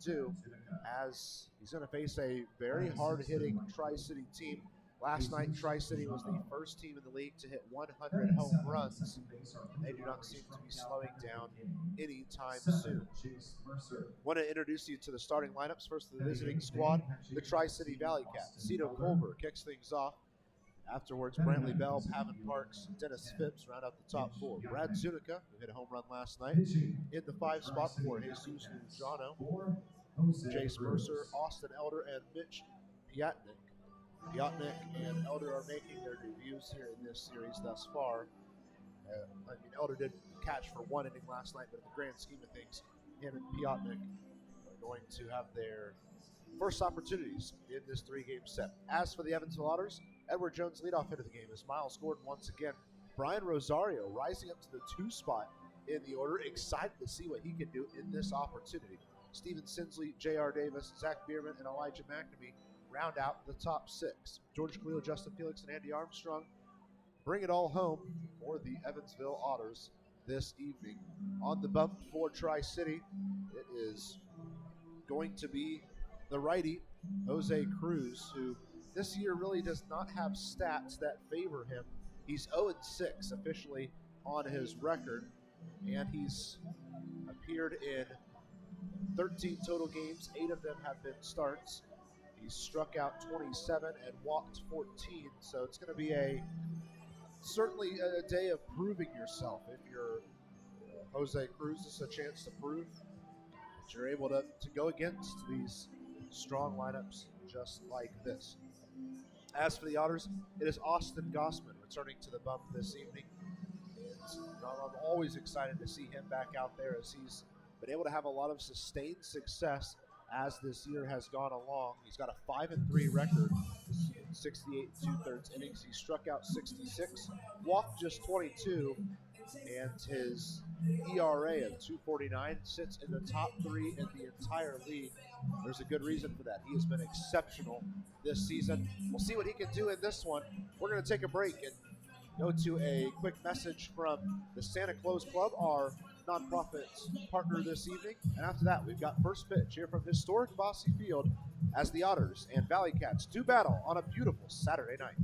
do, as he's going to face a very hard-hitting Tri-City team. Last night, Tri-City was the first team in the league to hit 100 home runs, and they do not seem to be slowing down anytime soon. Want to introduce you to the starting lineups. First, the visiting squad, the Tri-City ValleyCats. Cito Culver kicks things off. Afterwards, Brantley Bell, Pavin Parks, Dennis Phipps round out the top four. Brad Zunica, who hit a home run last night, in the 5 spot for Jesus Lujano, Jace Mercer, Austin Elder, and Mitch Piatnik. Piatnik and Elder are making their debuts here in this series thus far. Elder did catch for 1 inning last night, but in the grand scheme of things, him and Piatnik are going to have their first opportunities in this 3-game set. As for the Evansville Otters, Edward Jones leadoff hit of the game as Miles Gordon once again. Brian Rosario rising up to the 2 spot in the order. Excited to see what he can do in this opportunity. Stephen Sinsley, J.R. Davis, Zach Biermann, and Elijah McNamee round out the top 6. George Khalil, Justin Felix, and Andy Armstrong bring it all home for the Evansville Otters this evening. On the bump for Tri-City, it is going to be the righty, Jose Cruz, who this year really does not have stats that favor him. He's 0-6 officially on his record, and he's appeared in 13 total games. 8 of them have been starts. He's struck out 27 and walked 14, so it's going to be certainly a day of proving yourself. If you're Jose Cruz, this is a chance to prove that you're able to go against these strong lineups just like this. As for the Otters, it is Austin Gossman returning to the bump this evening. I'm always excited to see him back out there, as he's been able to have a lot of sustained success as this year has gone along. He's got a 5-3 record in 68 2/3 innings. He struck out 66, walked just 22, and his ERA of 2.49 sits in the top 3 in the entire league. There's a good reason for that. He has been exceptional this season. We'll see what he can do in this one. We're going to take a break and go to a quick message from the Santa Claus Club, our nonprofit partner this evening. And after that, we've got first pitch here from historic Bosse Field as the Otters and ValleyCats do battle on a beautiful Saturday night.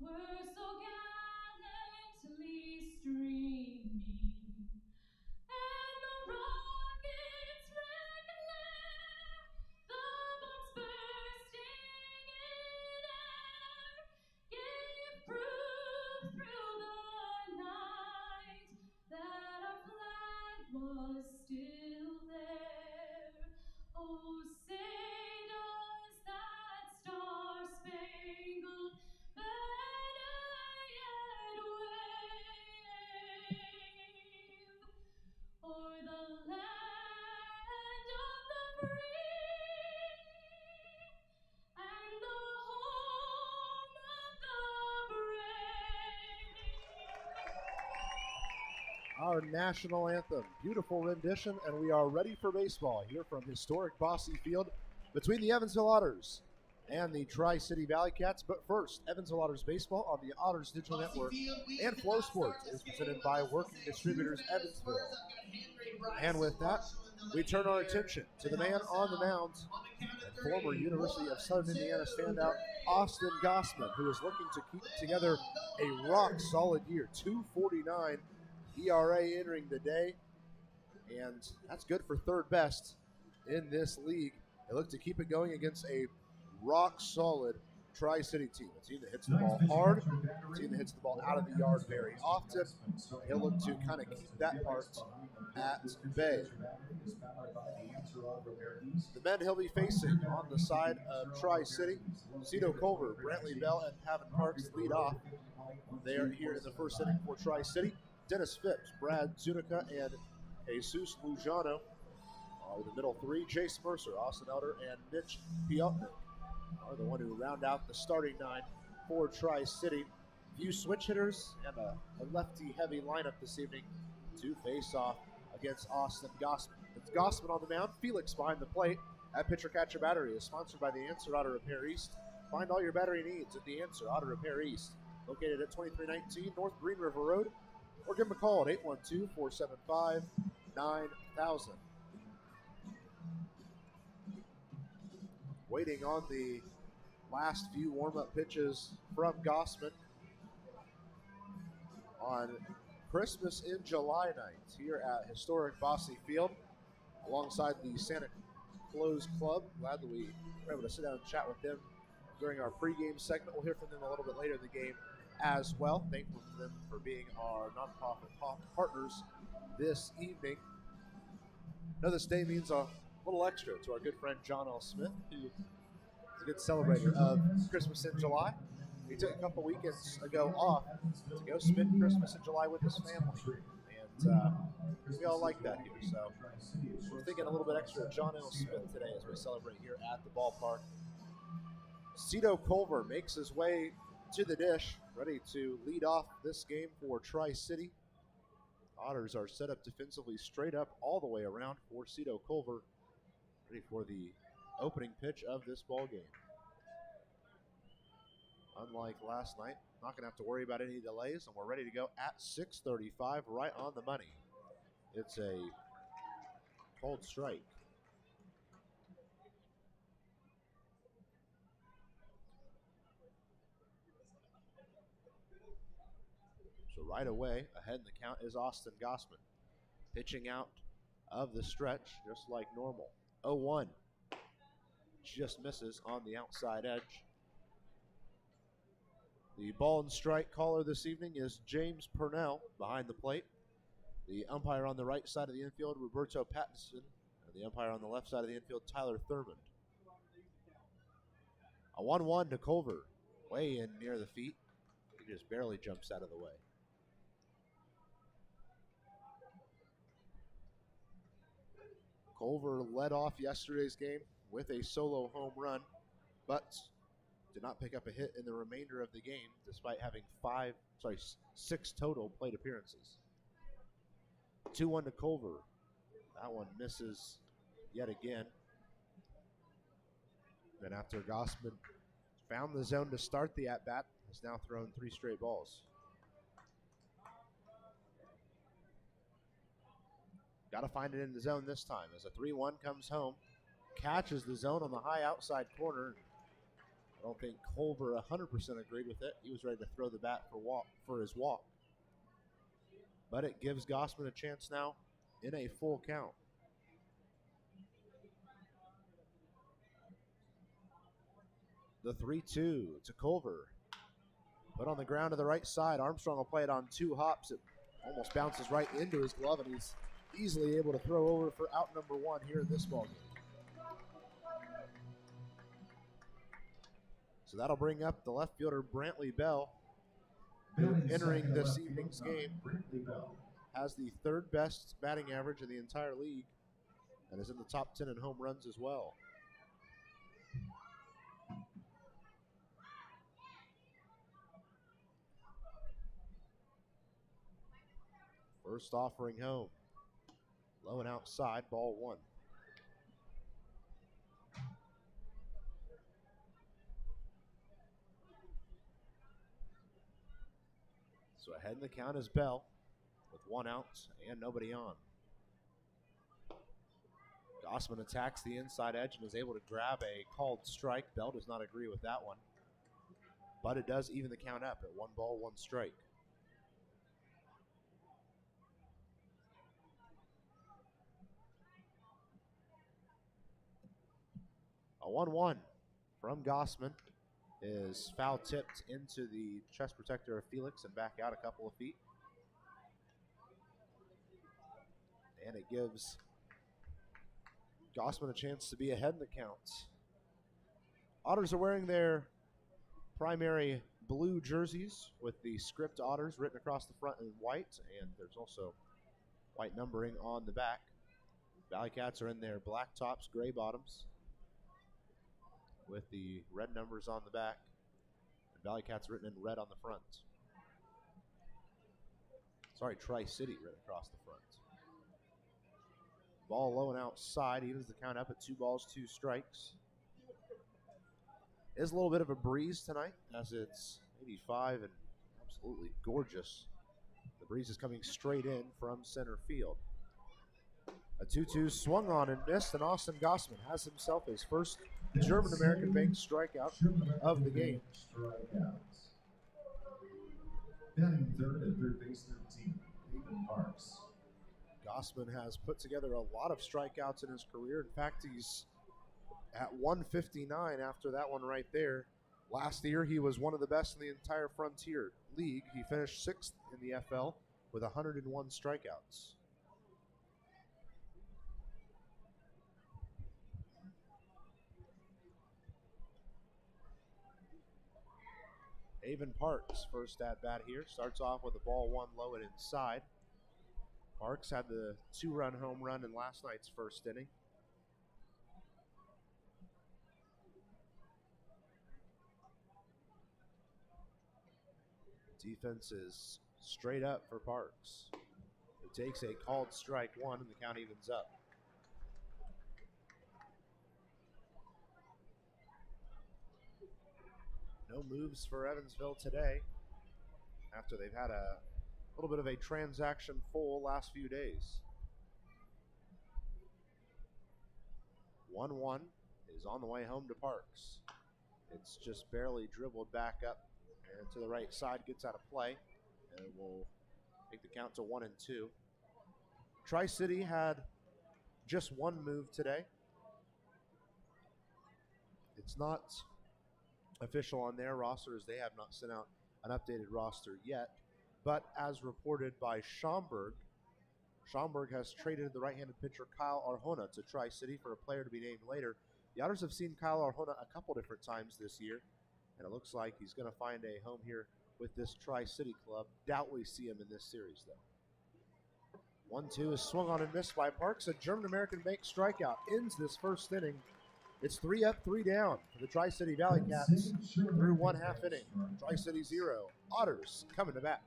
were so gallantly streaming, and the rocket's red glare, the bombs bursting in air, gave proof through the night that our flag was still there. Oh, say does that star-spangled banner yet wave o'er the land of the free and the home of the brave? Our national anthem. Beautiful rendition, and we are ready for baseball here from historic Bosse Field between the Evansville Otters and the Tri-City ValleyCats. But first, Evansville Otters baseball on the Otters Digital Network and Flow Sports is presented by Working Distributors Evansville. And with that, we turn our attention to the man on the mound and former University of Southern Indiana standout Austin Gossman, who is looking to keep together a rock-solid year. 2.49 ERA entering the day, and that's good for third best in this league. They look to keep it going against a rock-solid Tri-City team, a team that hits the ball hard, a team that hits the ball out of the yard very often. He'll look to kind of keep that part at bay. The men he'll be facing on the side of Tri-City, Cito Culver, Brantley Bell, and Pavin Parks lead off. They are here in the first inning for Tri-City. Dennis Phipps, Brad Zunica, and Jesus Lujano are the middle three. Jace Mercer, Austin Elder, and Mitch Piotnik are the one who round out the starting nine for Tri-City. Few switch hitters and a lefty-heavy lineup this evening to face off against Austin Gossman. It's Gossman on the mound, Felix behind the plate. At Pitcher Catcher Battery is sponsored by the Answer Auto Repair East. Find all your battery needs at the Answer Auto Repair East, located at 2319 North Green River Road, or give them a call at 812-475-9000. Waiting on the last few warm-up pitches from Gossman on Christmas in July night here at historic Bosse Field alongside the Santa Claus Club. Glad that we were able to sit down and chat with them during our pregame segment. We'll hear from them a little bit later in the game as well. Thankful for them for being our nonprofit partners this evening. Know this day means a little extra to our good friend John L. Smith, who is a good celebrator of Christmas in July. He took a couple weekends ago off to go spend Christmas in July with his family, and we all like that here. So we're thinking a little bit extra of John L. Smith today as we celebrate here at the ballpark. Cito Culver makes his way to the dish, ready to lead off this game for Tri-City. Otters are set up defensively straight up all the way around for Cito Culver, ready for the opening pitch of this ball game. Unlike last night, not going to have to worry about any delays, and we're ready to go at 6:35, right on the money. It's a cold strike. So right away, ahead in the count is Austin Gossman. Pitching out of the stretch, just like normal. 0-1. Just misses on the outside edge. The ball and strike caller this evening is James Purnell behind the plate. The umpire on the right side of the infield, Roberto Pattinson. And the umpire on the left side of the infield, Tyler Thurmond. A 1-1 to Culver. Way in near the feet. He just barely jumps out of the way. Culver led off yesterday's game with a solo home run, but did not pick up a hit in the remainder of the game, despite having 6 total plate appearances. 2-1 to Culver. That one misses yet again. Then after Gossman found the zone to start the at-bat, has now thrown 3 straight balls. Got to find it in the zone this time as a 3-1 comes home. Catches the zone on the high outside corner. I don't think Culver 100% agreed with it. He was ready to throw the bat for his walk. But it gives Gossman a chance now in a full count. The 3-2 to Culver. Put on the ground to the right side. Armstrong will play it on 2 hops. It almost bounces right into his glove, and he's easily able to throw over for out number 1 here in this ballgame. So that'll bring up the left fielder, Brantley Bell, who entering this evening's game has the 3rd best batting average in the entire league and is in the top 10 in home runs as well. First offering home. Low and outside, ball 1. So ahead in the count is Bell with 1 out and nobody on. Gossman attacks the inside edge and is able to grab a called strike. Bell does not agree with that one, but it does even the count up at 1 ball, 1 strike. A 1-1 from Gossman is foul tipped into the chest protector of Felix and back out a couple of feet. And it gives Gossman a chance to be ahead in the count. Otters are wearing their primary blue jerseys with the script Otters written across the front in white, and there's also white numbering on the back. ValleyCats are in their black tops, gray bottoms, with the red numbers on the back. And ValleyCats written in red on the front. Sorry, Tri-City written across the front. Ball low and outside, evens the count up at 2 balls, 2 strikes. It is a little bit of a breeze tonight as it's 85 and absolutely gorgeous. The breeze is coming straight in from center field. A 2-2 swung on and missed, and Austin Gossman has himself his first German-American bank strikeout of the game. Batting third at third base 13, Ethan Parks. Gossman has put together a lot of strikeouts in his career. In fact, he's at 159 after that one right there. Last year, he was one of the best in the entire Frontier League. He finished 6th in the FL with 101 strikeouts. Avon Parks, first at bat here, starts off with a ball 1 low and inside. Parks had the 2-run home run in last night's first inning. Defense is straight up for Parks. It takes a called strike 1 and the count evens up. No moves for Evansville today after they've had a little bit of a transaction full last few days. 1-1 is on the way home to Parks. It's just barely dribbled back up and to the right side, gets out of play, and it will take the count to 1-2. Tri-City had just 1 move today. It's not official on their roster as they have not sent out an updated roster yet, but as reported by Schaumburg has traded the right-handed pitcher Kyle Arjona to Tri-City for a player to be named later. The Otters have seen Kyle Arjona a couple different times this year, and it looks like he's going to find a home here with this Tri-City club. Doubt we see him in this series, though. 1-2 is swung on and missed by Parks. A German-American bank strikeout ends this first inning. It's 3 up, 3 down for the Tri-City ValleyCats through 1/2 inning. Tri-City 0, Otters coming to bat.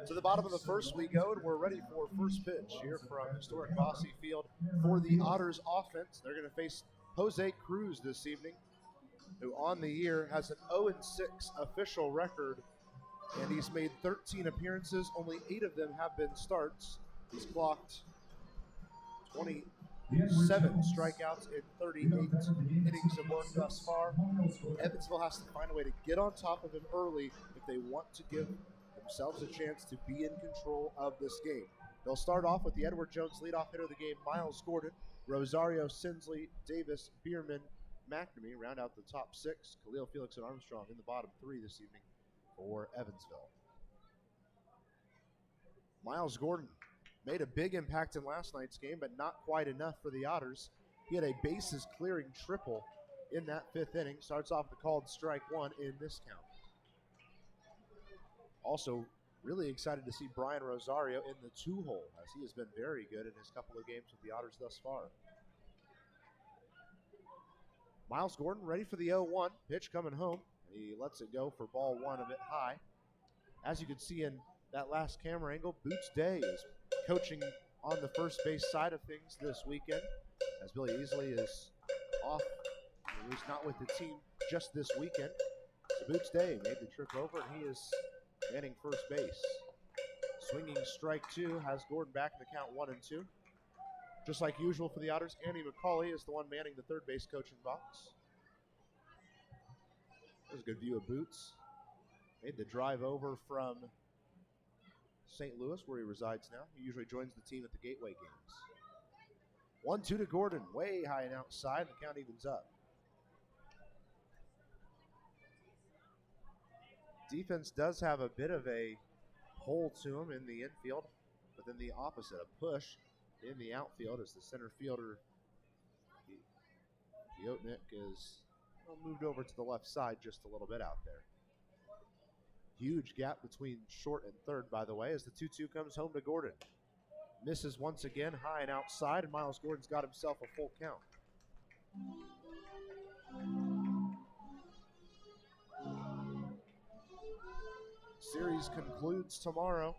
To the bottom of the first we go, and we're ready for first pitch here from historic Bossy Field for the Otters offense. They're going to face Jose Cruz this evening, who on the year has an 0-6 official record, and he's made 13 appearances. Only 8 of them have been starts. He's clocked 27 strikeouts in 38 innings of work thus far. Evansville has to find a way to get on top of him early if they want to give themselves a chance to be in control of this game. They'll start off with the Edward Jones leadoff hitter of the game, Miles Gordon. Rosario, Sinsley, Davis, Biermann, McNamee round out the top 6. Khalil, Felix, and Armstrong in the bottom 3 this evening for Evansville. Miles Gordon made a big impact in last night's game, but not quite enough for the Otters. He had a bases-clearing triple in that 5th inning. Starts off the called strike 1 in this count. Also, really excited to see Brian Rosario in the 2-hole, as he has been very good in his couple of games with the Otters thus far. Miles Gordon ready for the 0-1. Pitch coming home. He lets it go for ball 1 a bit high. As you can see in that last camera angle, Boots Day is coaching on the first base side of things this weekend, as Billy Easley is off, at least not with the team just this weekend. So Boots Day made the trip over, and he is manning first base. Swinging strike 2 has Gordon back in the count 1-2. Just like usual for the Otters, Andy McCauley is the one manning the third base coaching box. There's a good view of Boots. Made the drive over from St. Louis, where he resides now. He usually joins the team at the Gateway games. 1-2 to Gordon, way high and outside. The count evens up. Defense does have a bit of a hole to him in the infield, but then the opposite, a push in the outfield as the center fielder, Yotnik, is moved over to the left side just a little bit out there. Huge gap between short and third, by the way, as the 2-2 comes home to Gordon. Misses once again, high and outside, and Miles Gordon's got himself a full count. Series concludes tomorrow.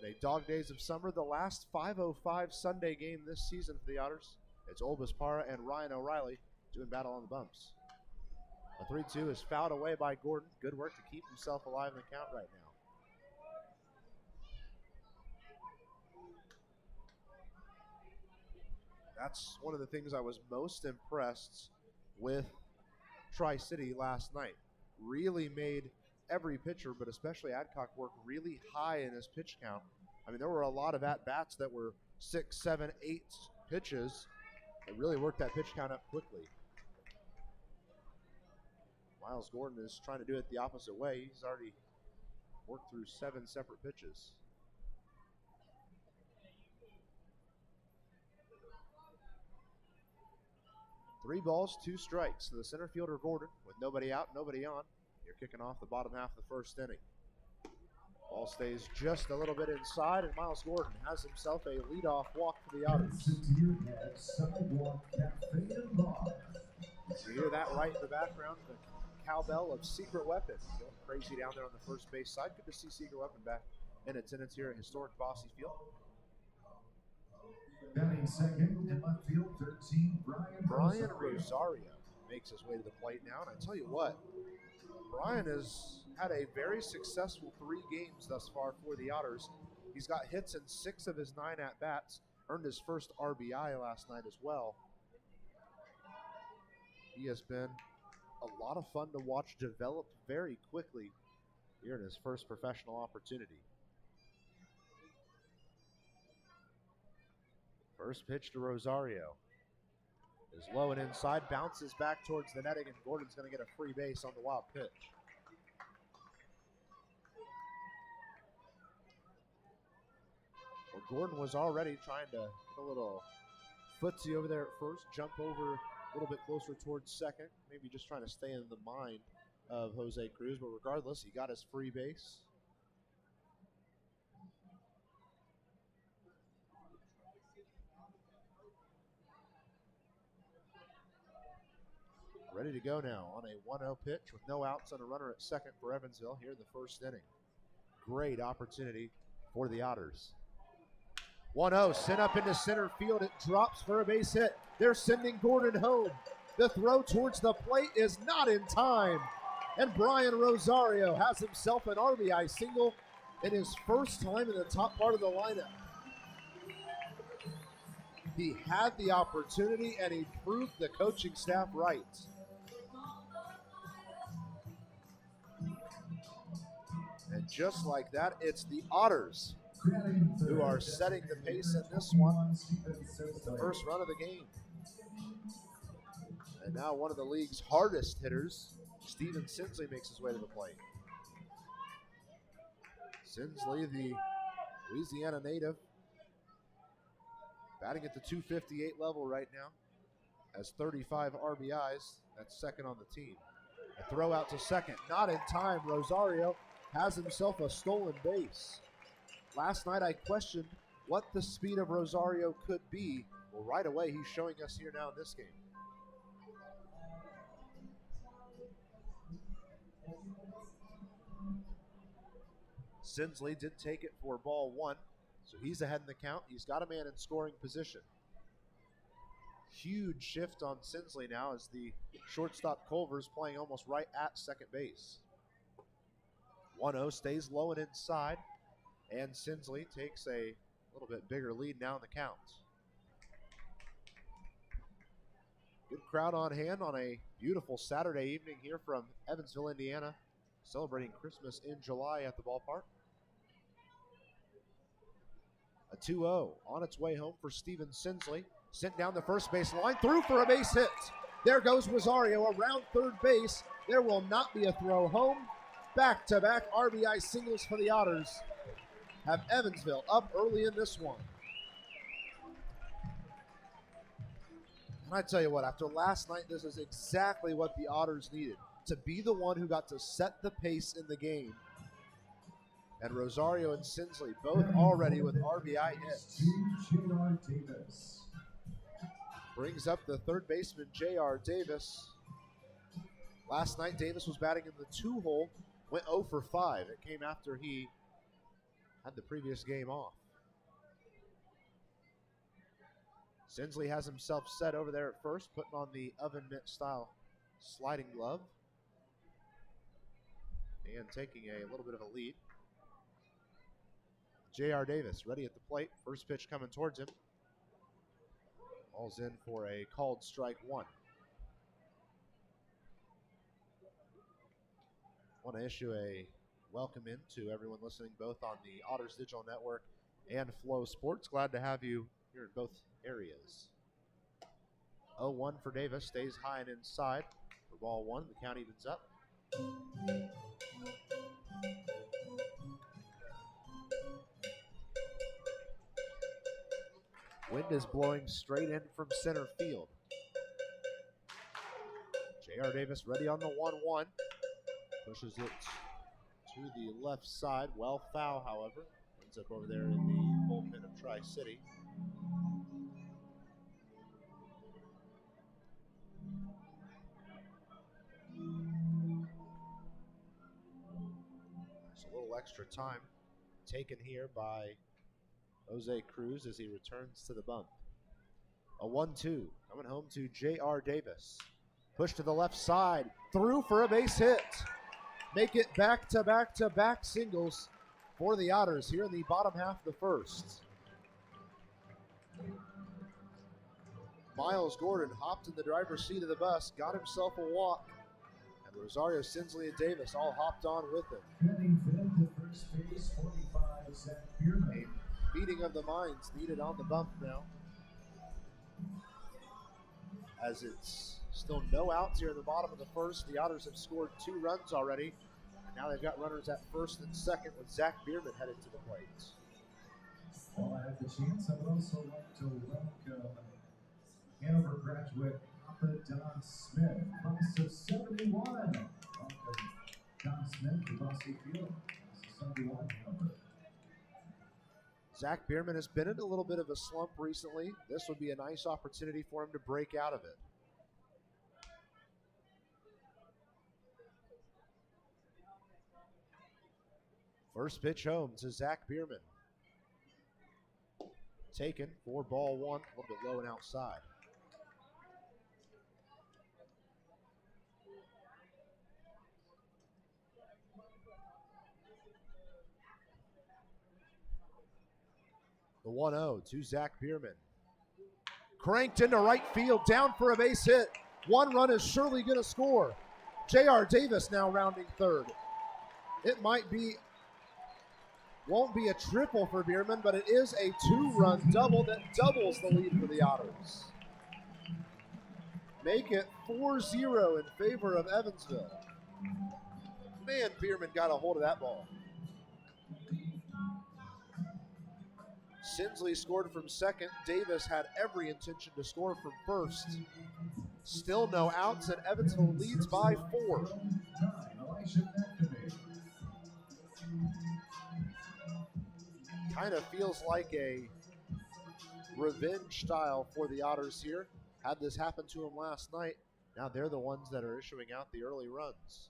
In a dog days of summer, the last 5:05 Sunday game this season for the Otters. It's Olbus Parra and Ryan O'Reilly doing battle on the bumps. A 3-2 is fouled away by Gordon. Good work to keep himself alive in the count right now. That's one of the things I was most impressed with Tri-City last night. Really made every pitcher, but especially Adcock, work really high in his pitch count. I mean, there were a lot of at-bats that were 6, 7, 8 pitches that really worked that pitch count up quickly. Miles Gordon is trying to do it the opposite way. He's already worked through 7 separate pitches. Three balls, 2 strikes to the center fielder Gordon with nobody out, nobody on. You're kicking off the bottom half of the first inning. Ball stays just a little bit inside, and Miles Gordon has himself a leadoff walk for the Otters. You hear that right in the background, the cowbell of Secret Weapon going crazy down there on the first base side. Good to see Secret Weapon back in attendance here at historic Bossy Field. Batting second in left field, 13, Brian Rosario makes his way to the plate now, and I tell you what, Brian has had a very successful 3 games thus far for the Otters. He's got hits in 6 of his 9 at-bats, earned his first RBI last night as well. He has been a lot of fun to watch develop very quickly here in his first professional opportunity. First pitch to Rosario is low and inside, bounces back towards the netting, and Gordon's going to get a free base on the wild pitch. Well, Gordon was already trying to get a little footsie over there at first, jump over a little bit closer towards second, maybe just trying to stay in the mind of Jose Cruz, but regardless, he got his free base. Ready to go now on a 1-0 pitch with no outs and a runner at second for Evansville here in the first inning. great opportunity for the Otters. 1-0, sent up into center field. It drops for a base hit. They're sending Gordon home. The throw towards the plate is not in time. And Brian Rosario has himself an RBI single in his first time in the top part of the lineup. He had the opportunity and he proved the coaching staff right. And just like that, it's the Otters who are setting the pace in this one with the first run of the game. And now one of the league's hardest hitters, Steven Sinsley, makes his way to the plate. Sinsley, the Louisiana native, batting at the 258 level right now, has 35 RBIs. That's second on the team. A throw out to second, not in time. Rosario has himself a stolen base. Last night I questioned what the speed of Rosario could be. Well, right away he's showing us here now in this game. Sinsley did take it for ball one, so he's ahead in the count. He's got a man in scoring position. Huge shift on Sinsley now as the shortstop Culver's playing almost right at second base. 1-0 stays low and inside, and Sinsley takes a little bit bigger lead now in the count. Good crowd on hand on a beautiful Saturday evening here from Evansville, Indiana, celebrating Christmas in July at the ballpark. A 2-0 on its way home for Steven Sinsley. Sent down the first base line, through for a base hit. There goes Rosario around third base. There will not be a throw home. Back-to-back RBI singles for the Otters have Evansville up early in this one. And I tell you what, after last night, this is exactly what the Otters needed, to be the one who got to set the pace in the game. And Rosario and Sinsley both already with RBI hits. J.R. Davis. Brings up the third baseman, J.R. Davis. Last night, Davis was batting in the 2-hole, went 0 for 5. It came after he had the previous game off. Sinsley has himself set over there at first, putting on the oven mitt style sliding glove. And taking a little bit of a lead. J.R. Davis ready at the plate. First pitch coming towards him. Ball's in for a called strike one. Want to issue a welcome in to everyone listening both on the Otters Digital Network and Flow Sports. Glad to have you here in both areas. 0-1 for Davis, stays high and inside. For ball one, the count evens up. Wind is blowing straight in from center field. J.R. Davis ready on the 1-1. Pushes it to the left side. Well foul, however. Ends up over there in the bullpen of Tri-City. There's a little extra time taken here by Jose Cruz as he returns to the bump. A 1-2 coming home to J.R. Davis. Push to the left side, through for a base hit. Make it back-to-back-to-back singles for the Otters here in the bottom half of the first. Miles Gordon hopped in the driver's seat of the bus, got himself a walk, and Rosario, Sinsley, and Davis all hopped on with him. Heading fifth to first base, 45, Zach Biermann. A meeting of the minds needed on the bump now, as it's still no outs here in the bottom of the first. The Otters have scored 2 runs already, and now they've got runners at first and second with Zach Biermann headed to the plate. While I have the chance, I would also like to welcome Hanover graduate Papa Don Smith, class of 71. Welcome, Don Smith to Bossy Field, class of 71, Hanover. Zach Biermann has been in a little bit of a slump recently. This would be a nice opportunity for him to break out of it. First pitch home to Zach Biermann. Taken for ball one, a little bit low and outside. The 1-0 to Zach Biermann. Cranked into right field, down for a base hit. One run is surely going to score. J.R. Davis now rounding third. It won't be a triple for Biermann, but it is a two-run double that doubles the lead for the Otters. Make it 4-0 in favor of Evansville. Man, Biermann got a hold of that ball. Sinsley scored from second. Davis had every intention to score from first. Still no outs, and Evansville leads by 4. Kind of feels like a revenge style for the Otters here. Had this happen to them last night. Now they're the ones that are issuing out the early runs.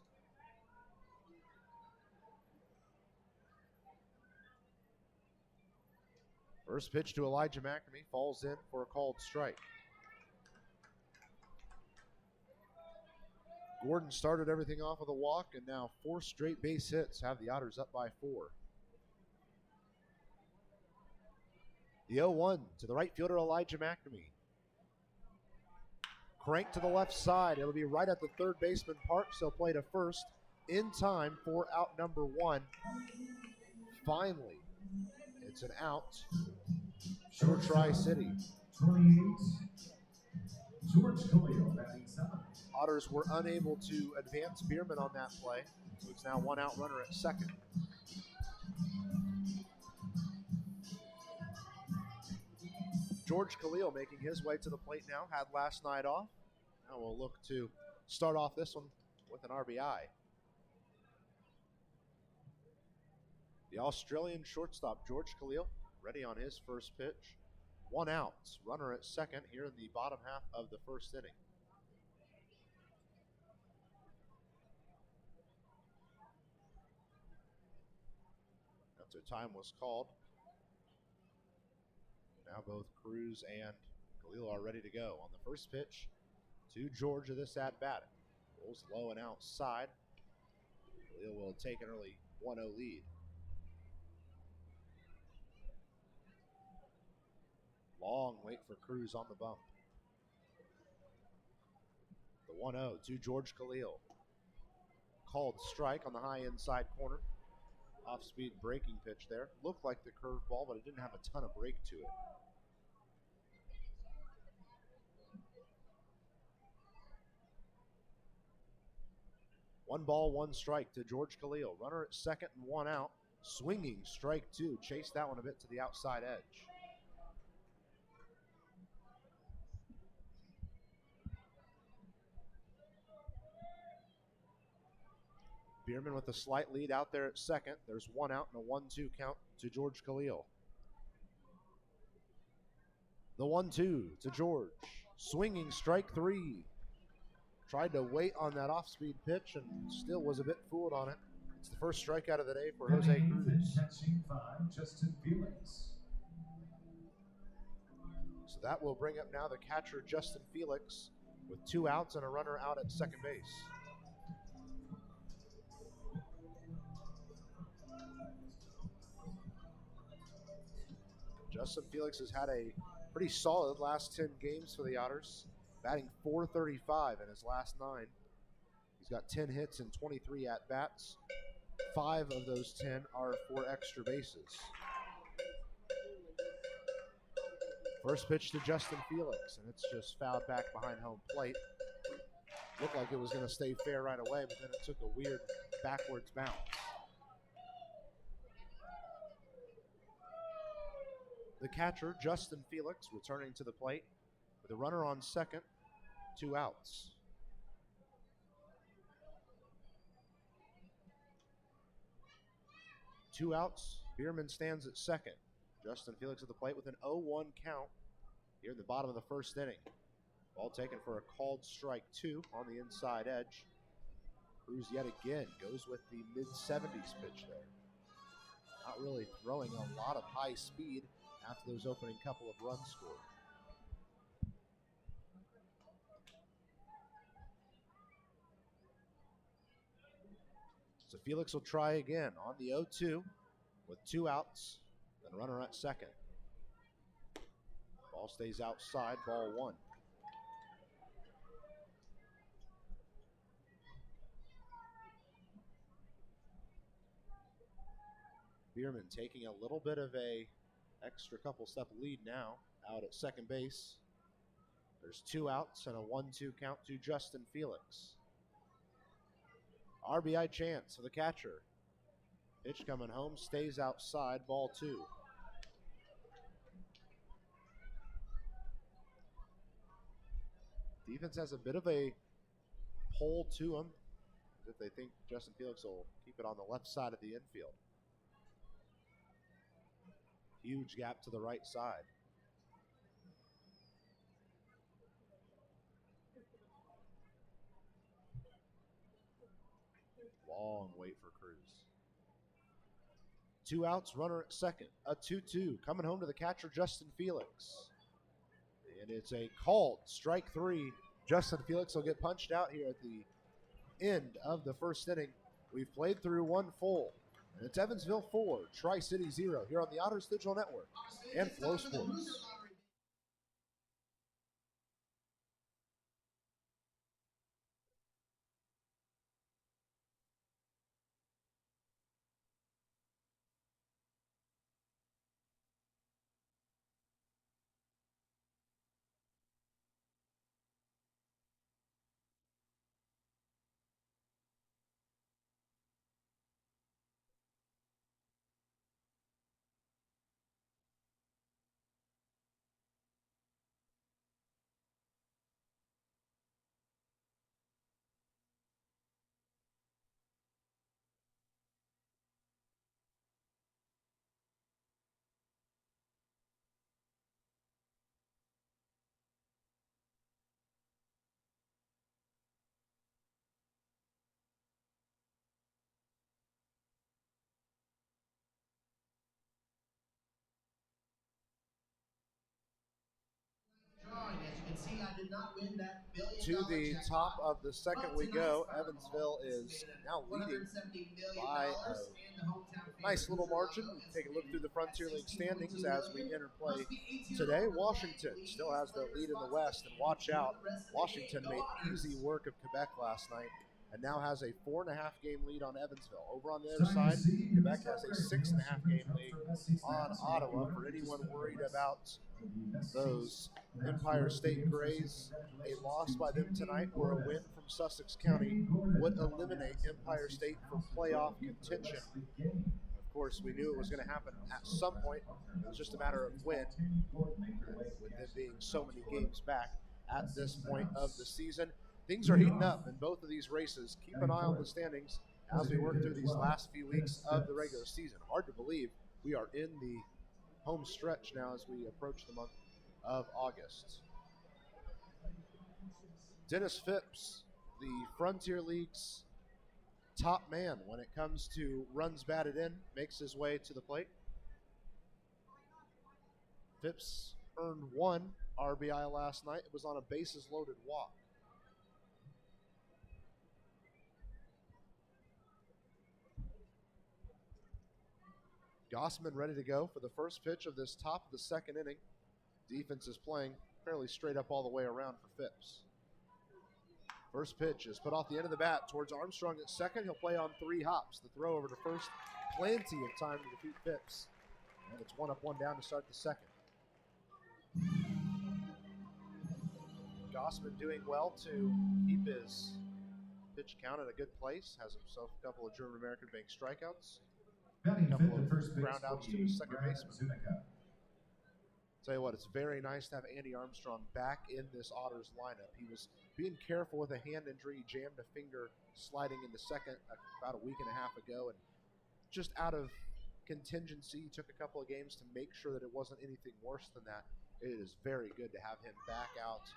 First pitch to Elijah McNamee falls in for a called strike. Gordon started everything off with a walk, and now 4 straight base hits have the Otters up by 4. The 0-1 to the right fielder, Elijah McNamee. Crank to the left side. It'll be right at the third baseman Parks. He'll play to first in time for out number 1. Finally, it's an out for Tri-City. 28, George Khalil batting 7. Otters were unable to advance Biermann on that play, so it's now 1 out runner at second. George Khalil making his way to the plate now, had last night off. Now we'll look to start off this one with an RBI. The Australian shortstop, George Khalil, ready on his first pitch. 1 out, runner at second here in the bottom half of the first inning. After time was called, now both Cruz and Khalil are ready to go. On the first pitch to George of this at-bat. Rolls low and outside. Khalil will take an early 1-0 lead. Long wait for Cruz on the bump. The 1-0 to George Khalil. Called strike on the high inside corner. Off-speed breaking pitch there. Looked like the curveball, but it didn't have a ton of break to it. One ball, 1 strike to George Khalil. Runner at second and 1 out. Swinging strike 2. Chased that one a bit to the outside edge. Biermann with a slight lead out there at second. There's 1 out and a 1-2 count to George Khalil. The 1-2 to George. Swinging strike 3. Tried to wait on that off-speed pitch and still was a bit fooled on it. It's the first strikeout of the day for Jose Cruz. Catching 5, Justin Felix. So that will bring up now the catcher, Justin Felix, with 2 outs and a runner out at second base. Justin Felix has had a pretty solid last 10 games for the Otters, batting .435 in his last 9. He's got 10 hits and 23 at-bats. 5 of those 10 are for extra bases. First pitch to Justin Felix, and it's just fouled back behind home plate. Looked like it was going to stay fair right away, but then it took a weird backwards bounce. The catcher, Justin Felix, returning to the plate with a runner on second, 2 outs. Two outs. Biermann stands at second. Justin Felix at the plate with an 0-1 count here in the bottom of the first inning. Ball taken for a called strike 2 on the inside edge. Cruz yet again goes with the mid-70s pitch there. not really throwing a lot of high speed after those opening couple of runs scored. So Felix will try again on the 0-2 with 2 outs, then runner at second. Ball stays outside, ball 1. Biermann taking a little bit of a extra couple step lead now out at second base. There's 2 outs and a 1-2 count to Justin Felix. RBI chance for the catcher. Pitch coming home, stays outside, ball 2. Defense has a bit of a pull to them, as if they think Justin Felix will keep it on the left side of the infield. Huge gap to the right side. Long wait for Cruz. 2 outs, runner at second. A 2-2 coming home to the catcher, Justin Felix. And it's a called strike 3. Justin Felix will get punched out here at the end of the first inning. We've played through 1 full. And it's Evansville 4, Tri-City 0 here on the Otters Digital Network and Flow Sports. To the top of the second we go. Evansville is now leading by a nice little margin. Take a look through the Frontier League standings as we enter play today. Washington still has the lead in the West, and watch out, Washington made easy work of Quebec last night and now has a 4.5-game lead on Evansville. Over on the other side, Quebec has a 6.5-game lead on Ottawa. For anyone worried about those Empire State Grays, a loss by them tonight or a win from Sussex County would eliminate Empire State from playoff contention. Of course, we knew it was going to happen at some point. It was just a matter of when, with them being so many games back at this point of the season. Things are heating up in both of these races. Keep an eye on the standings as we work through these last few weeks of the regular season. Hard to believe we are in the home stretch now as we approach the month of August. Dennis Phipps, the Frontier League's top man when it comes to runs batted in, makes his way to the plate. Phipps earned 1 RBI last night. It was on a bases loaded walk. Gossman ready to go for the first pitch of this top of the second inning. Defense is playing fairly straight up all the way around for Phipps. First pitch is put off the end of the bat towards Armstrong at second. He'll play on 3 hops. The throw over to first. Plenty of time to defeat Phipps. And it's 1 up, 1 down to start the second. Gossman doing well to keep his pitch count at a good place. Has himself a couple of German American Bank strikeouts. A couple of ground outs to his second baseman. Tell you what, it's very nice to have Andy Armstrong back in this Otters lineup. He was being careful with a hand injury. He jammed a finger sliding into second about a week and a half ago. And just out of contingency, he took a couple of games to make sure that it wasn't anything worse than that. It is very good to have him back out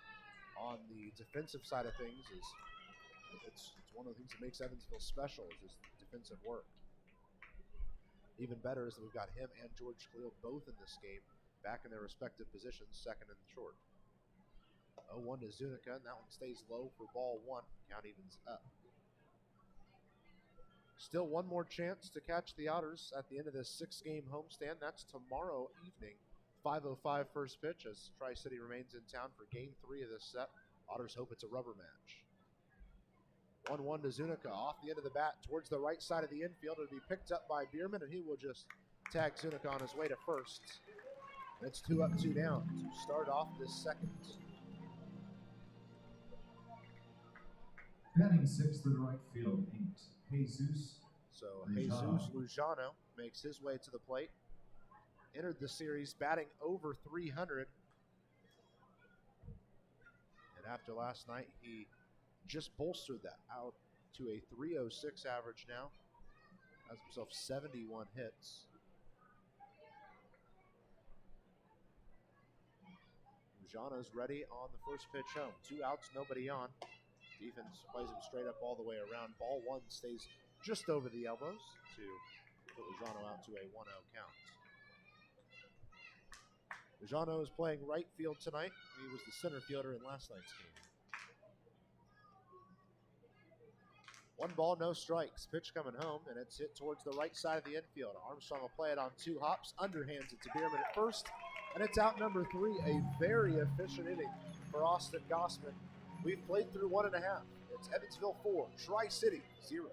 on the defensive side of things. It's one of the things that makes Evansville special is his defensive work. Even better is that we've got him and George Khalil both in this game, back in their respective positions, second and short. 0-1 to Zuniga, and that one stays low for ball one. Count evens up. Still one more chance to catch the Otters at the end of this 6-game homestand. That's tomorrow evening, 5:05 first pitch, as Tri-City remains in town for game 3 of this set. Otters hope it's a rubber match. 1-1 to Zuniga, off the end of the bat towards the right side of the infield. It'll be picked up by Biermann, and he will just tag Zuniga on his way to first. It's 2 up, 2 down to start off this second. Batting sixth to the right field, Jesus. So Jesus Lujano makes his way to the plate. Entered the series batting over 300. And after last night, he just bolstered that out to a 306 average now. Has himself 71 hits. Lujano's ready on the first pitch home. 2 outs, nobody on. Defense plays him straight up all the way around. Ball one stays just over the elbows to put Lujano out to a 1-0 count. Lujano is playing right field tonight. He was the center fielder in last night's game. 1 ball, no strikes. Pitch coming home, and it's hit towards the right side of the infield. Armstrong will play it on 2 hops, underhands it to Biermann at first, and it's out number 3. A very efficient inning for Austin Gossman. We've played through 1.5. It's Evansville 4, Tri-City 0.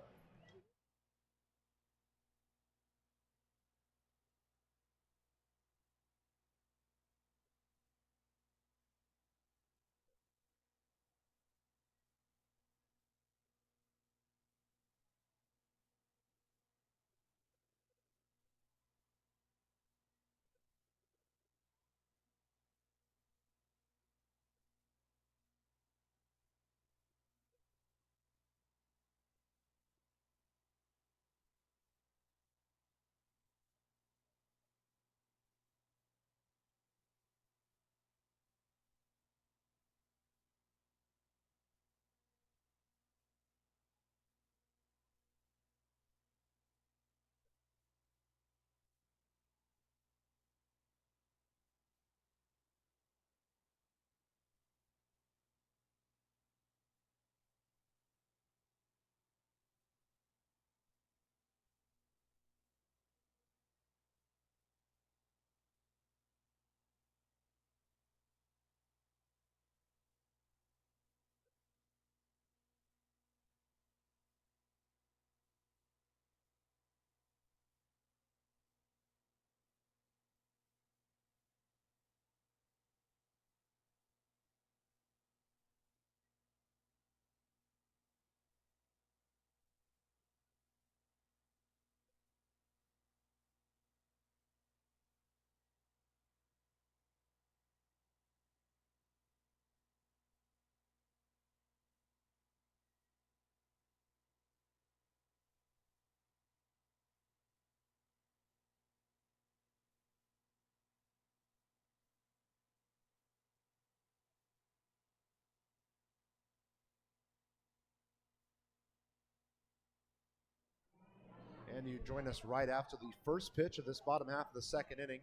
And you join us right after the first pitch of this bottom half of the second inning.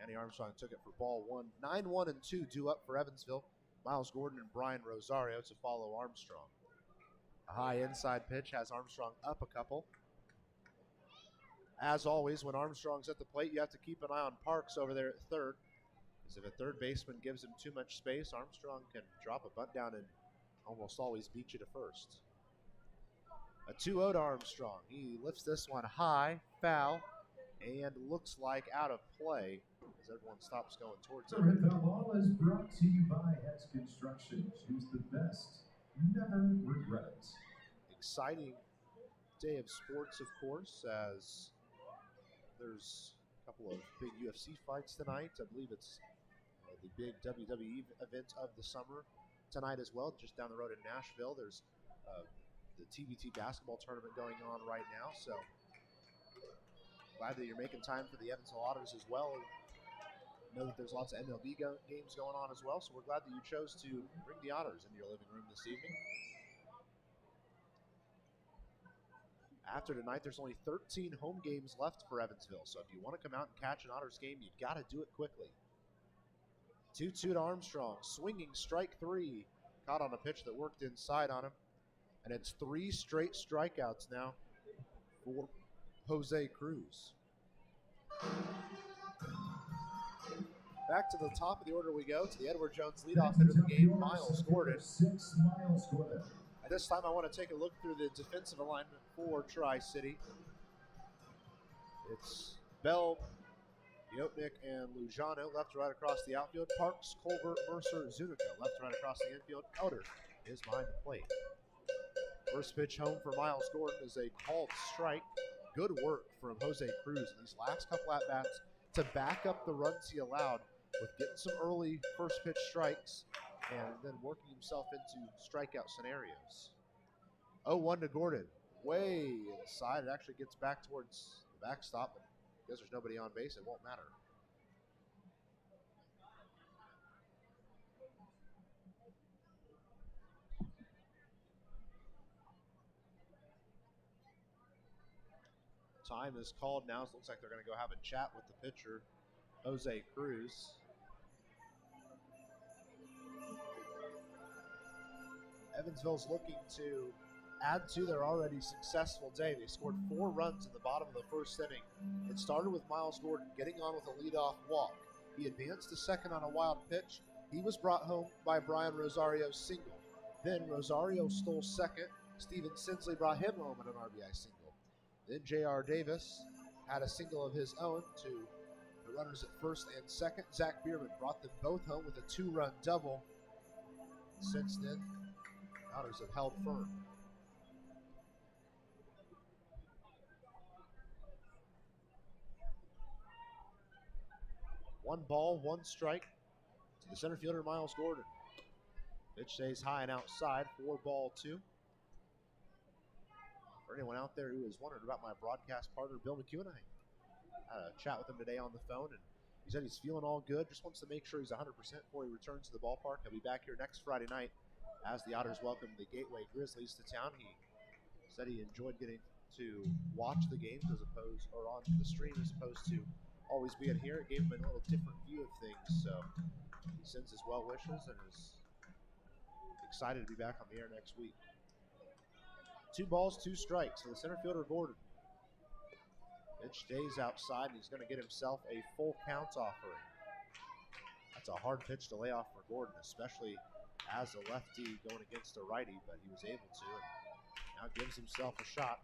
Andy Armstrong took it for ball one. 9-1 and 2 due up for Evansville. Miles Gordon and Brian Rosario to follow Armstrong. A high inside pitch has Armstrong up a couple. As always, when Armstrong's at the plate, you have to keep an eye on Parks over there at third. Because if a third baseman gives him too much space, Armstrong can drop a bunt down and almost always beat you to first. A 2-0 to Armstrong. He lifts this one high, foul, and looks like out of play as everyone stops going towards it. The ball is brought to you by Hetz Construction. Choose the best. Never regret it. Exciting day of sports, of course, as there's a couple of big UFC fights tonight. I believe it's the big WWE event of the summer tonight as well, just down the road in Nashville. There's the TBT basketball tournament going on right now, so glad that you're making time for the Evansville Otters as well. Know that there's lots of MLB games going on as well, so we're glad that you chose to bring the Otters into your living room this evening. After tonight, there's only 13 home games left for Evansville. So if you want to come out and catch an Otters game, you've got to do it quickly. 2-2 to Armstrong. Swinging strike 3. Caught on a pitch that worked inside on him. And it's 3 straight strikeouts now for Jose Cruz. Back to the top of the order we go to the Edward Jones leadoff hitter of the game, Miles Gordon. At this time, I want to take a look through the defensive alignment for Tri-City. It's Bell, Yotnik, and Lujano left to right across the outfield. Parks, Colbert, Mercer, Zuniga left to right across the infield. Elder is behind the plate. First pitch home for Miles Gordon is a called strike. Good work from Jose Cruz in these last couple at-bats to back up the runs he allowed with getting some early first pitch strikes and then working himself into strikeout scenarios. 0-1 to Gordon. Way inside. It actually gets back towards the backstop, but because there's nobody on base, it won't matter. Time is called now. So it looks like they're going to go have a chat with the pitcher, Jose Cruz. Evansville's looking to add to their already successful day. They scored 4 runs in the bottom of the first inning. It started with Miles Gordon getting on with a leadoff walk. He advanced to second on a wild pitch. He was brought home by Brian Rosario's single. Then Rosario stole second. Steven Sinsley brought him home on an RBI single. Then J.R. Davis had a single of his own to the runners at first and second. Zach Biermann brought them both home with a 2-run double. Since then, the Otters have held firm. One ball, 1 strike to the center fielder, Miles Gordon. Pitch stays high and outside, 4-2. For anyone out there who is wondering about my broadcast partner, Bill McEwen, I had a chat with him today on the phone, and he said he's feeling all good, just wants to make sure he's 100% before he returns to the ballpark. He'll be back here next Friday night as the Otters welcome the Gateway Grizzlies to town. He said he enjoyed getting to watch the games on the stream as opposed to always being here. It gave him a little different view of things, so he sends his well wishes and is excited to be back on the air next week. 2 balls, 2 strikes for the center fielder, Gordon. Pitch stays outside, and he's going to get himself a full count offering. That's a hard pitch to lay off for Gordon, especially as a lefty going against a righty, but he was able to, and now gives himself a shot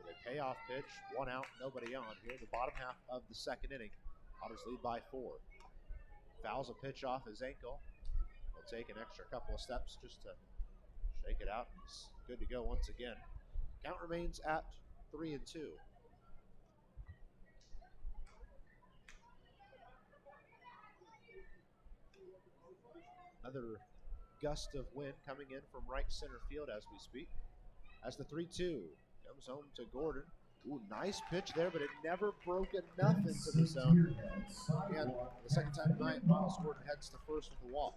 with a payoff pitch. 1 out, nobody on here in the bottom half of the second inning. Otters lead by 4. Fouls a pitch off his ankle. He'll take an extra couple of steps just to shake it out. He's good to go once again. Count remains at 3-2. Another gust of wind coming in from right center field as we speak. As the 3-2 comes home to Gordon. Ooh, nice pitch there, but it never broke enough into the zone. And the second time tonight, Miles Gordon heads to first with a walk.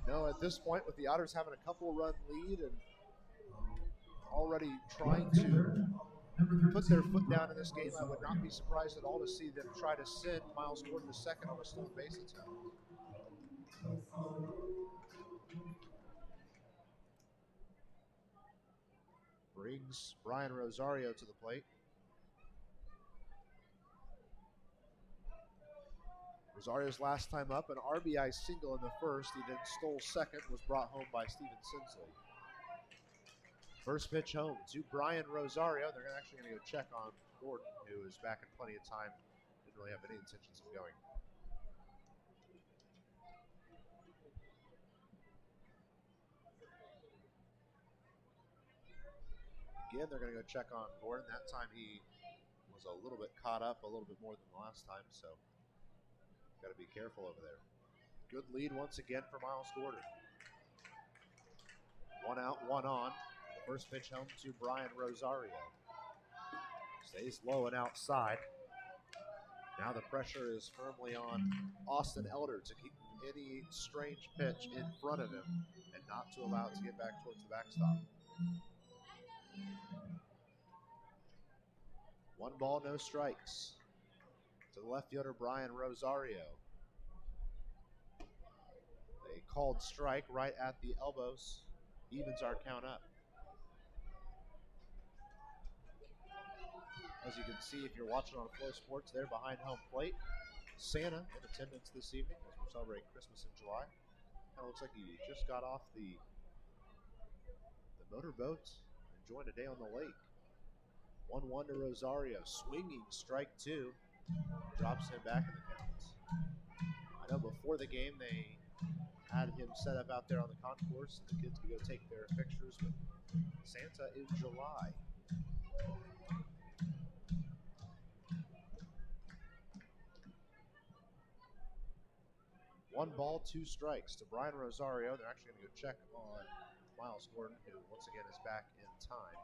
No, at this point, with the Otters having a couple-run lead and already trying to put their foot down in this game, I would not be surprised at all to see them try to send Miles Gordon to second on a stolen base attempt. Brings Brian Rosario to the plate. Rosario's last time up, an RBI single in the first. He then stole second, was brought home by Steven Sinsley. First pitch home to Brian Rosario. They're actually going to go check on Gordon, who is back in plenty of time. Didn't really have any intentions of going. Again, they're going to go check on Gordon. That time he was a little bit caught up, a little bit more than the last time, so got to be careful over there. Good lead once again for Miles Gordon. 1 out, 1 on. First pitch home to Brian Rosario. Stays low and outside. Now the pressure is firmly on Austin Elder to keep any strange pitch in front of him and not to allow it to get back towards the backstop. One ball, no strikes. To the left fielder, Brian Rosario. A called strike right at the elbows. Evens our count up. As you can see, if you're watching on Flow Sports, there behind home plate, Santa in attendance this evening as we celebrate Christmas in July. Kind of looks like he just got off the motorboat, enjoying a day on the lake. 1-1 to Rosario, swinging strike 2, drops him back in the count. I know before the game they had him set up out there on the concourse, and the kids could go take their pictures with Santa in July. One ball, 2 strikes to Brian Rosario. They're actually going to go check on Miles Gordon, who once again is back in time.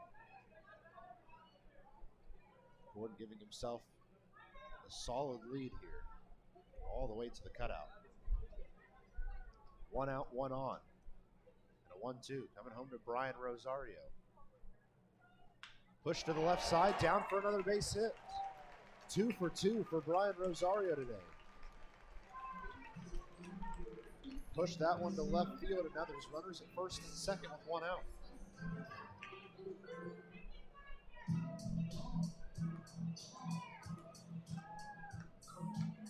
Gordon giving himself a solid lead here, all the way to the cutout. 1 out, 1 on. And a 1-2 coming home to Brian Rosario. Push to the left side, down for another base hit. 2 for 2 for Brian Rosario today. Push that one to left field, and now there's runners at first and second with 1 out.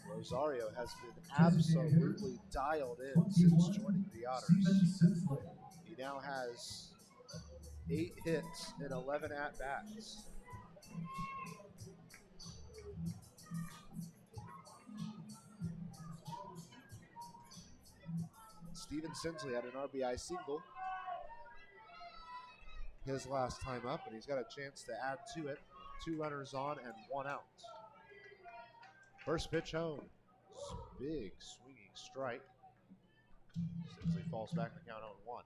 Rosario has been absolutely dialed in since joining the Otters. He now has 8 hits and 11 at-bats. Steven Sinsley had an RBI single his last time up, and he's got a chance to add to it. 2 runners on and 1 out. First pitch home. Big swinging strike. Sinsley falls back in the count on 1.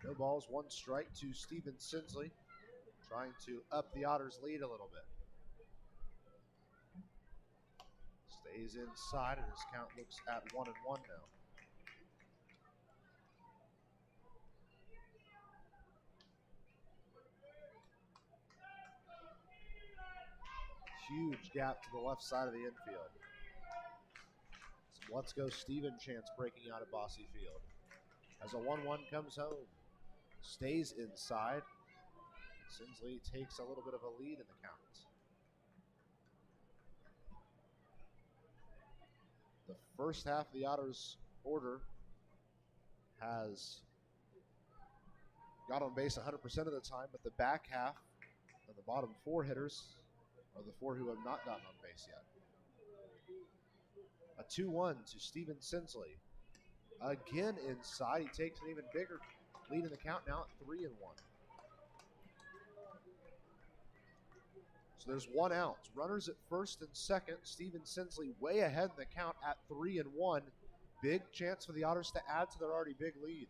No balls, 1 strike to Steven Sinsley, trying to up the Otters' lead a little bit. Stays inside, and his count looks at 1-1 now. Huge gap to the left side of the infield. Some let's go Steven chants breaking out at Bossy Field. As a 1-1 comes home. Stays inside. Sinsley takes a little bit of a lead in the count. The first half of the Otters' order has got on base 100% of the time, but the back half and the bottom 4 hitters are the 4 who have not gotten on base yet. A 2-1 to Steven Sinsley. Again inside, he takes an even bigger lead in the count now at 3-1. So there's 1 out. Runners at first and second. Steven Sinsley way ahead in the count at 3-1. Big chance for the Otters to add to their already big lead.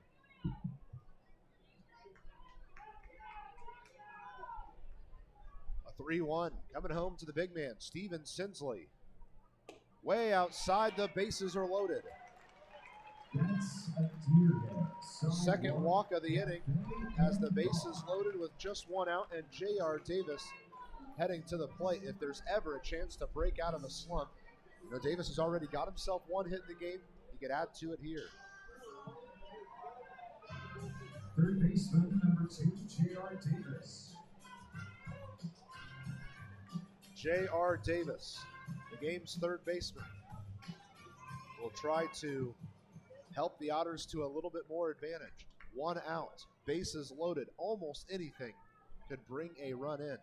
A 3-1 coming home to the big man, Steven Sinsley. Way outside, the bases are loaded. Second walk of the inning has the bases loaded with just 1 out, and J.R. Davis heading to the plate if there's ever a chance to break out of a slump. You know, Davis has already got himself 1 hit in the game. He could add to it here. Third baseman number 2, J.R. Davis. J.R. Davis, the game's third baseman, will try to help the Otters to a little bit more advantage. 1 out, bases loaded. Almost anything could bring a run in.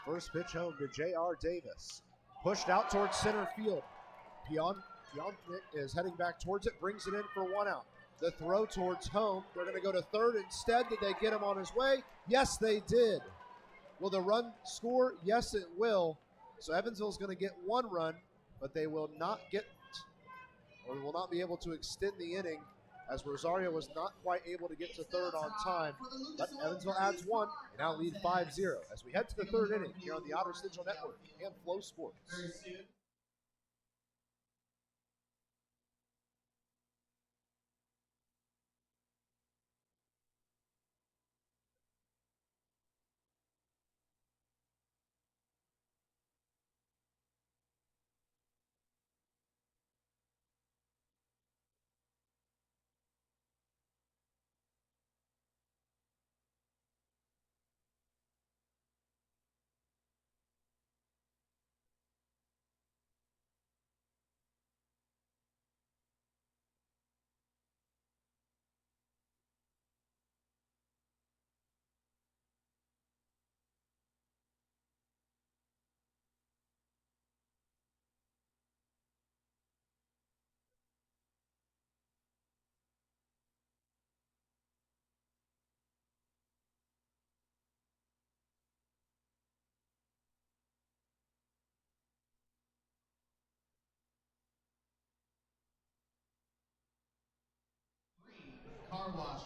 The first pitch home to J.R. Davis. Pushed out towards center field. Piontek is heading back towards it, brings it in for 1 out. The throw towards home. They're going to go to third instead. Did they get him on his way? Yes, they did. Will the run score? Yes, it will. So Evansville's going to get 1 run, but they will not get, or will not be able to extend the inning as Rosario was not quite able to get to third on time, but Evansville adds one and now lead 5-0 as we head to the third inning here on the Otters Digital Network and Flow Sports.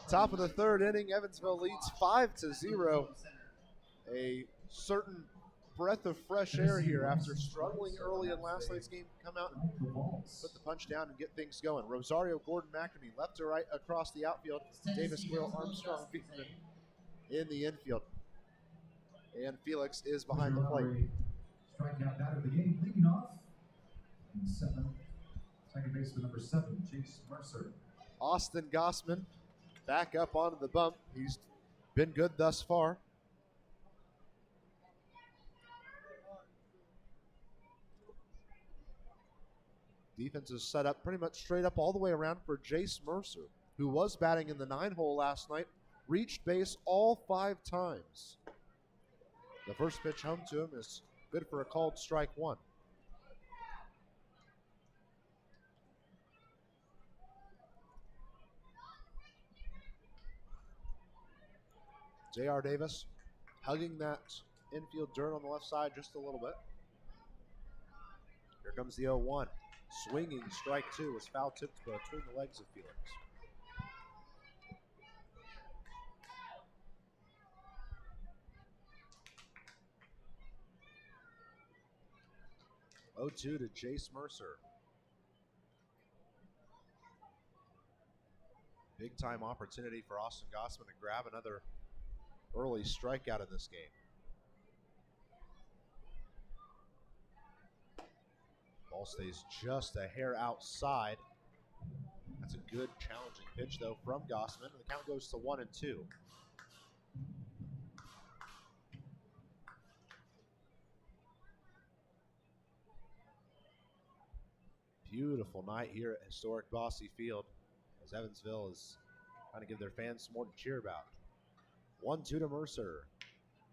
Top of the third inning, Evansville leads 5-0. A certain breath of fresh air here after struggling early in last night's game. Come out and put the punch down and get things going. Rosario, Gordon, McNamee, left to right across the outfield. Davis, Quill, Armstrong, Biermann in the infield. And Felix is behind the plate. Strikeout batter of the game, leading off. Second baseman number 7, Chase Mercer. Austin Gossman back up onto the bump. He's been good thus far. Defense is set up pretty much straight up all the way around for Jace Mercer, who was batting in the 9-hole last night, reached base all 5 times. The first pitch home to him is good for a called strike 1. J.R. Davis hugging that infield dirt on the left side just a little bit. Here comes the 0-1. Swinging strike 2 was foul tipped between the legs of Felix. To Jace Mercer. Big time opportunity for Austin Gossman to grab another early strikeout in this game. Ball stays just a hair outside. That's a good challenging pitch though from Gossman. The count goes to 1-2. Beautiful night here at historic Bosse Field as Evansville is trying to give their fans some more to cheer about. 1-2 to Mercer.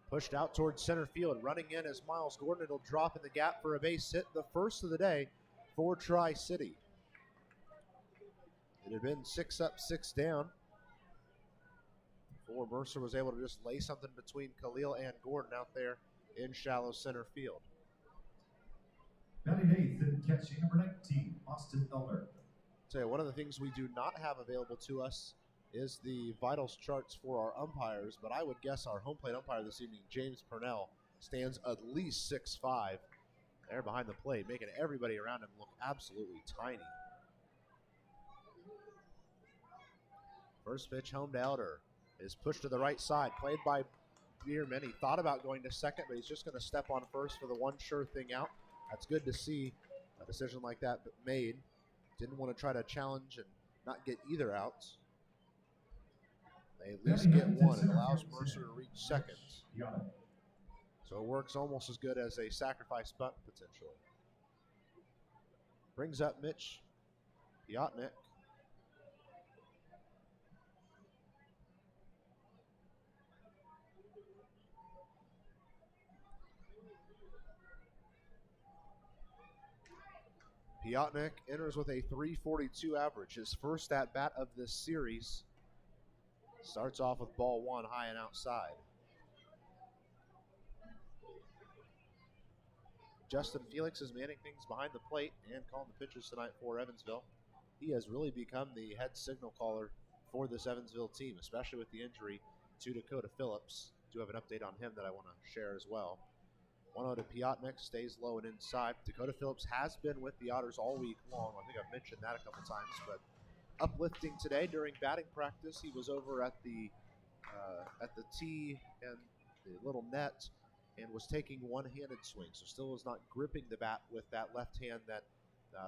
Pushed out towards center field. Running in as Miles Gordon. It'll drop in the gap for a base hit. The first of the day for Tri-City. It had been 6 up, 6 down before Mercer was able to just lay something between Khalil and Gordon out there in shallow center field. Batting eighth and catching number 19, Austin Elder. Tell you, one of the things we do not have available to us is the vitals charts for our umpires, but I would guess our home plate umpire this evening, James Purnell, stands at least 6'5". There behind the plate, making everybody around him look absolutely tiny. First pitch home to Elder is pushed to the right side, played by Biermann. He thought about going to second, but he's just going to step on first for the one sure thing out. That's good to see a decision like that made. Didn't want to try to challenge and not get either out. They at least get one. It allows Mercer to reach second. So it works almost as good as a sacrifice bunt potentially. Brings up Mitch Piotnik. Piotnik enters with a .342 average, his first at bat of this series. Starts off with ball 1 high and outside. Justin Felix is manning things behind the plate and calling the pitches tonight for Evansville. he has really become the head signal caller for this Evansville team, especially with the injury to Dakota Phillips. Do have an update on him that I want to share as well. 1-0 to Piotnik, stays low and inside. Dakota Phillips has been with the Otters all week long. I think I've mentioned that a couple times, but uplifting today during batting practice. He was over at the tee and the little net and was taking one-handed swings, so still is not gripping the bat with that left hand that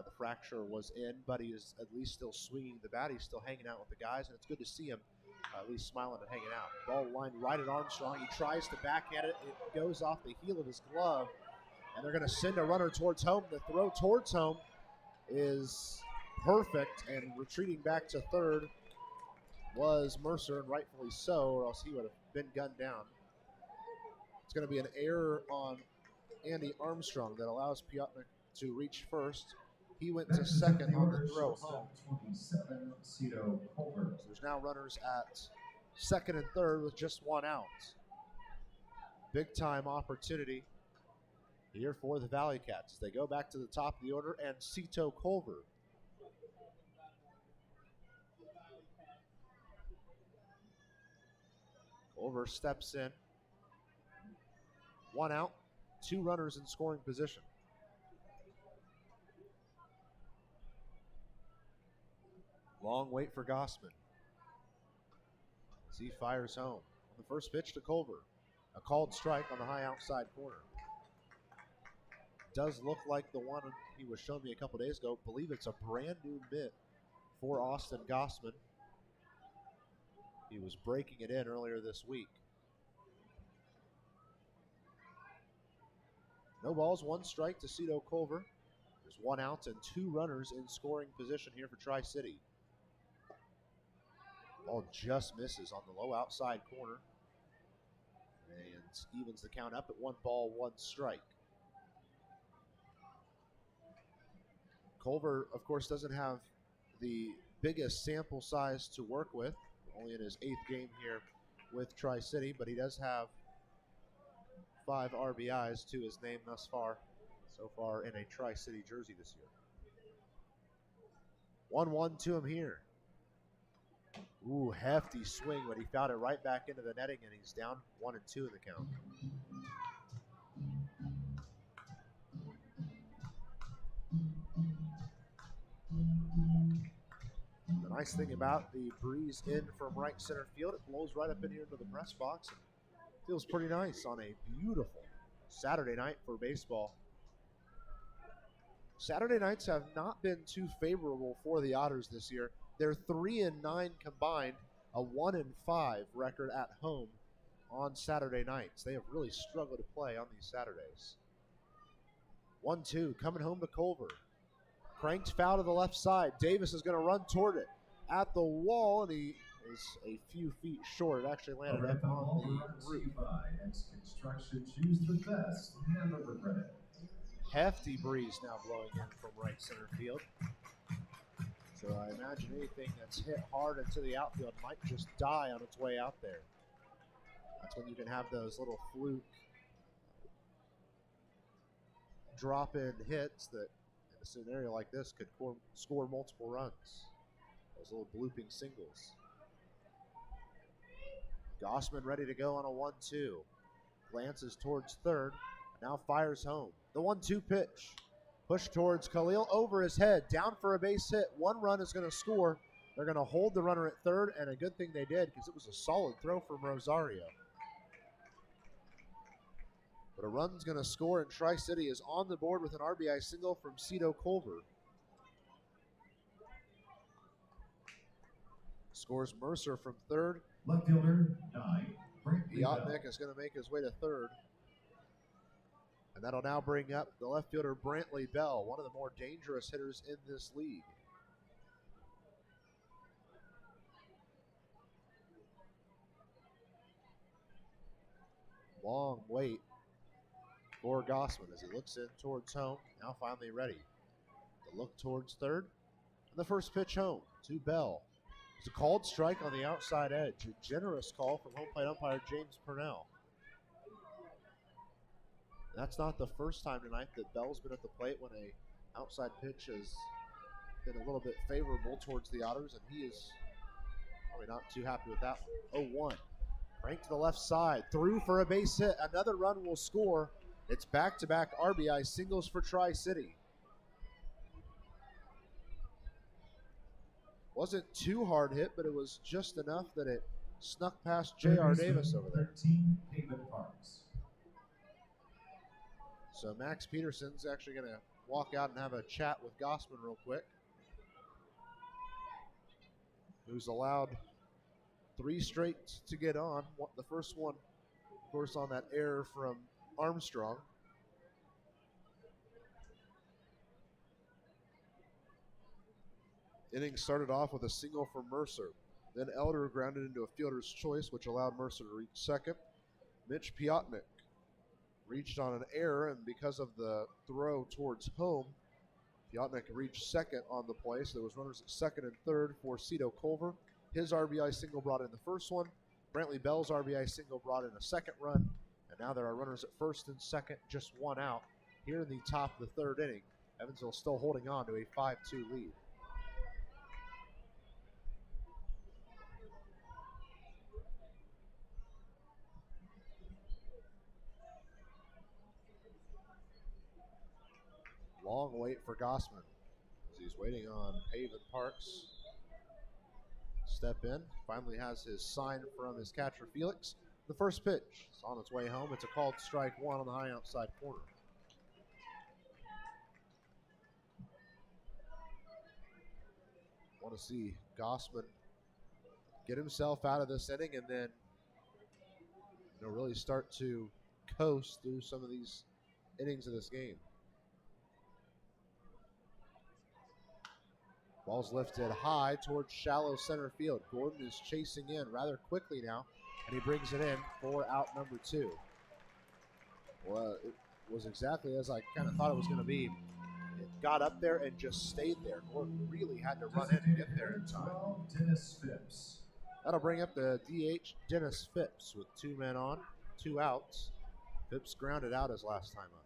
the fracture was in, but he is at least still swinging the bat. He's still hanging out with the guys, and it's good to see him at least smiling and hanging out. Ball lined right at Armstrong. He tries to backhand it. It goes off the heel of his glove, and they're going to send a runner towards home. The throw towards home is perfect, and retreating back to third was Mercer, and rightfully so, or else he would have been gunned down. It's going to be an error on Andy Armstrong that allows Piotnik to reach first. He went to second on the throw home. So there's now runners at second and third with just one out. Big time opportunity here for the ValleyCats as they go back to the top of the order, and Cito Culver. Culver steps in. One out, two runners in scoring position. Long wait for Gossman as he fires home. On the first pitch to Culver, a called strike on the high outside corner. Does look like the one he was showing me a couple days ago. I believe it's a brand new mitt for Austin Gossman. He was breaking it in earlier this week. No balls, one strike to Cito Culver. There's one out and two runners in scoring position here for Tri-City. Ball just misses on the low outside corner and evens the count up at 1 ball, 1 strike. Culver, of course, doesn't have the biggest sample size to work with, only in his 8th game here with Tri-City, but he does have 5 RBIs to his name thus far, so far in a Tri-City jersey this year. 1-1 to him here. Ooh, hefty swing, but he fouled it right back into the netting, and he's down 1-2 in the count. The nice thing about the breeze in from right center field, it blows right up in here into the press box and feels pretty nice on a beautiful Saturday night for baseball. Saturday nights have not been too favorable for the Otters this year. They're 3-9 combined, a 1-5 record at home on Saturday nights. They have really struggled to play on these Saturdays. 1-2 coming home to Culver. Cranked foul to the left side. Davis is going to run toward it at the wall, and he is a few feet short. It actually landed up on the roof. Construction, choose the best, never regret it. Hefty breeze now blowing in from right center field. So I imagine anything that's hit hard into the outfield might just die on its way out there. That's when you can have those little fluke drop-in hits that in a scenario like this could score multiple runs. Those little blooping singles. Gossman ready to go on a 1-2. Glances towards third, now fires home. The 1-2 pitch. Push towards Khalil over his head, down for a base hit. 1 run is going to score. They're going to hold the runner at third, and a good thing they did because it was a solid throw from Rosario. But a run's going to score, and Tri-City is on the board with an RBI single from Cito Culver. Scores Mercer from third. Left fielder, 9. Piotnik is going to make his way to third. And that'll now bring up the left fielder, Brantley Bell, one of the more dangerous hitters in this league. Long wait for Gossman as he looks in towards home, now finally ready. The look towards third, and the first pitch home to Bell. It's a called strike on the outside edge. A generous call from home plate umpire James Purnell. That's not the first time tonight that Bell's been at the plate when a outside pitch has been a little bit favorable towards the Otters, and he is probably not too happy with that one. 0-1. Crank to the left side. Through for a base hit. Another run will score. It's back-to-back RBI singles for Tri-City. Wasn't too hard hit, but it was just enough that it snuck past J.R. Davis over there. 13, Haven Parks. So Max Peterson's actually going to walk out and have a chat with Gossman real quick, who's allowed 3 straight to get on. The first one, of course, on that error from Armstrong. Inning started off with a single from Mercer. Then Elder grounded into a fielder's choice, which allowed Mercer to reach second. Mitch Piotnik reached on an error, and because of the throw towards home, Piotnik reached second on the play, so there was runners at second and third for Cito Culver. His RBI single brought in the first one. Brantley Bell's RBI single brought in a second run, and now there are runners at first and second, just one out. Here in the top of the third inning, Evansville still holding on to a 5-2 lead. Long wait for Gossman as he's waiting on Haven Parks. Step in. Finally has his sign from his catcher, Felix. The first pitch is on its way home. It's a called strike one on the high outside corner. Want to see Gossman get himself out of this inning and then really start to coast through some of these innings of this game. Ball's lifted high towards shallow center field. Gordon is chasing in rather quickly now, and he brings it in for out number 2. Well, it was exactly as I kind of thought it was going to be. It got up there and just stayed there. Gordon really had to run in and get there in time. Dennis Phipps. That'll bring up the DH, Dennis Phipps, with 2 men on, 2 outs. Phipps grounded out his last time up.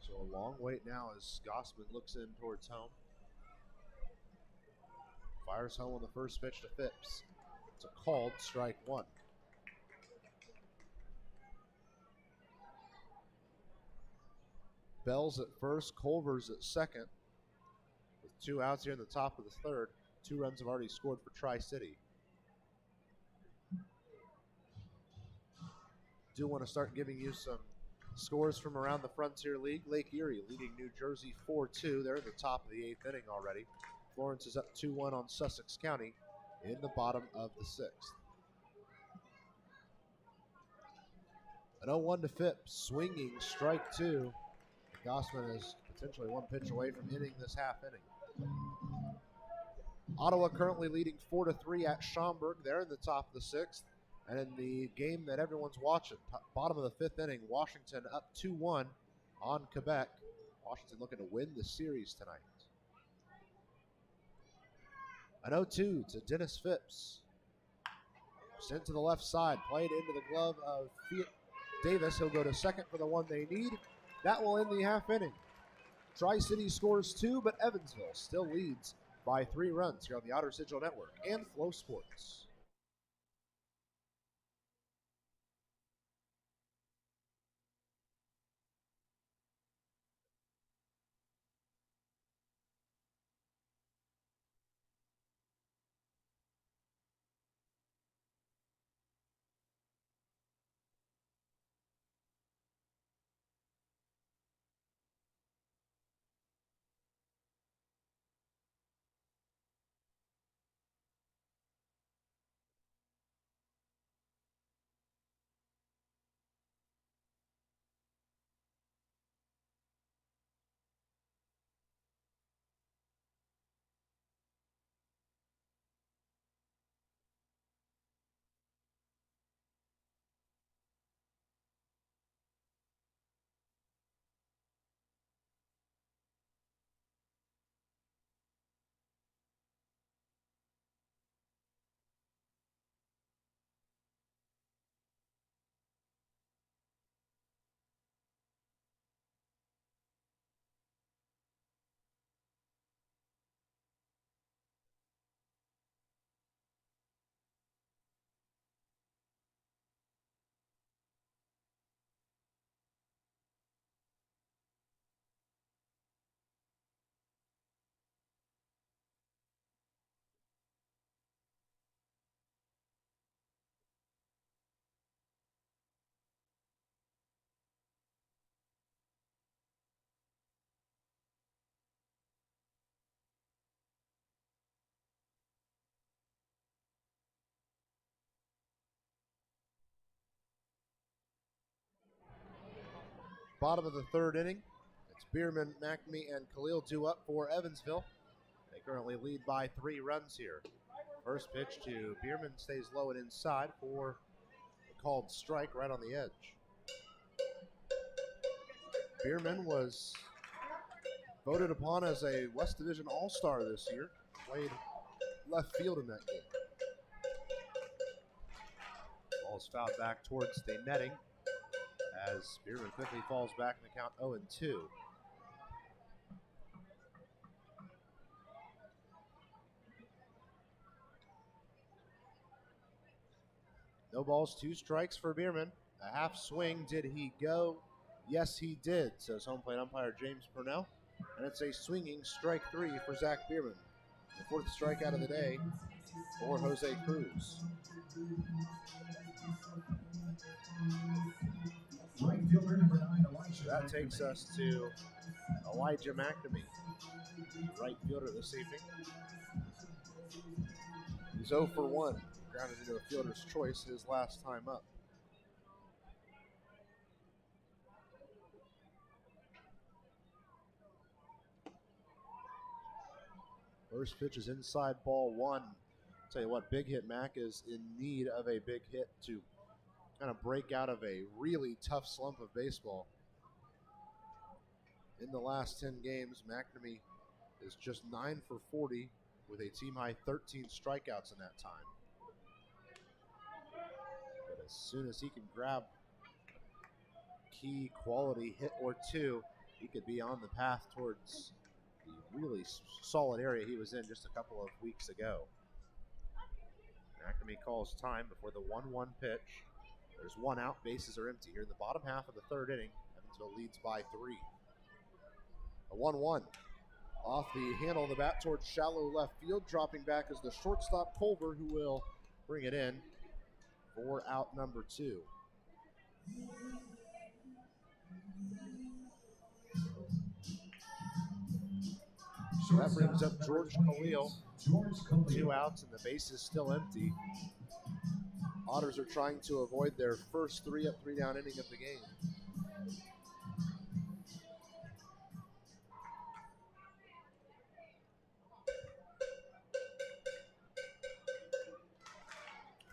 So a long wait now as Gossman looks in towards home. Fires home on the first pitch to Phipps. It's a called strike one. Bell's at first, Culver's at second. With 2 outs here in the top of the third, 2 runs have already scored for Tri-City. Do want to start giving you some scores from around the Frontier League. Lake Erie leading New Jersey 4-2. They're in the top of the 8th inning already. Florence is up 2-1 on Sussex County in the bottom of the 6th. An 0-1 to Phipps, swinging strike 2. Gossman is potentially 1 pitch away from hitting this half inning. Ottawa currently leading 4-3 at Schaumburg. They're in the top of the 6th. And in the game that everyone's watching, bottom of the 5th inning, Washington up 2-1 on Quebec. Washington looking to win the series tonight. An 0-2 to Dennis Phipps. Sent to the left side, played into the glove of Davis. He'll go to second for the one they need. That will end the half inning. Tri-City scores 2, but Evansville still leads by 3 runs here on the Otters Digital Network and Flow Sports. Bottom of the third inning. It's Biermann, McNamee, and Khalil due up for Evansville. They currently lead by 3 runs here. First pitch to Biermann stays low and inside for a called strike right on the edge. Biermann was voted upon as a West Division All-Star this year. Played left field in that game. Ball is fouled back towards the netting as Biermann quickly falls back in the count 0-2. No balls, 2 strikes for Biermann. A half swing. Did he go? Yes, he did, says home plate umpire James Purnell. And it's a swinging strike 3 for Zach Biermann. The 4th strikeout of the day for Jose Cruz. Right fielder number 9, Elijah. So that takes us to Elijah McNamee, right fielder this evening. He's 0 for 1. Grounded into a fielder's choice his last time up. First pitch is inside, ball 1. Tell you what, Big Hit Mac is in need of a big hit to kind of break out of a really tough slump of baseball. In the last 10 games, McNamee is just 9 for 40 with a team-high 13 strikeouts in that time. But as soon as he can grab a key quality hit or 2, he could be on the path towards the really solid area he was in just a couple of weeks ago. McNamee calls time before the 1-1 pitch. There's 1 out, bases are empty here in the bottom half of the 3rd inning. Evansville leads by 3. A 1-1. Off the handle of the bat towards shallow left field. Dropping back is the shortstop Culver, who will bring it in for out number 2. So that brings up George Khalil. 2 outs and the base is still empty. Otters are trying to avoid their first 3-up, 3-down inning of the game.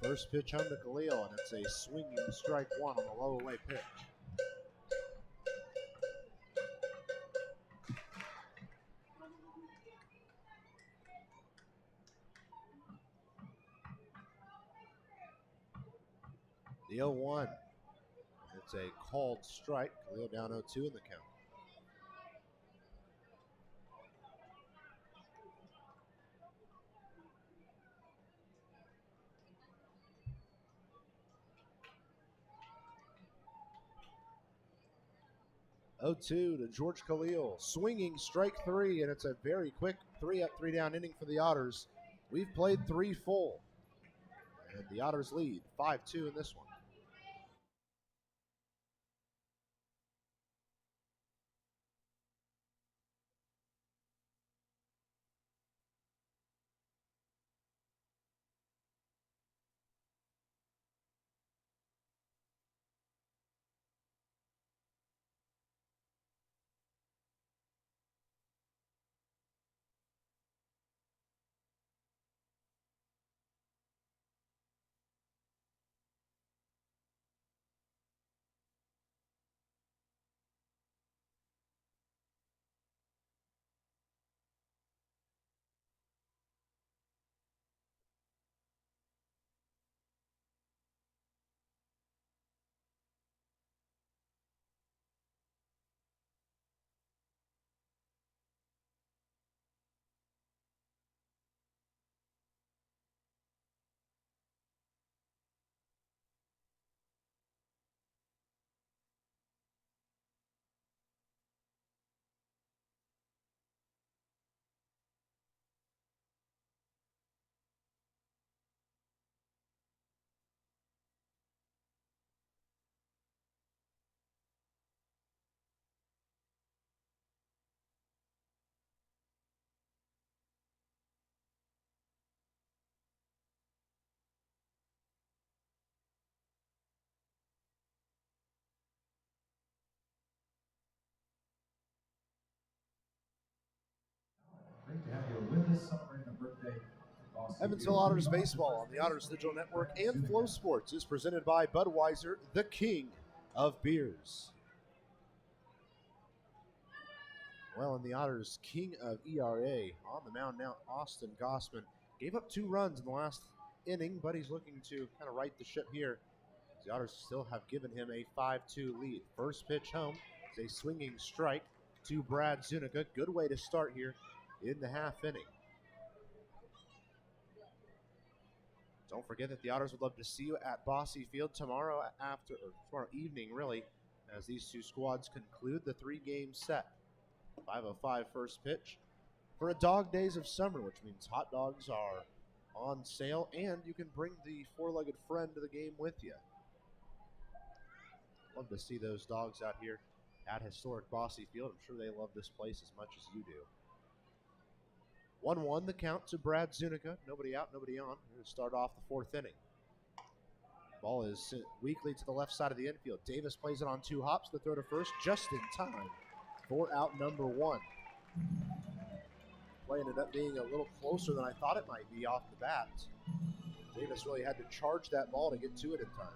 First pitch home to Khalil, and it's a swinging strike 1 on the low away pitch. The 0-1. It's a called strike. Khalil down 0-2 in the count. To George Khalil. Swinging strike 3, and it's a very quick 3-up, 3-down inning for the Otters. We've played 3 full. And the Otters lead 5-2 in this one. celebrating a birthday. Evansville Otters baseball on the Otters Digital Network and Flow Sports is presented by Budweiser, the king of beers. Well, and the Otters' king of ERA on the mound now, Austin Gossman, gave up 2 runs in the last inning, but he's looking to kind of right the ship here. The Otters still have given him a 5-2 lead. First pitch home is a swinging strike to Brad Zuniga. Good way to start here in the half inning. Don't forget that the Otters would love to see you at Bosse Field tomorrow evening, really, as these 2 squads conclude the 3-game set. 5:05 first pitch for a dog days of summer, which means hot dogs are on sale and you can bring the 4-legged friend to the game with you. Love to see those dogs out here at historic Bosse Field. I'm sure they love this place as much as you do. 1-1 the count to Brad Zuniga. Nobody out, nobody on. We're going to start off the 4th inning. Ball is sent weakly to the left side of the infield. Davis plays it on 2 hops. The throw to first just in time for out number 1. Play ended up being a little closer than I thought it might be off the bat. Davis really had to charge that ball to get to it in time.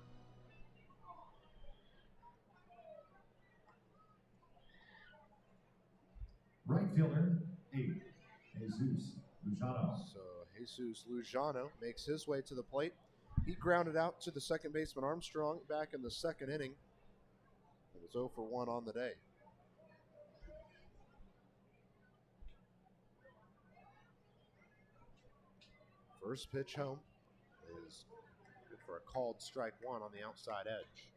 Right fielder, 8, Jesus Lujano. So Jesus Lujano makes his way to the plate. He grounded out to the second baseman Armstrong back in the 2nd inning. It was 0 for 1 on the day. First pitch home is good for a called strike 1 on the outside edge.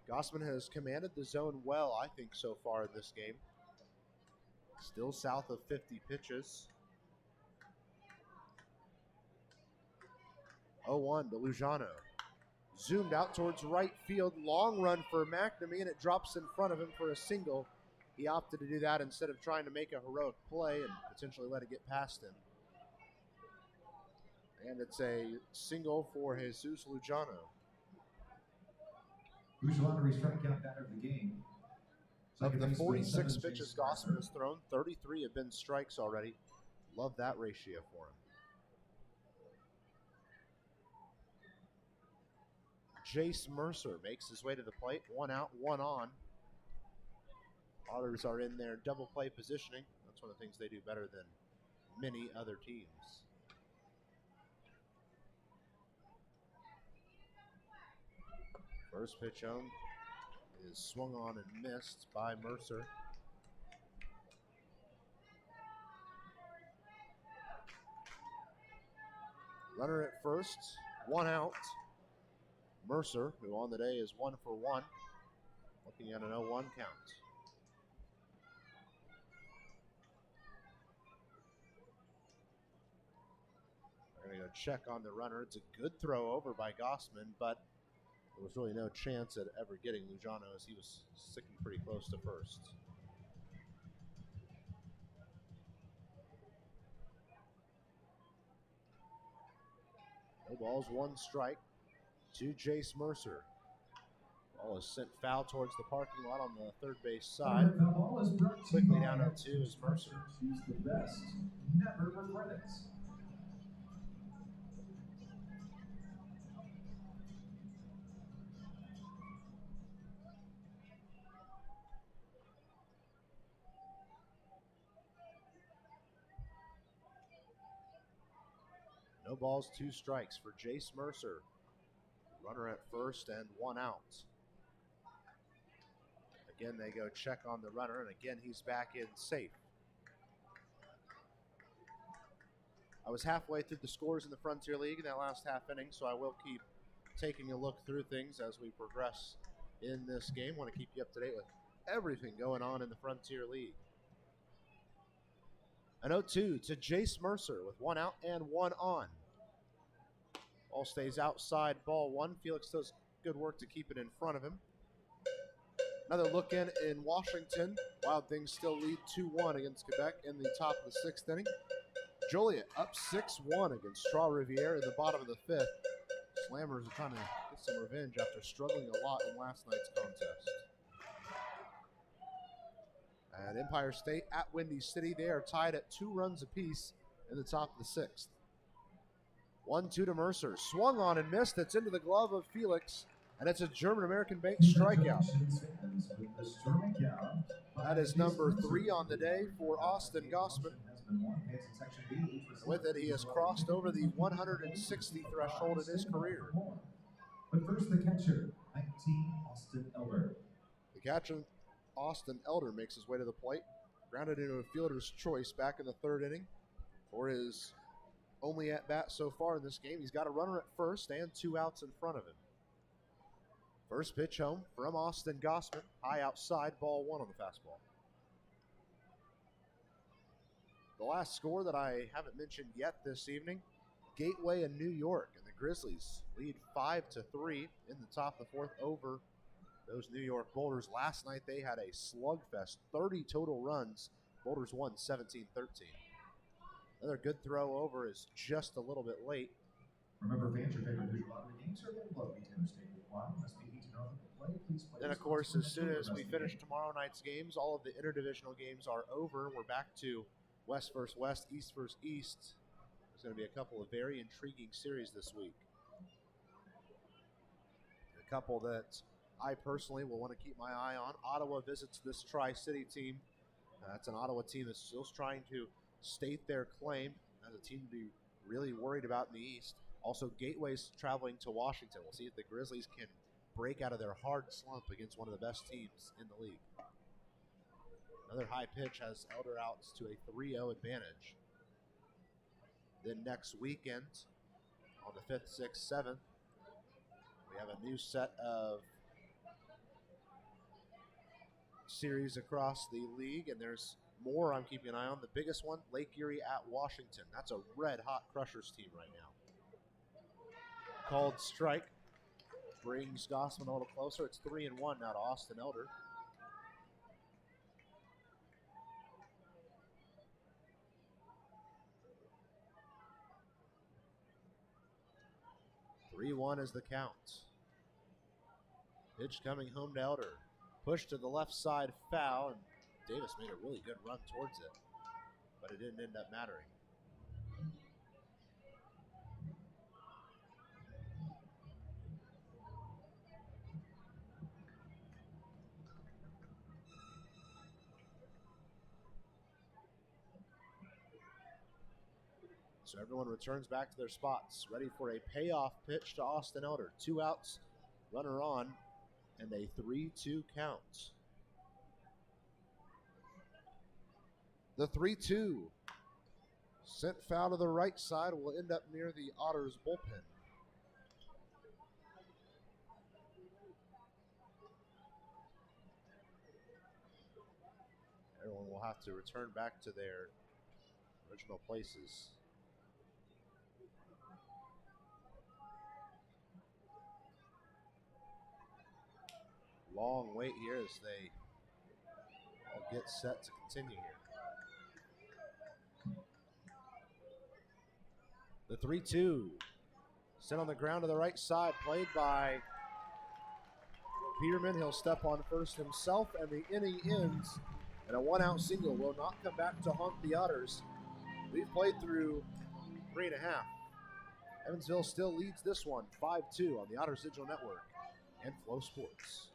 Gossman has commanded the zone well, I think, so far in this game. Still south of 50 pitches. 0-1 to Lujano. Zoomed out towards right field. Long run for McNamee, and it drops in front of him for a single. He opted to do that instead of trying to make a heroic play and potentially let it get past him. And it's a single for Jesus Lujano. Lujano strikeout batter of the game. Of the 46 pitches Gossman has thrown, 33 have been strikes already. Love that ratio for him. Jace Mercer makes his way to the plate. 1 out, 1 on. Otters are in their double play positioning. That's one of the things they do better than many other teams. First pitch home is swung on and missed by Mercer. Runner at first, 1 out. Mercer, who on the day is 1 for 1, looking at an 0-1 count. They're going to go check on the runner. It's a good throw over by Gossman, but there was really no chance at ever getting Lujano as he was sticking pretty close to first. No balls, 1 strike to Jace Mercer. Ball is sent foul towards the parking lot on the third base side. Quickly down 0-2 is Mercer. Choose the best. Never regret it. No balls, 2 strikes for Jace Mercer. Runner at first and 1 out. Again, they go check on the runner, and again, he's back in safe. I was halfway through the scores in the Frontier League in that last half inning, so I will keep taking a look through things as we progress in this game. Want to keep you up to date with everything going on in the Frontier League. An 0-2 to Jace Mercer with 1 out and 1 on. Ball stays outside, ball 1. Felix does good work to keep it in front of him. Another look in Washington. Wild Things still lead 2-1 against Quebec in the top of the 6th inning. Joliet up 6-1 against Trois-Rivières in the bottom of the 5th. Slammers are trying to get some revenge after struggling a lot in last night's contest. And Empire State at Windy City, they are tied at 2 runs apiece in the top of the 6th. 1-2 to Mercer. Swung on and missed. That's into the glove of Felix. And it's a German-American bank strikeout. That is number 3 on the day for Austin Gossman. And with it, he has crossed over the 160 threshold in his career. But first, the catcher, 19, Austin Elder. The catcher, Austin Elder, makes his way to the plate. Grounded into a fielder's choice back in the 3rd inning for his only at bat so far in this game. He's got a runner at first and 2 outs in front of him. First pitch home from Austin Gossman. High outside, ball 1 on the fastball. The last score that I haven't mentioned yet this evening, Gateway in New York, and the Grizzlies lead 5-3 in the top of the 4th over those New York Boulders. Last night they had a slugfest, 30 total runs. Boulders won 17-13. Another good throw over is just a little bit late. Remember, fans, your favorite Hoosier Lottery games are available at Retailer Stadium. Why? Must be 18 on the play. Please play. Then, of course, as soon as we finish tomorrow night's games, all of the interdivisional games are over. We're back to West versus West, East versus East. There's going to be a couple of very intriguing series this week. A couple that I personally will want to keep my eye on. Ottawa visits this Tri-City team. That's an Ottawa team that's still trying to state their claim as a team to be really worried about in the East. Also, Gateway's traveling to Washington. We'll see if the Grizzlies can break out of their hard slump against one of the best teams in the league. Another high pitch has Elder outs to a 3-0 advantage. Then next weekend, on the 5th, 6th, 7th, we have a new set of series across the league, and there's more I'm keeping an eye on. The biggest one, Lake Erie at Washington. That's a red-hot Crushers team right now. Called strike. Brings Gossman a little closer. It's 3-1 now to Austin Elder. Is the count. Pitch coming home to Elder. Push to the left side, foul, and Davis made a really good run towards it, but it didn't end up mattering. So everyone returns back to their spots, ready for a payoff pitch to Austin Elder. 2 outs, runner on, and a 3-2 count. The 3-2 sent foul to the right side will end up near the Otters bullpen. Everyone will have to return back to their original places. Long wait here as they all get set to continue here. The 3-2 sent on the ground to the right side, played by Biermann. He'll step on first himself, and the inning ends. And a 1-out single will not come back to haunt the Otters. We've played through 3.5. Evansville still leads this one 5-2 on the Otters Digital Network and Flow Sports.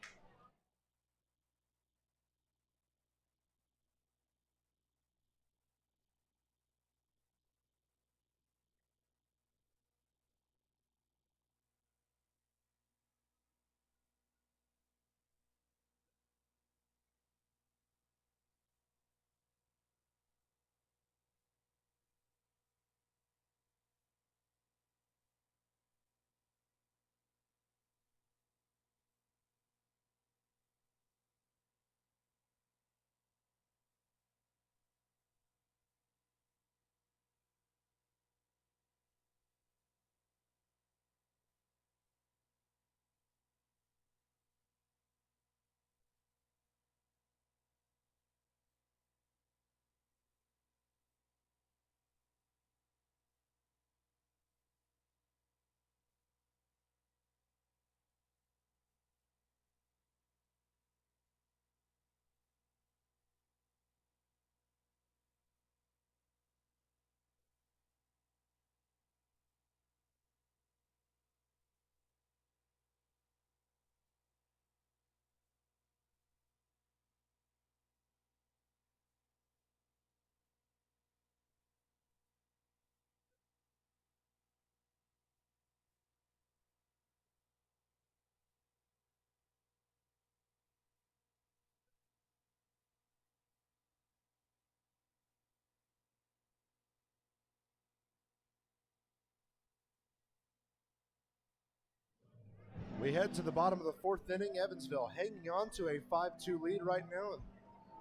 We head to the bottom of the fourth inning. Evansville hanging on to a 5-2 lead right now. And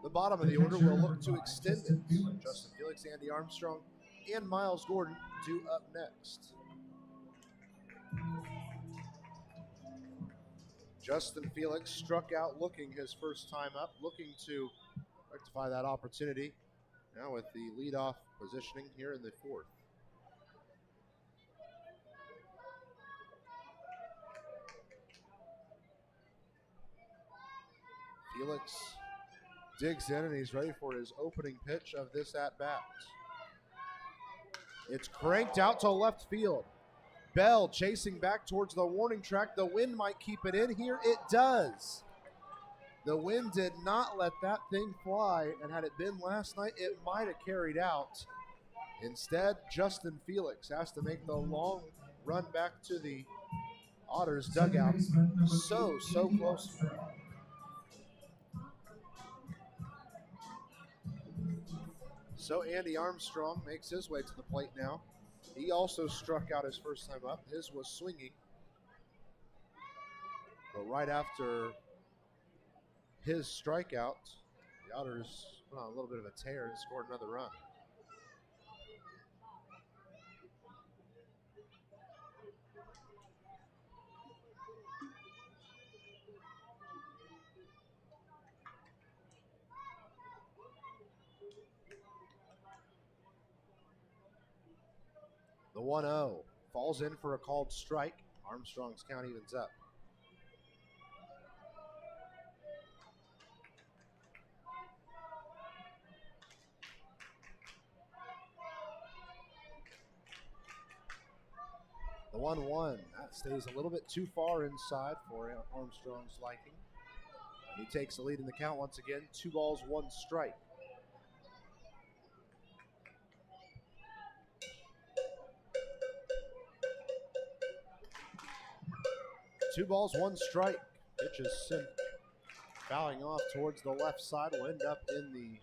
the bottom of the order will look to extend it. Justin Felix, Andy Armstrong, and Miles Gordon due up next. Justin Felix struck out looking his first time up, looking to rectify that opportunity. Now with the leadoff positioning here in the fourth. Felix digs in and he's ready for his opening pitch of this at-bat. It's cranked out to left field. Bell chasing back towards the warning track. The wind might keep it in here. It does. The wind did not let that thing fly, and had it been last night, it might have carried out. Instead, Justin Felix has to make the long run back to the Otters dugout. So close. So Andy Armstrong makes his way to the plate now. He also struck out his first time up. His was swinging. But right after his strikeout, the Otters put on a little bit of a tear and scored another run. The 1-0 falls in for a called strike. Armstrong's count evens up. The 1-1, that stays a little bit too far inside for Armstrong's liking. And he takes the lead in the count once again. 2 balls, 1 strike. Two balls, 1 strike. Pitch is sent fouling off towards the left side. Will end up in the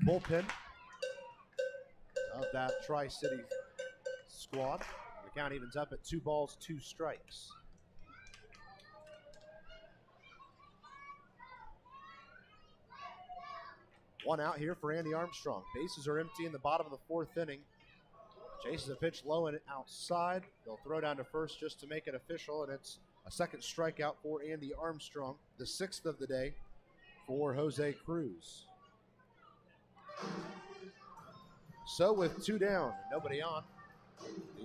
bullpen of that Tri-City squad. The count evens up at 2 balls, 2 strikes. One out here for Andy Armstrong. Bases are empty in the bottom of the fourth inning. Chases a pitch low and outside. They'll throw down to first just to make it official, and it's a second strikeout for Andy Armstrong, the 6th of the day for Jose Cruz. So with 2 down and nobody on,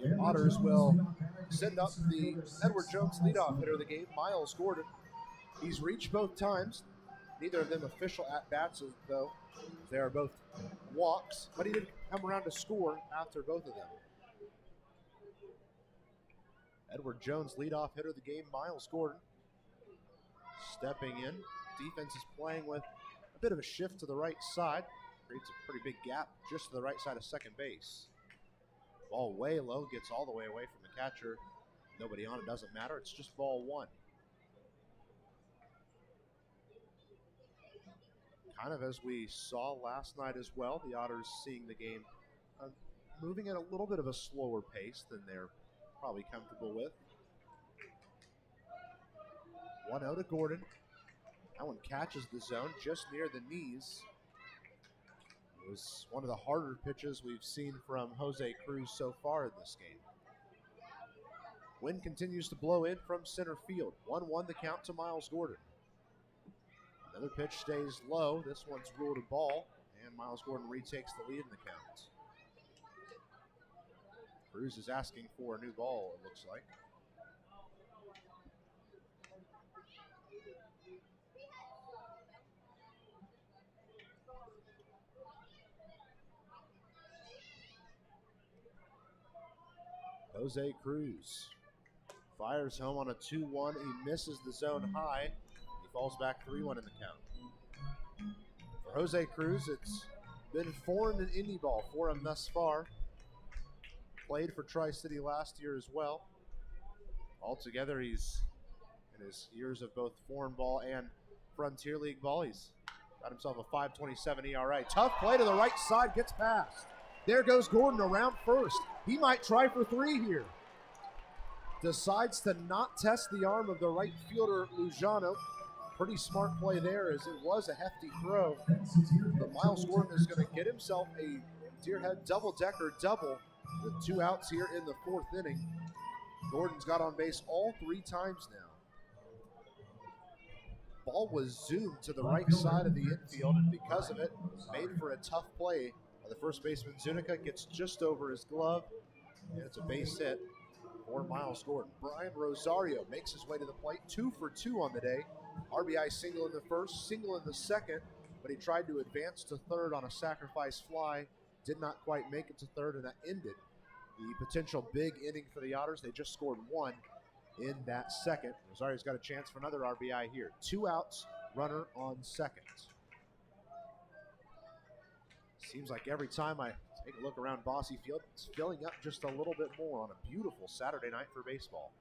the Otters will send up the Edward Jones leadoff hitter of the game, Miles Gordon. He's reached both times. Neither of them official at-bats, though. They are both walks, but he did come around to score after both of them. Edward Jones, leadoff hitter of the game, Miles Gordon. Stepping in. Defense is playing with a bit of a shift to the right side. Creates a pretty big gap just to the right side of second base. Ball way low, gets all the way away from the catcher. Nobody on, it doesn't matter. It's just ball 1. Kind of as we saw last night as well, the Otters seeing the game moving at a little bit of a slower pace than they're probably comfortable with. 1-0 to Gordon. That one catches the zone just near the knees. It was one of the harder pitches we've seen from Jose Cruz so far in this game. Wind continues to blow in from center field. 1-1 the count to Miles Gordon. Another pitch stays low. This one's ruled a ball, and Miles Gordon retakes the lead in the count. Cruz is asking for a new ball, it looks like. Jose Cruz fires home on a 2-1. He misses the zone high. He falls back 3-1 in the count. For Jose Cruz, it's been foreign and indie ball for him thus far. Played for Tri-City last year as well. Altogether, he's in his years of both foreign ball and Frontier League ball, he's got himself a .527 ERA. Tough play to the right side, gets past. There goes Gordon around first. He might try for 3 here. decides to not test the arm of the right fielder, Lujano. Pretty smart play there, as it was a hefty throw. But Miles Gordon is going to get himself a Deerhead double-decker double with 2 outs here in the 4th inning. Gordon's got on base all 3 times now. Ball was zoomed to the right side of the infield, and because of it, made for a tough play. The first baseman, Zuniga, gets just over his glove, and it's a base hit for Miles Gordon. Brian Rosario makes his way to the plate, 2 for 2 on the day. RBI single in the first, single in the second, but he tried to advance to third on a sacrifice fly, did not quite make it to third, and that ended the potential big inning for the Otters. They just scored 1 in that second. Rosario's got a chance for another RBI here. 2 outs, runner on second. Seems like every time I take a look around Bosse Field, it's filling up just a little bit more on a beautiful Saturday night for baseball.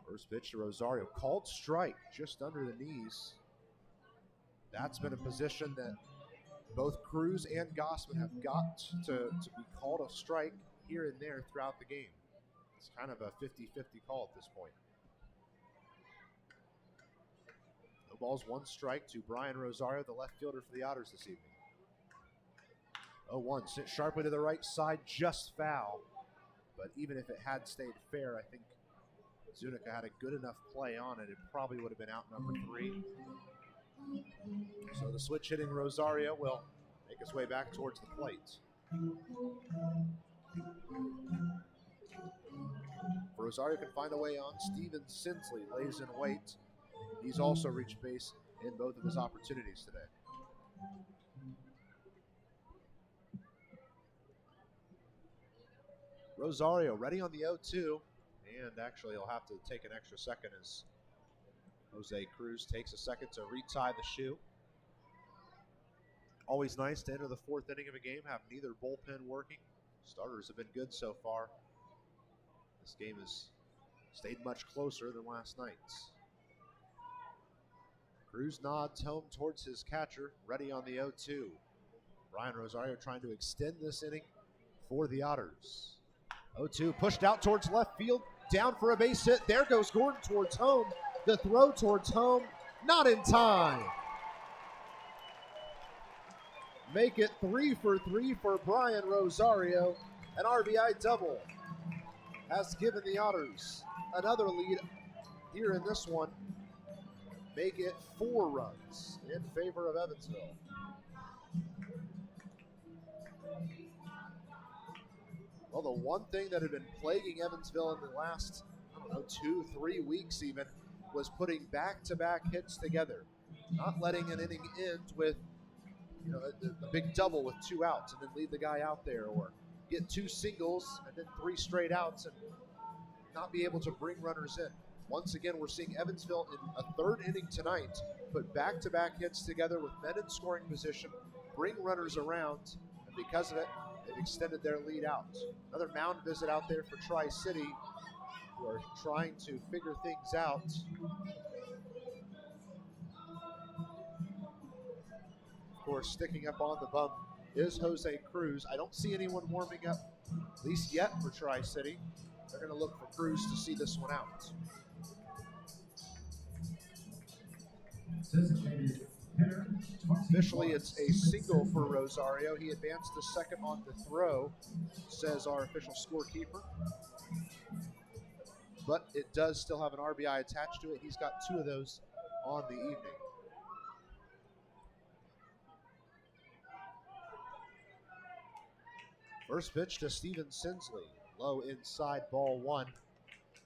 First pitch to Rosario, called strike just under the knees. That's been a position that both Cruz and Gossman have got to be called a strike here and there throughout the game. It's kind of a 50-50 call at this point. No balls, 1 strike to Brian Rosario, the left fielder for the Otters this evening. 0-1, sent sharply to the right side, just foul. But even if it had stayed fair, I think Zuniga had a good enough play on it. It probably would have been out number 3. So the switch hitting Rosario will make his way back towards the plate. Rosario can find a way on. Steven Sinsley lays in wait. He's also reached base in both of his opportunities today. Rosario ready on the 0-2, and actually he'll have to take an extra second as Jose Cruz takes a second to retie the shoe. Always nice to enter the 4th inning of a game, have neither bullpen working. Starters have been good so far. This game has stayed much closer than last night's. Cruz nods home towards his catcher, ready on the 0-2. Brian Rosario trying to extend this inning for the Otters. 0-2 pushed out towards left field, down for a base hit. There goes Gordon towards home. The throw towards home, not in time. Make it 3 for 3 for Brian Rosario. An RBI double has given the Otters another lead here in this one. Make it 4 runs in favor of Evansville. Well, the one thing that had been plaguing Evansville in the last, 2-3 weeks even, was putting back-to-back hits together. Not letting an inning end with, a big double with 2 outs and then leave the guy out there, or get 2 singles and then 3 straight outs and not be able to bring runners in. Once again, we're seeing Evansville in a 3rd inning tonight put back-to-back hits together with men in scoring position, bring runners around, and because of it, they've extended their lead out. Another mound visit out there for Tri-City, who are trying to figure things out. Of course, sticking up on the bump is Jose Cruz. I don't see anyone warming up, at least yet, for Tri-City. They're going to look for Cruz to see this one out. Officially, it's a single for Rosario. He advanced to second on the throw, says our official scorekeeper. But it does still have an RBI attached to it. He's got 2 of those on the evening. First pitch to Steven Sinsley. Low inside, ball 1.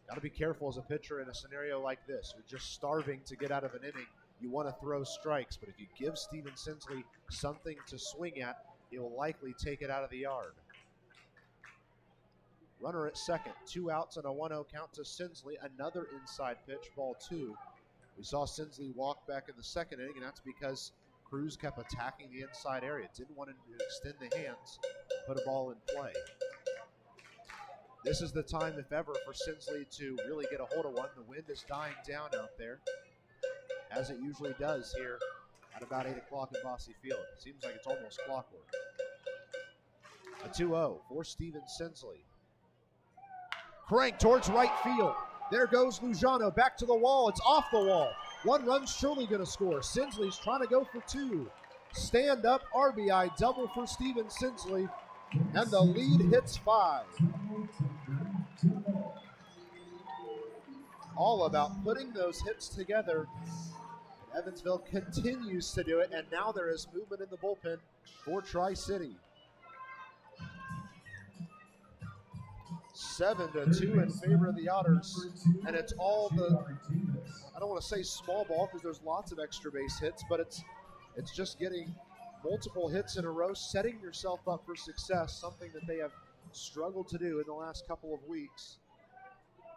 Got to be careful as a pitcher in a scenario like this. You're just starving to get out of an inning. You want to throw strikes, but if you give Steven Sinsley something to swing at, he'll likely take it out of the yard. Runner at second, 2 outs and a 1-0 count to Sinsley. Another inside pitch, ball 2. We saw Sinsley walk back in the 2nd inning, and that's because Cruz kept attacking the inside area. Didn't want him to extend the hands, put a ball in play. This is the time, if ever, for Sinsley to really get a hold of one. The wind is dying down out there, as it usually does here at about 8 o'clock at Bosse Field. Seems like it's almost clockwork. A 2-0 for Steven Sinsley. Crank towards right field. There goes Lujano back to the wall. It's off the wall. One run's surely going to score. Sinsley's trying to go for two. Stand up RBI double for Steven Sinsley, and the lead hits 5. All about putting those hits together. Evansville continues to do it, and now there is movement in the bullpen for Tri-City. 7-2 in favor of the Otters, and it's all the, I don't want to say small ball because there's lots of extra base hits, but it's just getting multiple hits in a row, setting yourself up for success, something that they have struggled to do in the last couple of weeks.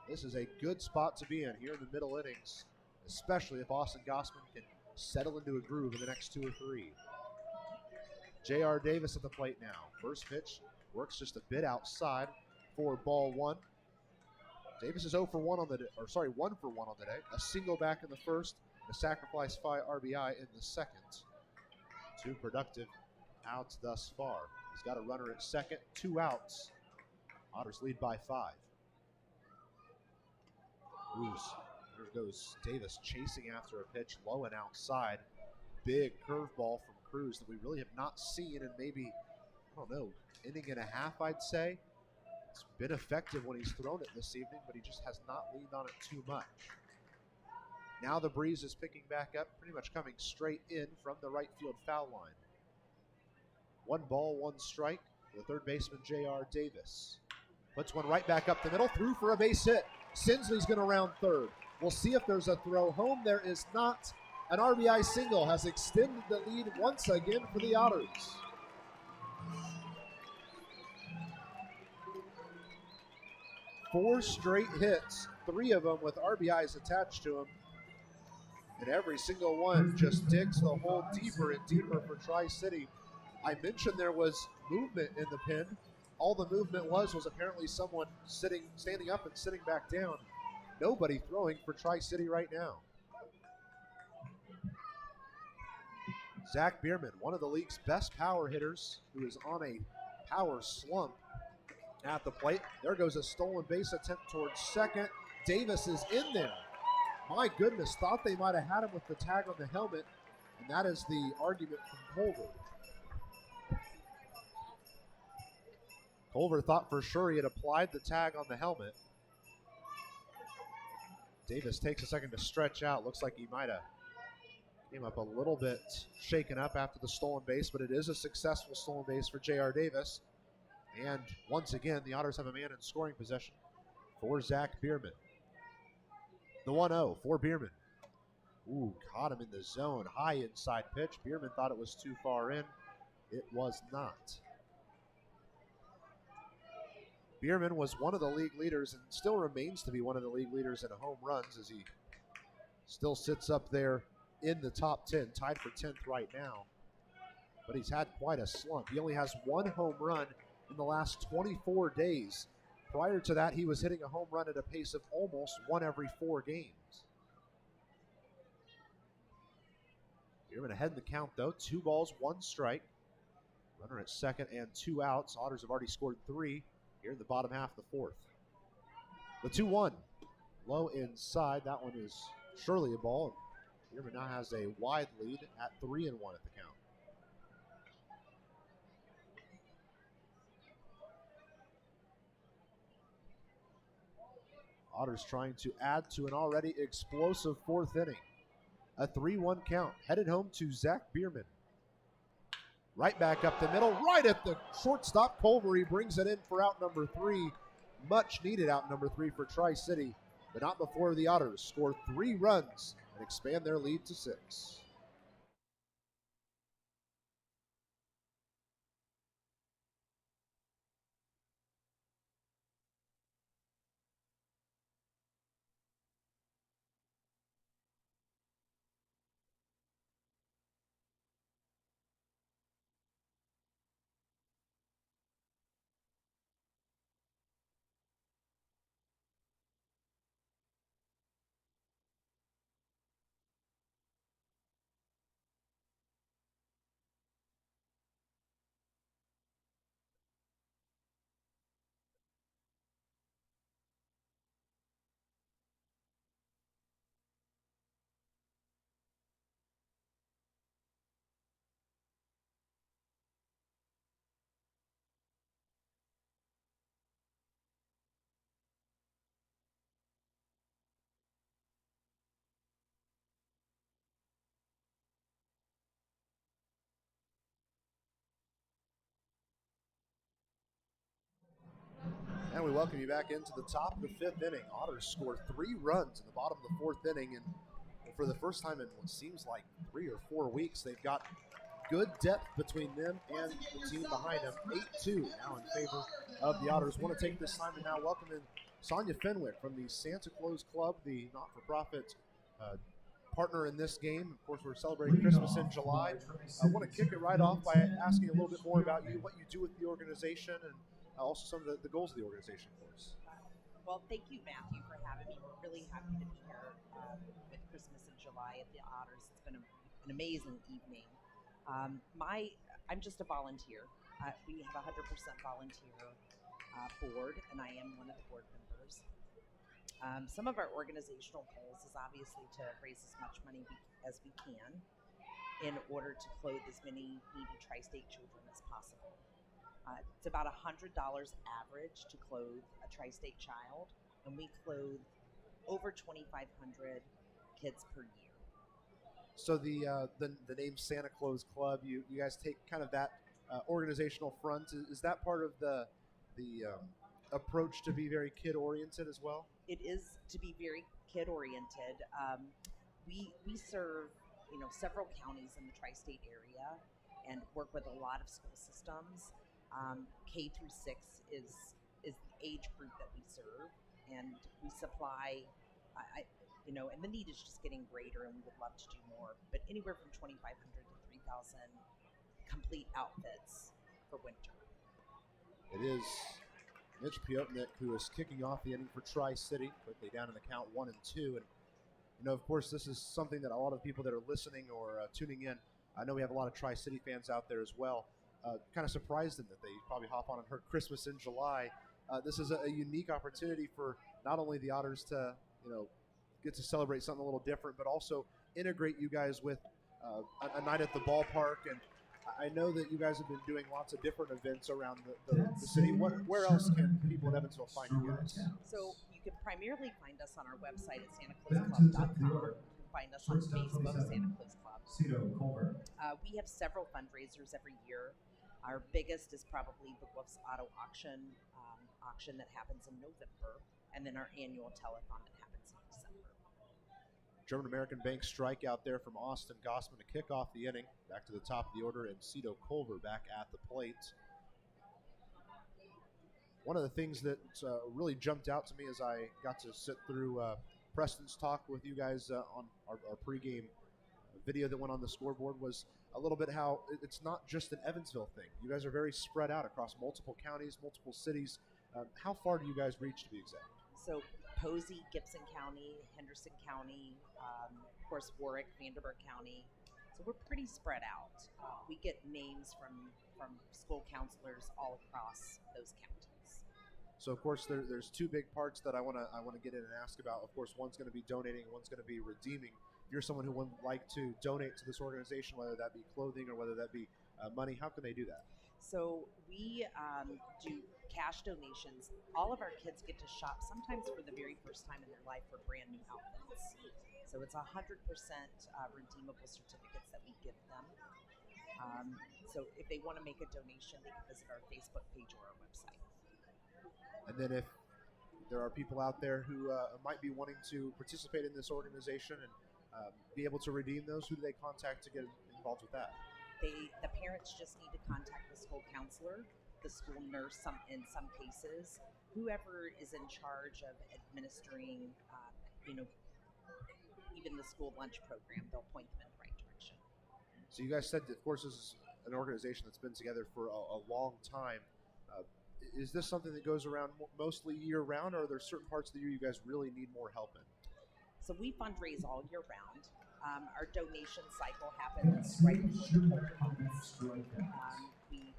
This is a good spot to be in here in the middle innings, especially if Austin Gossman can settle into a groove in the next 2 or 3. J.R. Davis at the plate now. First pitch works just a bit outside for ball 1. Davis is 0 for 1 on the day, or sorry, 1 for 1 on the day. A single back in the first, a sacrifice fly RBI in the second. 2 productive outs thus far. He's got a runner at second, 2 outs. Otters lead by 5. Cruz. There goes Davis chasing after a pitch low and outside. Big curveball from Cruz that we really have not seen in maybe, I don't know, inning and a half, I'd say. It's been effective when he's thrown it this evening, but he just has not leaned on it too much. Now the breeze is picking back up, pretty much coming straight in from the right field foul line. 1 ball, 1 strike. The third baseman, J.R. Davis. Puts one right back up the middle, through for a base hit. Sinsley's going to round third. We'll see if there's a throw home. There is not. An RBI single has extended the lead once again for the Otters. Four straight hits, 3 of them with RBIs attached to them. And every single one just digs the hole deeper and deeper for Tri-City. I mentioned there was movement in the pen. All the movement was apparently someone standing up and sitting back down. Nobody throwing for Tri-City right now. Zach Biermann, one of the league's best power hitters, who is on a power slump at the plate. There goes a stolen base attempt towards second. Davis is in there. My goodness, thought they might have had him with the tag on the helmet, and that is the argument from Culver. Culver thought for sure he had applied the tag on the helmet. Davis takes a second to stretch out. Looks like he might have came up a little bit shaken up after the stolen base, but it is a successful stolen base for J.R. Davis. And once again, the Otters have a man in scoring possession for Zach Biermann. The 1-0 for Biermann. Ooh, caught him in the zone. High inside pitch. Biermann thought it was too far in. It was not. Biermann was one of the league leaders and still remains to be one of the league leaders in home runs, as he still sits up there in the top 10, tied for 10th right now. But he's had quite a slump. He only has 1 home run in the last 24 days. Prior to that, he was hitting a home run at a pace of almost 1 every 4 games. Biermann ahead in the count, though. 2 balls, 1 strike. Runner at second and 2 outs. Otters have already scored 3 here in the bottom half of the 4th. The 2-1. Low inside. That one is surely a ball. Biermann now has a wide lead at 3-1 at the count. Otters trying to add to an already explosive 4th inning. A 3-1 count. Headed home to Zach Biermann. Right back up the middle, right at the shortstop. Culver, he brings it in for out number 3. Much needed out number 3 for Tri-City, but not before the Otters score 3 runs and expand their lead to 6. And we welcome you back into the top of the fifth inning. Otters score 3 runs in the bottom of the fourth inning, and for the first time in what seems like 3 or 4 weeks, they've got good depth between them and the team behind them. 8-2 now in favor of the Otters. Want to take this time to now welcome in Sonia Fenwick from the Santa Claus Club, the not-for-profit partner in this game. Of course, we're celebrating Christmas in July. I want to kick it right off by asking a little bit more about you, what you do with the organization, and also some of the goals of the organization, of course. Well, thank you, Matthew, for having me. We're really happy to be here with Christmas in July at the Otters. It's been an amazing evening. I'm just a volunteer. We have a 100% volunteer board, and I am one of the board members. Some of our organizational goals is obviously to raise as much money as we can in order to clothe as many needy tri-state children as possible. It's about $100 average to clothe a tri-state child, and we clothe over 2,500 kids per year. So the name Santa Claus Club, you guys take kind of that organizational front. Is that part of the approach to be very kid oriented as well? It is to be very kid oriented. We serve several counties in the tri-state area and work with a lot of school systems. K through 6 is the age group that we serve, and we supply. And the need is just getting greater, and we would love to do more. But anywhere from 2,500 to 3,000 complete outfits for winter. It is Mitch Piotnik who is kicking off the inning for Tri-City, quickly down in the count 1-2. And of course, this is something that a lot of people that are listening or tuning in. I know we have a lot of Tri-City fans out there as well. Kind of surprised them that they probably hop on and heard Christmas in July. This is a unique opportunity for not only the Otters to get to celebrate something a little different, but also integrate you guys with a night at the ballpark. And I know that you guys have been doing lots of different events around the city. Where else can people in Evansville find you guys? So you can primarily find us on our website at santaclausclub.com. You can find us on Facebook, Santa Claus Club. We have several fundraisers every year. Our biggest is probably the Wolf's Auto Auction that happens in November, and then our annual telethon that happens in December. German American Bank strikeout there from Austin Gossman to kick off the inning. Back to the top of the order, and Cito Culver back at the plate. One of the things that really jumped out to me as I got to sit through Preston's talk with you guys on our pregame video that went on the scoreboard was a little bit how it's not just an Evansville thing. You guys are very spread out across multiple counties, multiple cities. How far do you guys reach, to be exact? So Posey, Gibson County, Henderson County, of course Warwick, Vanderburgh County. So we're pretty spread out. We get names from school counselors all across those counties. So of course there's 2 big parts that I want to get in and ask about. Of course, one's going to be donating, one's going to be redeeming. If you're someone who would like to donate to this organization, whether that be clothing or whether that be money, how can they do that? So we do cash donations. All of our kids get to shop sometimes for the very first time in their life for brand new outfits. So it's 100% redeemable certificates that we give them. So if they want to make a donation, they can visit our Facebook page or our website. And then if there are people out there who might be wanting to participate in this organization and be able to redeem those, who do they contact to get involved with that? The parents just need to contact the school counselor, the school nurse, in some cases, whoever is in charge of administering, even the school lunch program. They'll point them in the right direction. So you guys said, of course, this is an organization that's been together for a long time. Is this something that goes around mostly year-round, or are there certain parts of the year you guys really need more help in? So we fundraise all year round. Our donation cycle happens right before the cold comes.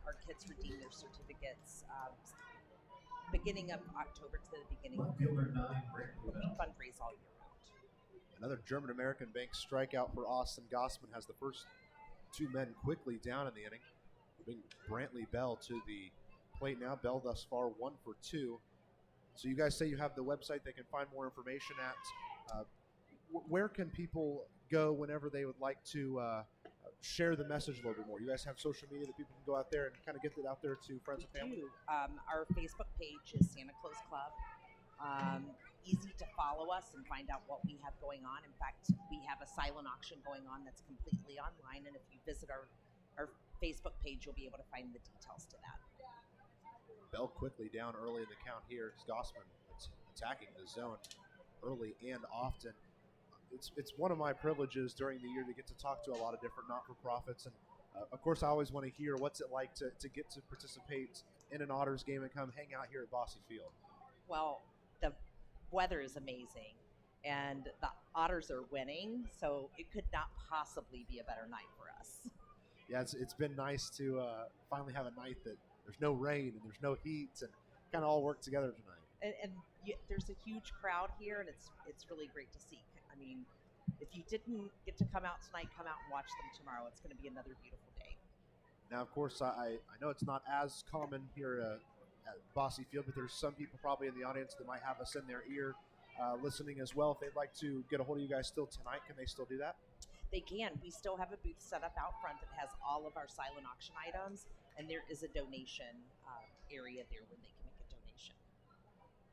Our kids redeem their certificates beginning of October to the beginning of November. But we fundraise all year round. Another German American Bank strikeout for Austin Gossman has the first 2 men quickly down in the inning. Bring Brantley Bell to the plate now. Bell thus far 1 for 2. So you guys say you have the website they can find more information at. Where can people go whenever they would like to share the message a little bit more? You guys have social media that people can go out there and kind of get it out there to friends and family? We do. Our Facebook page is Santa Claus Club. Easy to follow us and find out what we have going on. In fact, we have a silent auction going on that's completely online, and if you visit our Facebook page, you'll be able to find the details to that. Bell quickly down early in the count here. Gossman attacking the zone early and often. It's one of my privileges during the year to get to talk to a lot of different not-for-profits, and of course I always want to hear what's it like to get to participate in an Otters game and come hang out here at Bosse Field. Well, the weather is amazing, and the Otters are winning, so it could not possibly be a better night for us. Yeah, it's been nice to finally have a night that there's no rain and there's no heat and kind of all work together tonight. And there's a huge crowd here, and it's really great to see. I mean, if you didn't get to come out tonight, come out and watch them tomorrow. It's going to be another beautiful day. Now, of course, I know it's not as common here at Bosse Field, but there's some people probably in the audience that might have us in their ear listening as well. If they'd like to get a hold of you guys still tonight, can they still do that? They can. We still have a booth set up out front that has all of our silent auction items, and there is a donation area there where they can make a donation.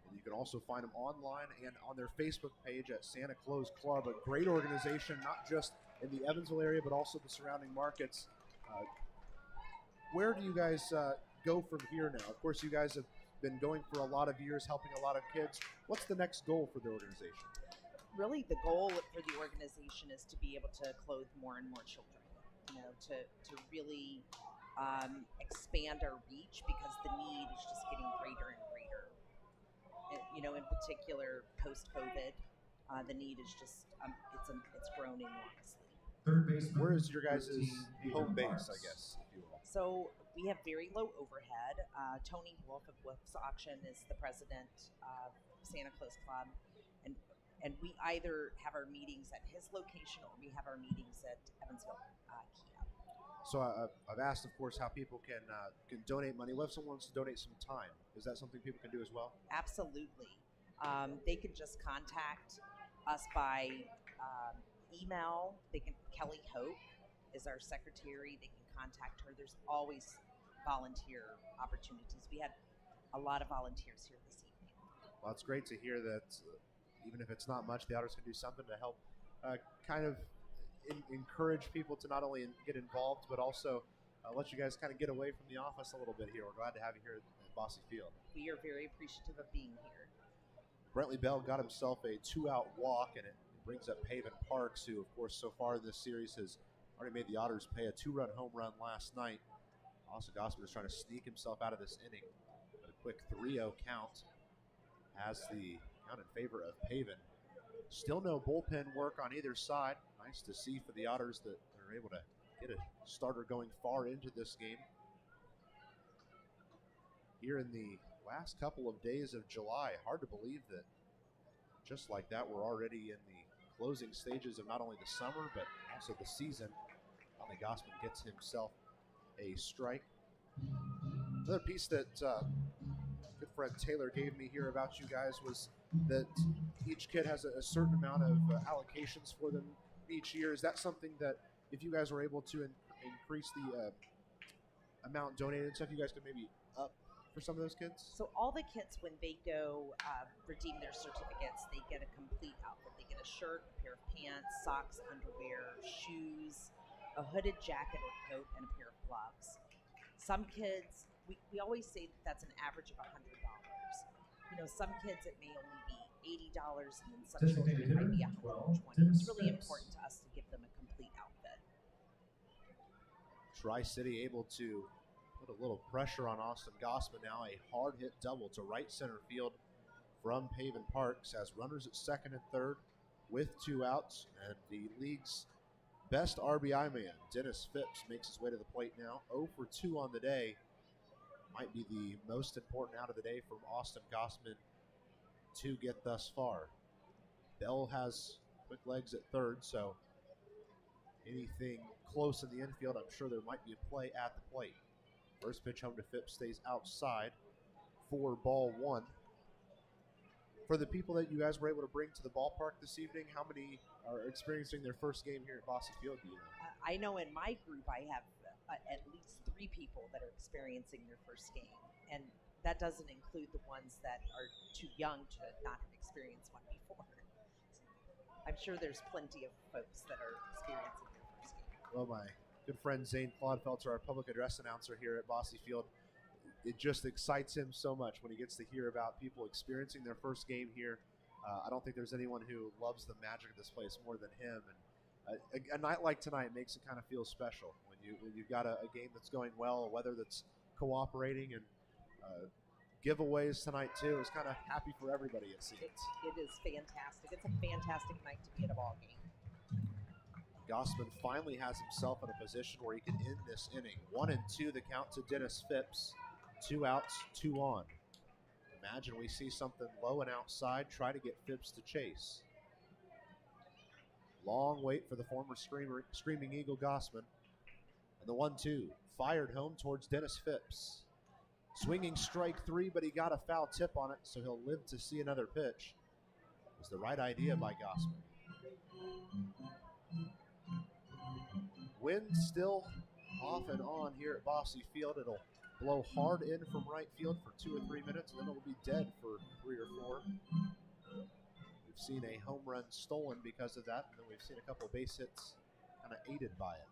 And you can also find them online and on their Facebook page at Santa Claus Club, a great organization, not just in the Evansville area, but also the surrounding markets. Where do you guys go from here now? Of course, you guys have been going for a lot of years, helping a lot of kids. What's the next goal for the organization? Really, the goal for the organization is to be able to clothe more and more children, to really expand our reach, because the need is just getting greater and greater. In particular, post-COVID, the need is just, it's grown enormously. Third baseman. Where is your guys' home base, I guess, if you will? So we have very low overhead. Tony Wolf of Wolf's Auction is the president of Santa Claus Club, and we either have our meetings at his location or we have our meetings at Evansville Kia. So I've asked, of course, how people can donate money. What if someone wants to donate some time? Is that something people can do as well? Absolutely. They can just contact us by email. Kelly Hope is our secretary. They can contact her. There's always volunteer opportunities. We had a lot of volunteers here this evening. Well, it's great to hear that even if it's not much, the Otters can do something to help kind of encourage people to not only get involved, but also let you guys kind of get away from the office a little bit here. We're glad to have you here at Bosse Field. We are very appreciative of being here. Brantley Bell got himself a 2-out walk, and it brings up Pavin Parks, who, of course, so far in this series has already made the Otters pay a 2-run home run last night. Also, Gossman is trying to sneak himself out of this inning. But a quick 3-0 count has the count in favor of Pavin. Still no bullpen work on either side. Nice to see for the Otters that they're able to get a starter going far into this game. Here in the last couple of days of July, hard to believe that just like that we're already in the closing stages of not only the summer but also the season. Finally, Gossman gets himself a strike. Another piece that good friend Taylor gave me here about you guys was that each kid has a certain amount of allocations for them each year. Is that something that if you guys were able to increase the amount donated and stuff, you guys could maybe up for some of those kids? So all the kids, when they go redeem their certificates, they get a complete outfit. They get a shirt, a pair of pants, socks, underwear, shoes, a hooded jacket or coat, and a pair of gloves. Some kids, we always say that's an average of $100. Some kids it may only be $80, and then some children it might be $120. It's really important to us to give them a complete outfit. Tri-City able to put a little pressure on Austin Gossman now. A hard hit double to right center field from Pavin Parks as runners at second and third with 2 outs. And the league's best RBI man, Dennis Phipps, makes his way to the plate now. 0 for 2 on the day. Might be the most important out of the day from Austin Gossman to get thus far. Bell has quick legs at third, so anything close in the infield, I'm sure there might be a play at the plate. First pitch home to Phipps stays outside. 4-1. For the people that you guys were able to bring to the ballpark this evening, how many are experiencing their first game here at Bosse Field? Do you know? I know in my group I have at least 3 people that are experiencing their first game, and that doesn't include the ones that are too young to not have experienced one before. I'm sure there's plenty of folks that are experiencing their first game. Well, my good friend Zane Claudefelter, our public address announcer here at Bosse Field, it just excites him so much when he gets to hear about people experiencing their first game here. I don't think there's anyone who loves the magic of this place more than him. And a night like tonight makes it kind of feel special when you've got a game that's going well, a weather that's cooperating, and giveaways tonight too is kind of happy for everybody, it seems. It is fantastic. It's a fantastic night to be at a ball game. Gossman finally has himself in a position where he can end this inning. 1-2 the count to Dennis Phipps. 2 outs, 2 on. Imagine we see something low and outside, try to get Phipps to chase. Long wait for the former Screaming Eagle Gossman. And the 1-2 fired home towards Dennis Phipps. Swinging strike 3, but he got a foul tip on it, so he'll live to see another pitch. It was the right idea by Gossman. Wind still off and on here at Bosse Field. It'll blow hard in from right field for 2 or 3 minutes, and then it'll be dead for 3 or 4. We've seen a home run stolen because of that, and then we've seen a couple of base hits kind of aided by it.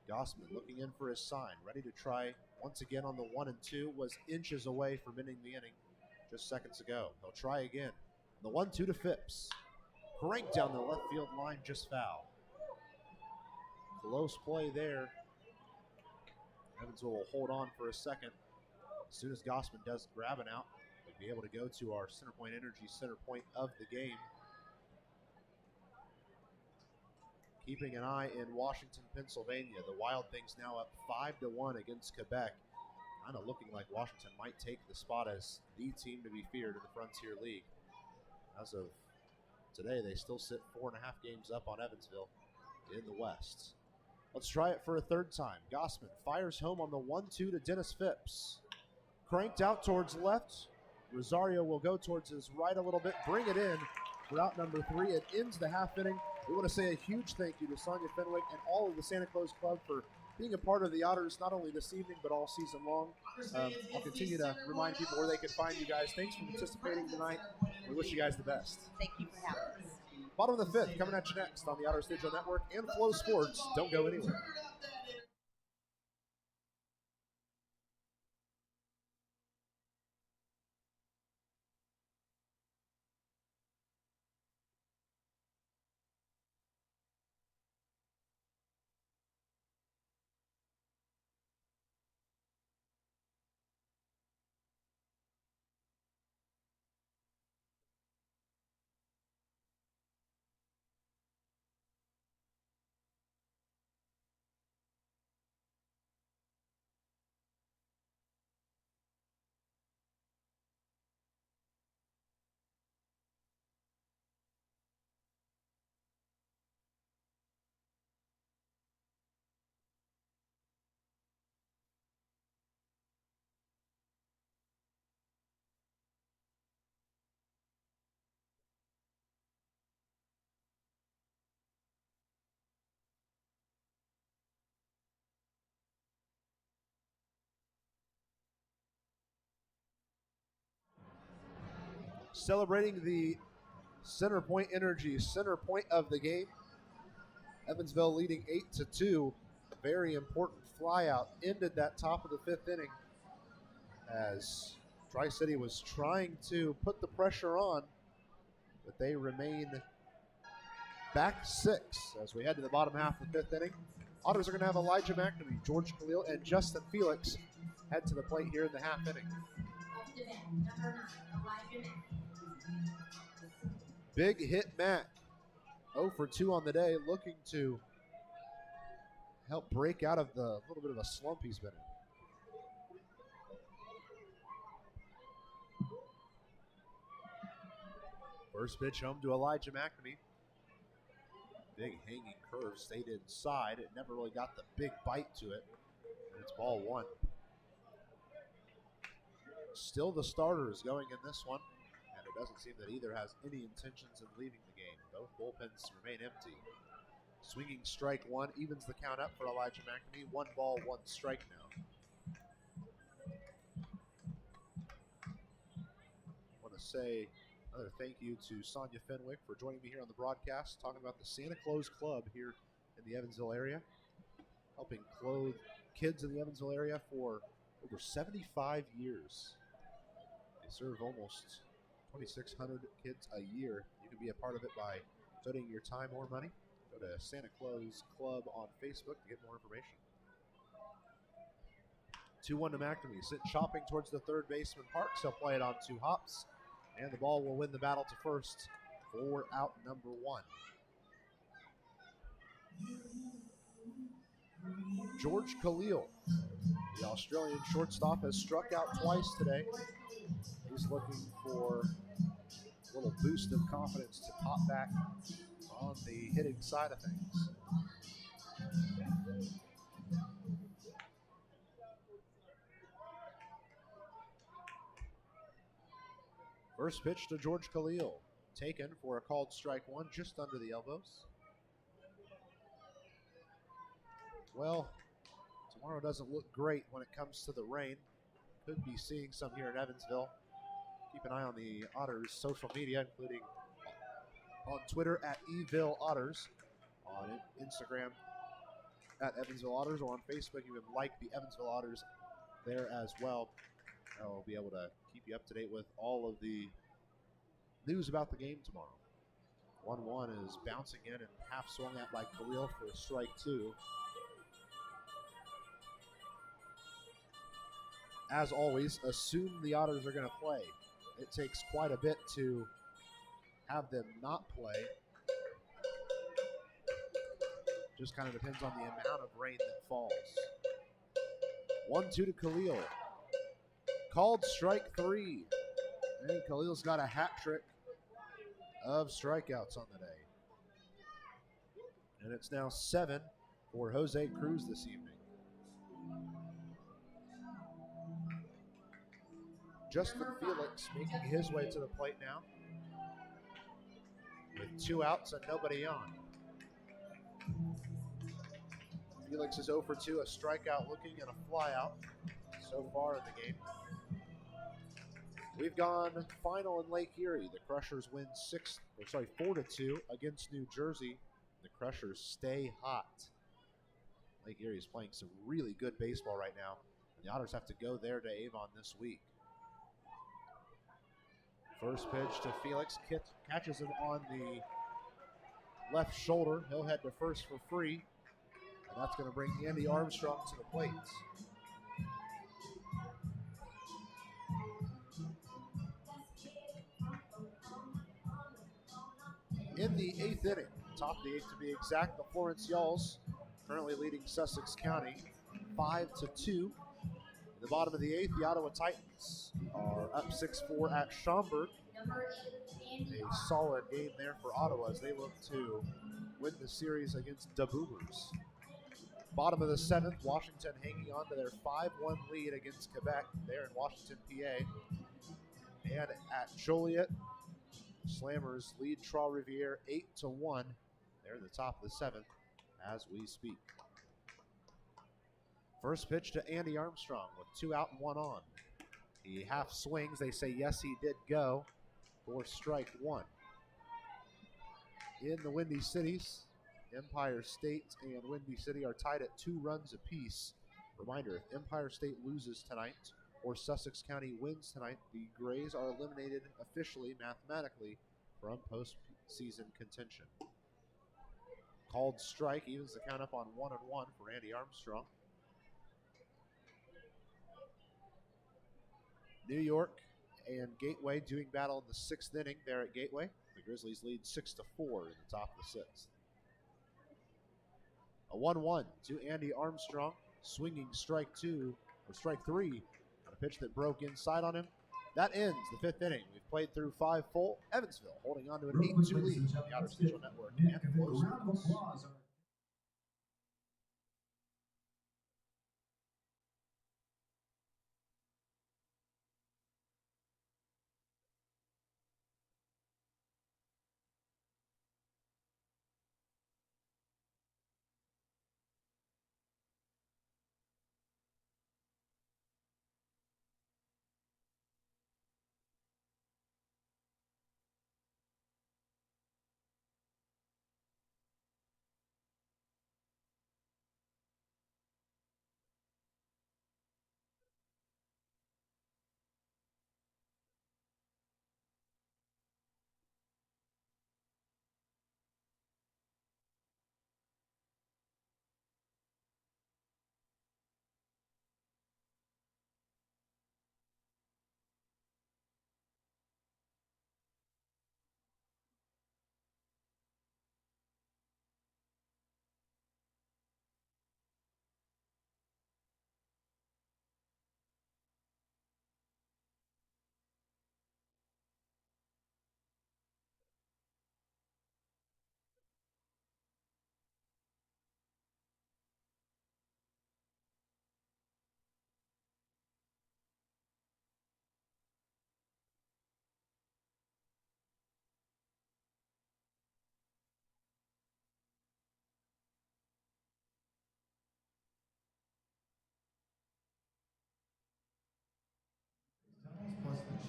Gossman looking in for his sign, ready to try once again on the 1-2, was inches away from ending the inning just seconds ago. He'll try again. The 1-2 to Phipps. Cranked down the left field line, just foul. Close play there. Evansville will hold on for a second. As soon as Gossman does grab an out, we'll be able to go to our Center Point Energy center point of the game. Keeping an eye in Washington, Pennsylvania. The Wild Things now up 5-1 against Quebec. Kind of looking like Washington might take the spot as the team to be feared in the Frontier League. As of today, they still sit 4.5 games up on Evansville in the West. Let's try it for a third time. Gossman fires home on the 1-2 to Dennis Phipps. Cranked out towards left. Rosario will go towards his right a little bit, bring it in for out number 3. It ends the half inning. We want to say a huge thank you to Sonia Fenwick and all of the Santa Claus Club for being a part of the Otters, not only this evening, but all season long. I'll continue to remind people where they can find you guys. Thanks for participating tonight. We wish you guys the best. Thank you for having us. Bottom of the 5th, coming at you next on the Otters Digital Network and Flow Sports. Don't go anywhere. Celebrating the Center Point Energy center point of the game. Evansville leading 8-2. A very important flyout ended that top of the 5th inning as Tri-City was trying to put the pressure on, but they remain back 6 as we head to the bottom half of the 5th inning. Otters are going to have Elijah McNamee, George Khalil, and Justin Felix head to the plate here in the half inning. Big hit Matt, 0 for 2 on the day, looking to help break out of the little bit of a slump he's been in. First pitch home to Elijah McNamee. Big hanging curve, stayed inside. It never really got the big bite to it. And it's ball 1. still the starters going in this one, and it doesn't seem that either has any intentions of leaving the game. Both bullpens remain empty. Swinging strike one evens the count up for Elijah McNamee. 1 ball, 1 strike now. I want to say another thank you to Sonia Fenwick for joining me here on the broadcast, talking about the Santa Claus Club here in the Evansville area, helping clothe kids in the Evansville area for over 75 years. They serve almost 2,600 kids a year. You can be a part of it by donating your time or money. Go to Santa Claus Club on Facebook to get more information. 2-1 to McNamee. Sent chopping towards the third baseman Parks. He'll play it on 2 hops. And the ball will win the battle to first for out number 1. George Khalil, the Australian shortstop, has struck out twice today. He's looking for a little boost of confidence to pop back on the hitting side of things. First pitch to George Khalil, taken for a called strike one, just under the elbows. Well, tomorrow doesn't look great when it comes to the rain. Could be seeing some here in Evansville. Keep an eye on the Otters' social media, including on Twitter at Eville Otters, on Instagram at Evansville Otters, or on Facebook. You can like the Evansville Otters there as well. I'll be able to keep you up to date with all of the news about the game tomorrow. 1-1 is bouncing in and half swung at by Khalil for strike 2. As always, assume the Otters are going to play. It takes quite a bit to have them not play. Just kind of depends on the amount of rain that falls. 1-2 to Khalil. Called strike 3. And Khalil's got a hat trick of strikeouts on the day. And it's now 7 for Jose Cruz this evening. Justin Felix making his way to the plate now, with 2 outs and nobody on. Felix is 0 for 2, a strikeout looking and a flyout so far in the game. We've gone final in Lake Erie. The Crushers win 4-2 against New Jersey. The Crushers stay hot. Lake Erie is playing some really good baseball right now, and the Otters have to go there to Avon this week. First pitch to Felix, catches him on the left shoulder. He'll head to first for free, and that's going to bring Andy Armstrong to the plate. In the 8th inning, top of the 8th to be exact, the Florence Yalls currently leading Sussex County 5-2. In the bottom of the 8th, the Ottawa Titans are up 6-4 at Schaumburg. A solid game there for Ottawa as they look to win the series against the Boomers. Bottom of the 7th, Washington hanging on to their 5-1 lead against Quebec there in Washington, PA. And at Joliet, Slammers lead Trois-Rivières 8-1. They're in the top of the 7th as we speak. First pitch to Andy Armstrong with 2 out and 1 on. He half swings. They say yes, he did go for strike 1. In the Windy Cities, Empire State and Windy City are tied at 2 runs apiece. Reminder, if Empire State loses tonight or Sussex County wins tonight, the Grays are eliminated officially, mathematically, from postseason contention. Called strike evens the count up on 1-1 for Andy Armstrong. New York and Gateway doing battle in the 6th inning there at Gateway. The Grizzlies lead 6-4 in the top of the 6th. A 1-1 to Andy Armstrong, swinging strike 3 on a pitch that broke inside on him. That ends the 5th inning. We've played through 5 full. Evansville holding on to an 8-2 lead on the Otters Digital Network and Flow Sports.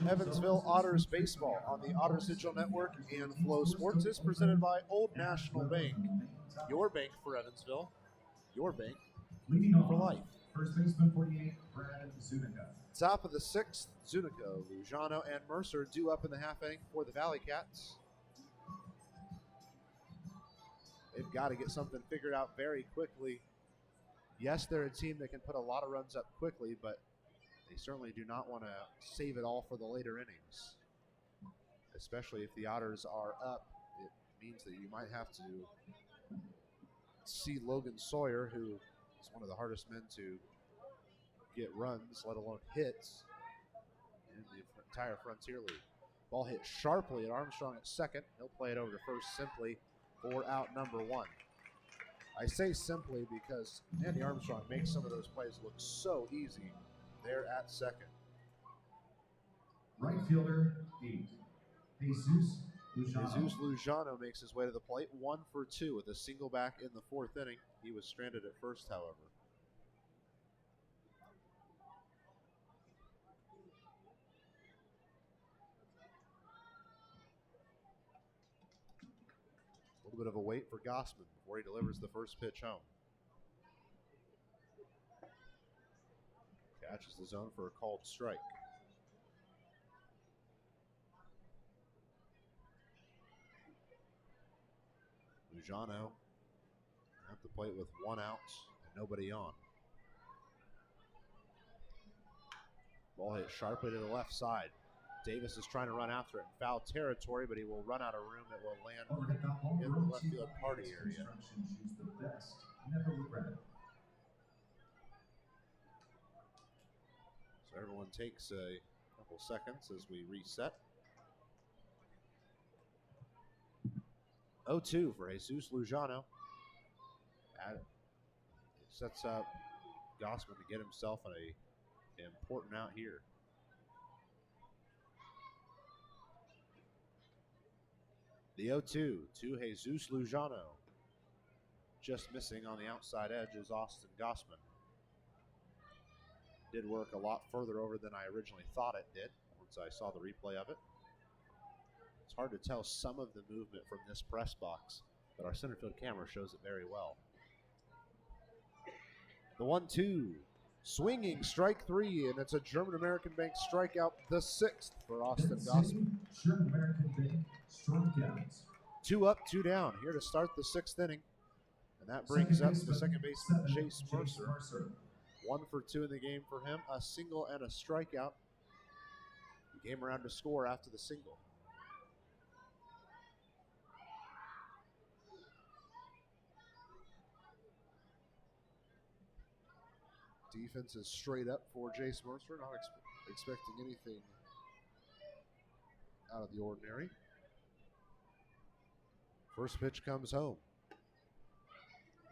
Evansville Otters baseball on the Otters Digital Network and Flow Sports is presented by Old National Bank. Your bank for Evansville. Your bank Leading for off, life. first baseman 48, Brad Zunica. Top of the sixth, Zunico, Lujano, and Mercer due up in the half inning for the ValleyCats. They've got to get something figured out very quickly. Yes, they're a team that can put a lot of runs up quickly, but they certainly do not want to save it all for the later innings. Especially if the Otters are up, it means that you might have to see Logan Sawyer, who is one of the hardest men to get runs, let alone hits, in the entire Frontier League. Ball hit sharply at Armstrong at second. He'll play it over to first simply for out number one. I say simply because Andy Armstrong makes some of those plays look so easy there at second. Right fielder 8, Jesus Lujano. Jesus Lujano makes his way to the plate, 1 for 2 with a single back in the fourth inning. He was stranded at first, however. A little bit of a wait for Gossman before he delivers the first pitch home. Catches the zone for a called strike. Lujano at the plate with 1 out and nobody on. Ball hit sharply to the left side. Davis is trying to run after it in foul territory, but he will run out of room. It will land in the left field party area. So everyone takes a couple seconds as we reset. 0-2 for Jesus Lujano. It sets up Gossman to get himself an important out here. The 0-2 to Jesus Lujano. Just missing on the outside edge is Austin Gossman. Did work a lot further over than I originally thought it did once I saw the replay of it. It's hard to tell some of the movement from this press box, but our center field camera shows it very well. The 1-2, swinging strike 3, and it's a German American Bank strikeout, the 6th for Austin Gossman. German American Bank strikeouts. 2 up, 2 down here to start the 6th inning, and that brings up the second baseman Chase Mercer. 1 for 2 in the game for him, a single and a strikeout. He came around to score after the single. Defense is straight up for Jace Mercer, not expecting anything out of the ordinary. First pitch comes home.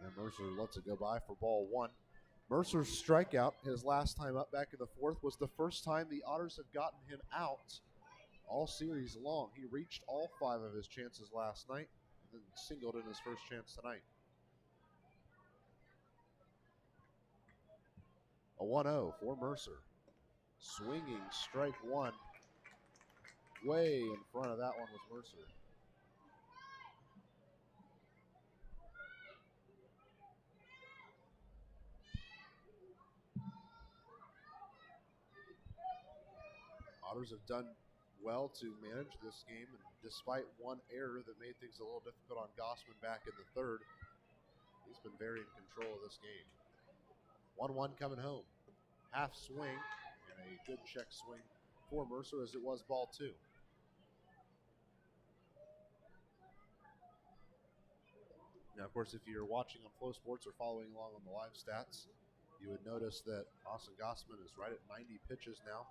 And Mercer lets it go by for ball 1. Mercer's strikeout, his last time up back in the 4th, was the first time the Otters have gotten him out all series long. He reached all 5 of his chances last night and then singled in his first chance tonight. A 1-0 for Mercer. Swinging strike 1. Way in front of that one was Mercer. Otters have done well to manage this game, and despite one error that made things a little difficult on Gossman back in the 3rd, he's been very in control of this game. 1-1 coming home. Half swing and a good check swing for Mercer as it was ball 2. Now, of course, if you're watching on Flow Sports or following along on the live stats, you would notice that Austin Gossman is right at 90 pitches now,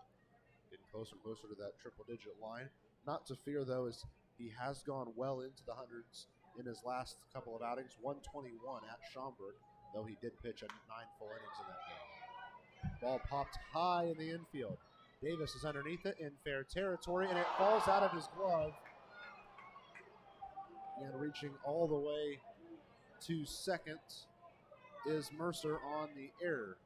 getting closer and closer to that triple-digit line. Not to fear, though, as he has gone well into the hundreds in his last couple of outings. 121 at Schaumburg, though he did pitch 9 full innings in that game. Ball popped high in the infield. Davis is underneath it in fair territory, and it falls out of his glove. And reaching all the way to second is Mercer on the error.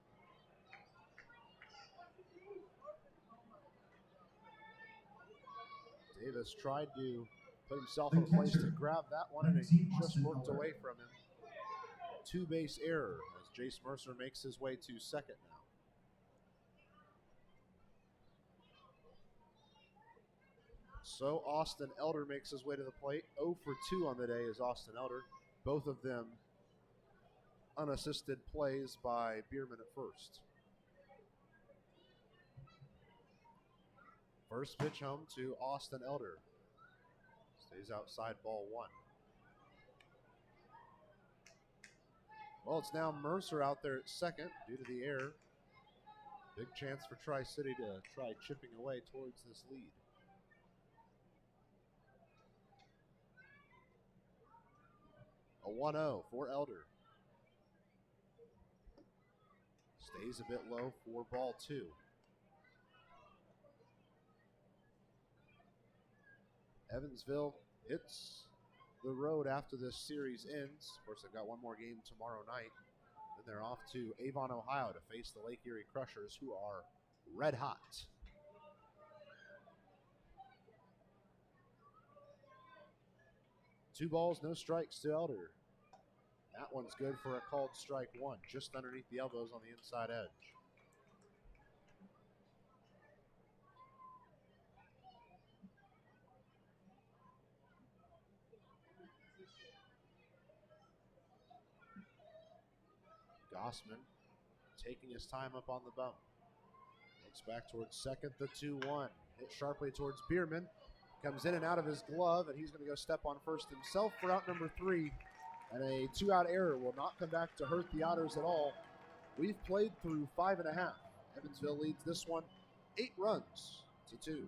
Davis tried to put himself in a place to grab that one, and it just worked away from him. Two-base error as Jace Mercer makes his way to second now. So Austin Elder makes his way to the plate. 0 for 2 on the day is Austin Elder. Both of them unassisted plays by Biermann at first. First pitch home to Austin Elder. Stays outside, ball 1. Well, it's now Mercer out there at second due to the error. Big chance for Tri-City to try chipping away towards this lead. A 1-0 for Elder. Stays a bit low for ball 2. Evansville hits the road after this series ends. Of course, they've got one more game tomorrow night. Then they're off to Avon, Ohio to face the Lake Erie Crushers, who are red hot. Two balls, no strikes to Elder. That one's good for a called strike 1, just underneath the elbows on the inside edge. Gossman taking his time up on the bump. Looks back towards second, the 2-1. Hit sharply towards Biermann. Comes in and out of his glove, and he's going to go step on first himself for out number 3. And a 2-out error will not come back to hurt the Otters at all. We've played through 5.5. Evansville leads this one 8 runs to 2.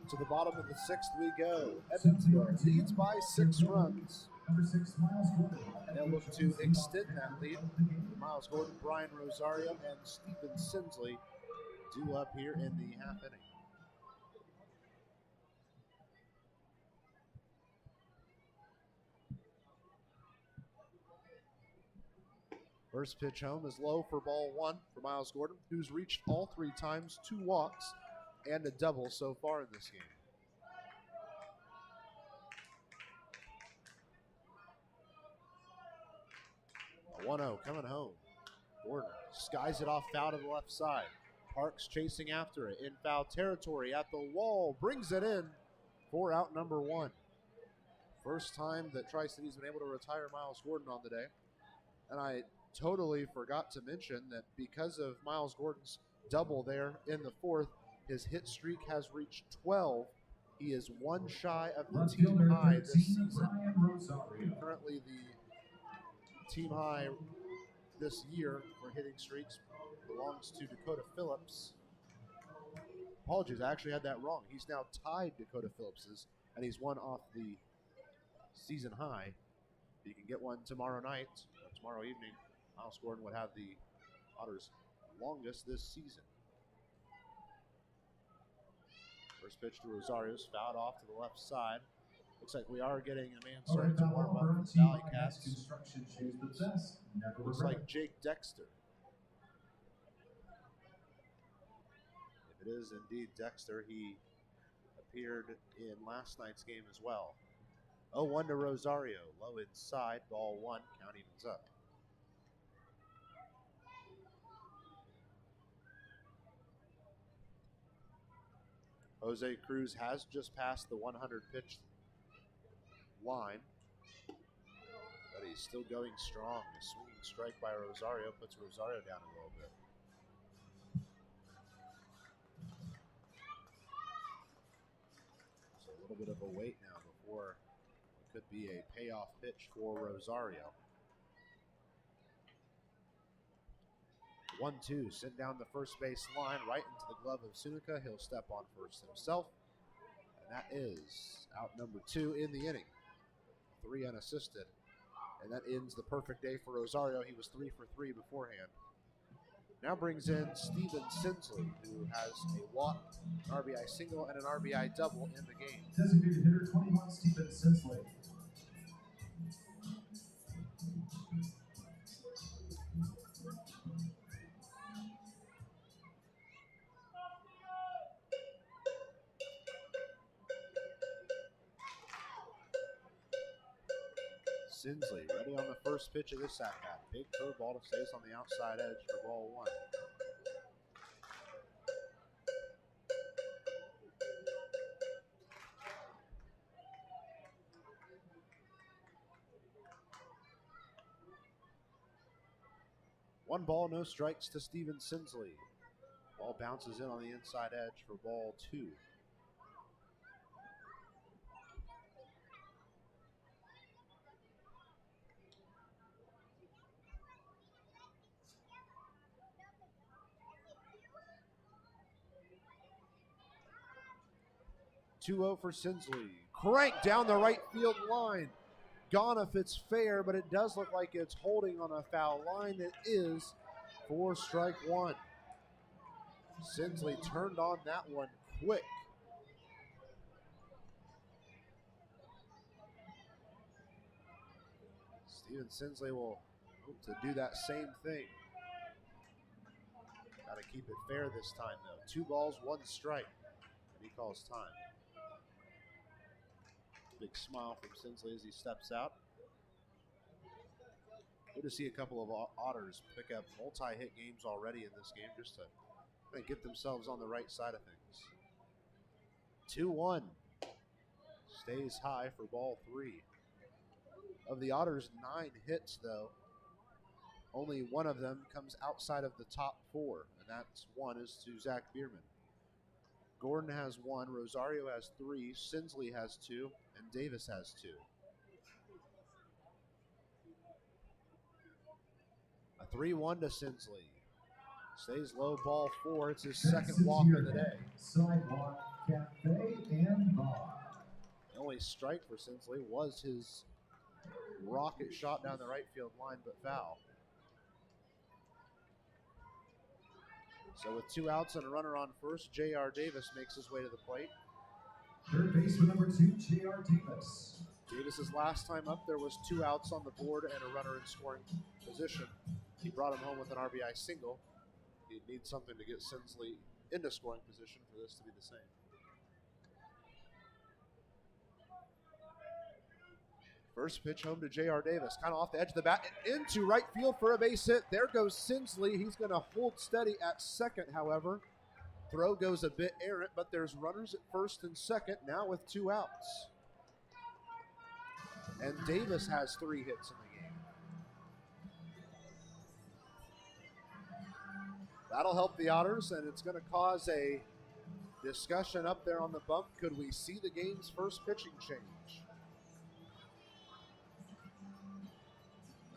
To the bottom of the 6th we go. Evansville leads by 6 runs. And they'll look to extend that lead. Miles Gordon, Brian Rosario, and Stephen Sinsley due up here in the half inning. First pitch home is low for ball 1 for Miles Gordon, who's reached all 3 times, 2 walks, and a double so far in this game. A 1-0 coming home. Gordon skies it off foul to the left side. Parks chasing after it in foul territory at the wall. Brings it in for out number 1. First time that Tri-City's been able to retire Miles Gordon on the day. And I totally forgot to mention that because of Miles Gordon's double there in the 4th, his hit streak has reached 12. He is 1 shy of the team high this season. Currently the team high this year for hitting streaks belongs to Dakota Phillips. Apologies, I actually had that wrong. He's now tied Dakota Phillips's, and he's one off the season high. You can get one tomorrow night, or tomorrow evening. Miles Gordon would have the Otters' longest this season. First pitch to Rosario's fouled off to the left side. Looks like we are getting a man starting to warm up for the ValleyCats. Looks like Jake Dexter. If it is indeed Dexter, he appeared in last night's game as well. 0-1 to Rosario. Low inside, ball one. Count evens up. Jose Cruz has just passed the 100 pitch line, but he's still going strong. A swinging strike by Rosario puts Rosario down a little bit. So a little bit of a wait now before it could be a payoff pitch for Rosario. 1-2, sent down the first base line right into the glove of Sunica. He'll step on first himself, and that is out number 2 in the inning. 3 unassisted, and that ends the perfect day for Rosario. He was 3 for 3 beforehand. Now brings in Steven Sinsley, who has a walk, an RBI single, and an RBI double in the game. Designated hitter 21, Steven Sinsley. Sinsley ready on the first pitch of this at-bat. Big curveball to stays on the outside edge for ball one. One ball, no strikes to Steven Sinsley. Ball bounces in on the inside edge for ball two. (2-0) for Sinsley. Cranked down the right field line. Gone if it's fair, but it does look like it's holding on a foul line. It is for strike one. Sinsley turned on that one quick. Steven Sinsley will hope to do that same thing. Got to keep it fair this time, though. 2 balls, 1 strike. And he calls time. Big smile from Sinsley as he steps out. Good to see a couple of Otters pick up multi-hit games already in this game just to kind of get themselves on the right side of things. 2-1. Stays high for ball 3. Of the Otters' 9 hits, though, only one of them comes outside of the top 4, and that's one is to Zach Biermann. Gordon has 1, Rosario has 3, Sinsley has 2, and Davis has 2. A 3-1 to Sinsley. Stays low, ball 4. It's his second walk of the day. Sidewalk, cafe, and bar. The only strike for Sinsley was his rocket shot down the right field line, but foul. So with 2 outs and a runner on first, J.R. Davis makes his way to the plate. Third baseman number 2, J.R. Davis. Davis's last time up, there was 2 outs on the board and a runner in scoring position. He brought him home with an RBI single. He'd need something to get Sinsley into scoring position for this to be the same. First pitch home to J.R. Davis, kind of off the edge of the bat, and into right field for a base hit. There goes Sinsley. He's going to hold steady at second, however. Throw goes a bit errant, but there's runners at first and second, now with 2 outs. And Davis has 3 hits in the game. That'll help the Otters, and it's going to cause a discussion up there on the bump. Could we see the game's first pitching change?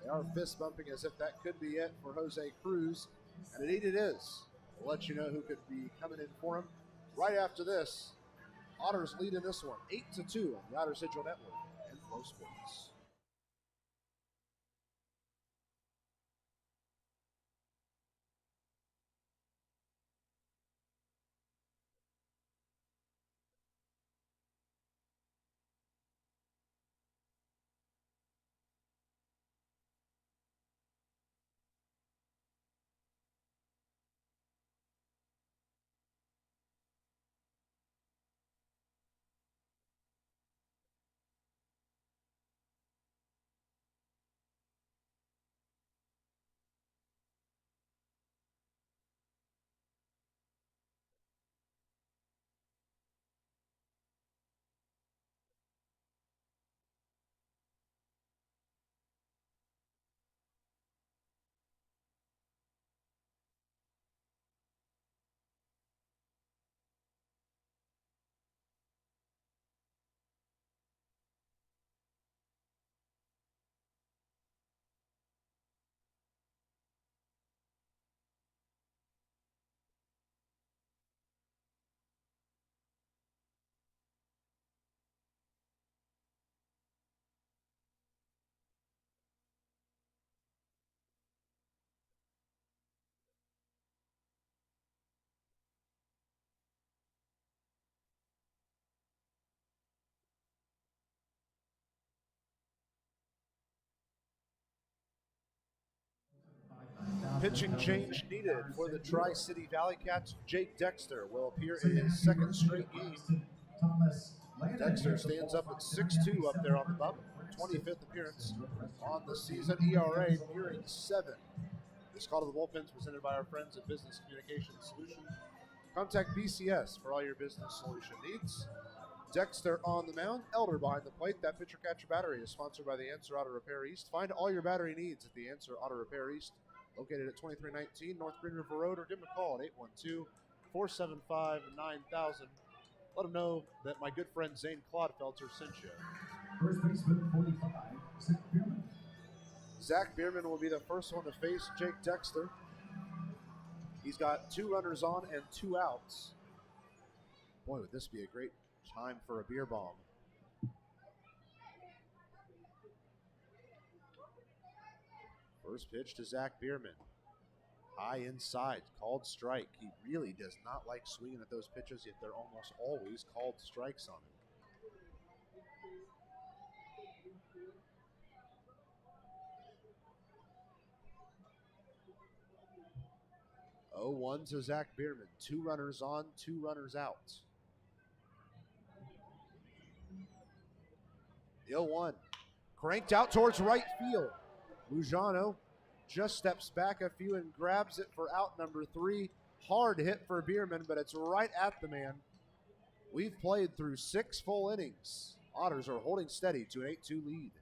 They are fist bumping as if that could be it for Jose Cruz, and indeed it is. We'll let you know who could be coming in for him Right after this, Otters lead in this one, 8-2 on the Otters Digital Network and Flow Sports. Pitching change needed for the Tri-City ValleyCats. Jake Dexter will appear in his second straight game. Dexter stands up at 6-2 up there on the bump. 25th appearance on the season. ERA nearing 7. This call to the bullpen is presented by our friends at Business Communication Solutions. Contact BCS for all your business solution needs. Dexter on the mound, Elder behind the plate. That pitcher catcher battery is sponsored by the Answer Auto Repair East. Find all your battery needs at the Answer Auto Repair East, located at 2319 North Green River Road, or give them a call at 812-475-9000. Let them know that my good friend Zane Clodfelter sent you. First baseman, 45, Zach Biermann. Zach Biermann will be the first one to face Jake Dexter. He's got 2 runners on and 2 outs. Boy, would this be a great time for a beer bomb. First pitch to Zach Biermann. High inside, called strike. He really does not like swinging at those pitches, yet they're almost always called strikes on him. 0-1 to Zach Biermann. 2 runners on, 2 runners out. The 0-1. Cranked out towards right field. Lujano just steps back a few and grabs it for out number 3. Hard hit for Biermann, but it's right at the man. We've played through 6 full innings. Otters are holding steady to an 8-2 lead.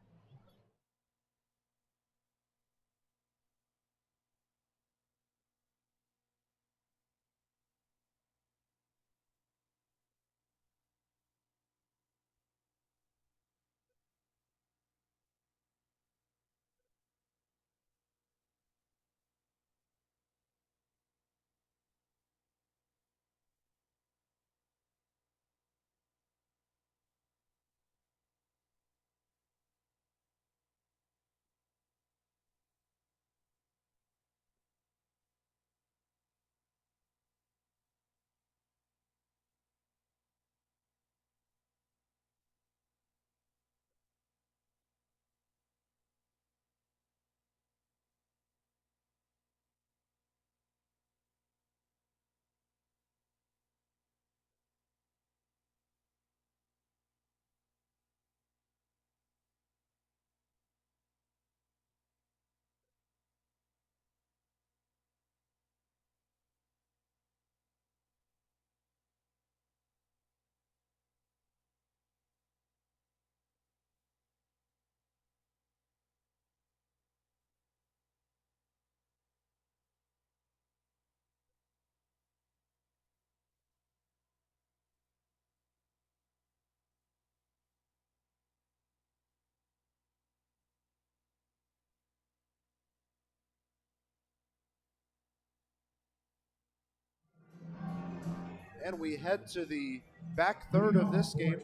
And we head to the back third of this game.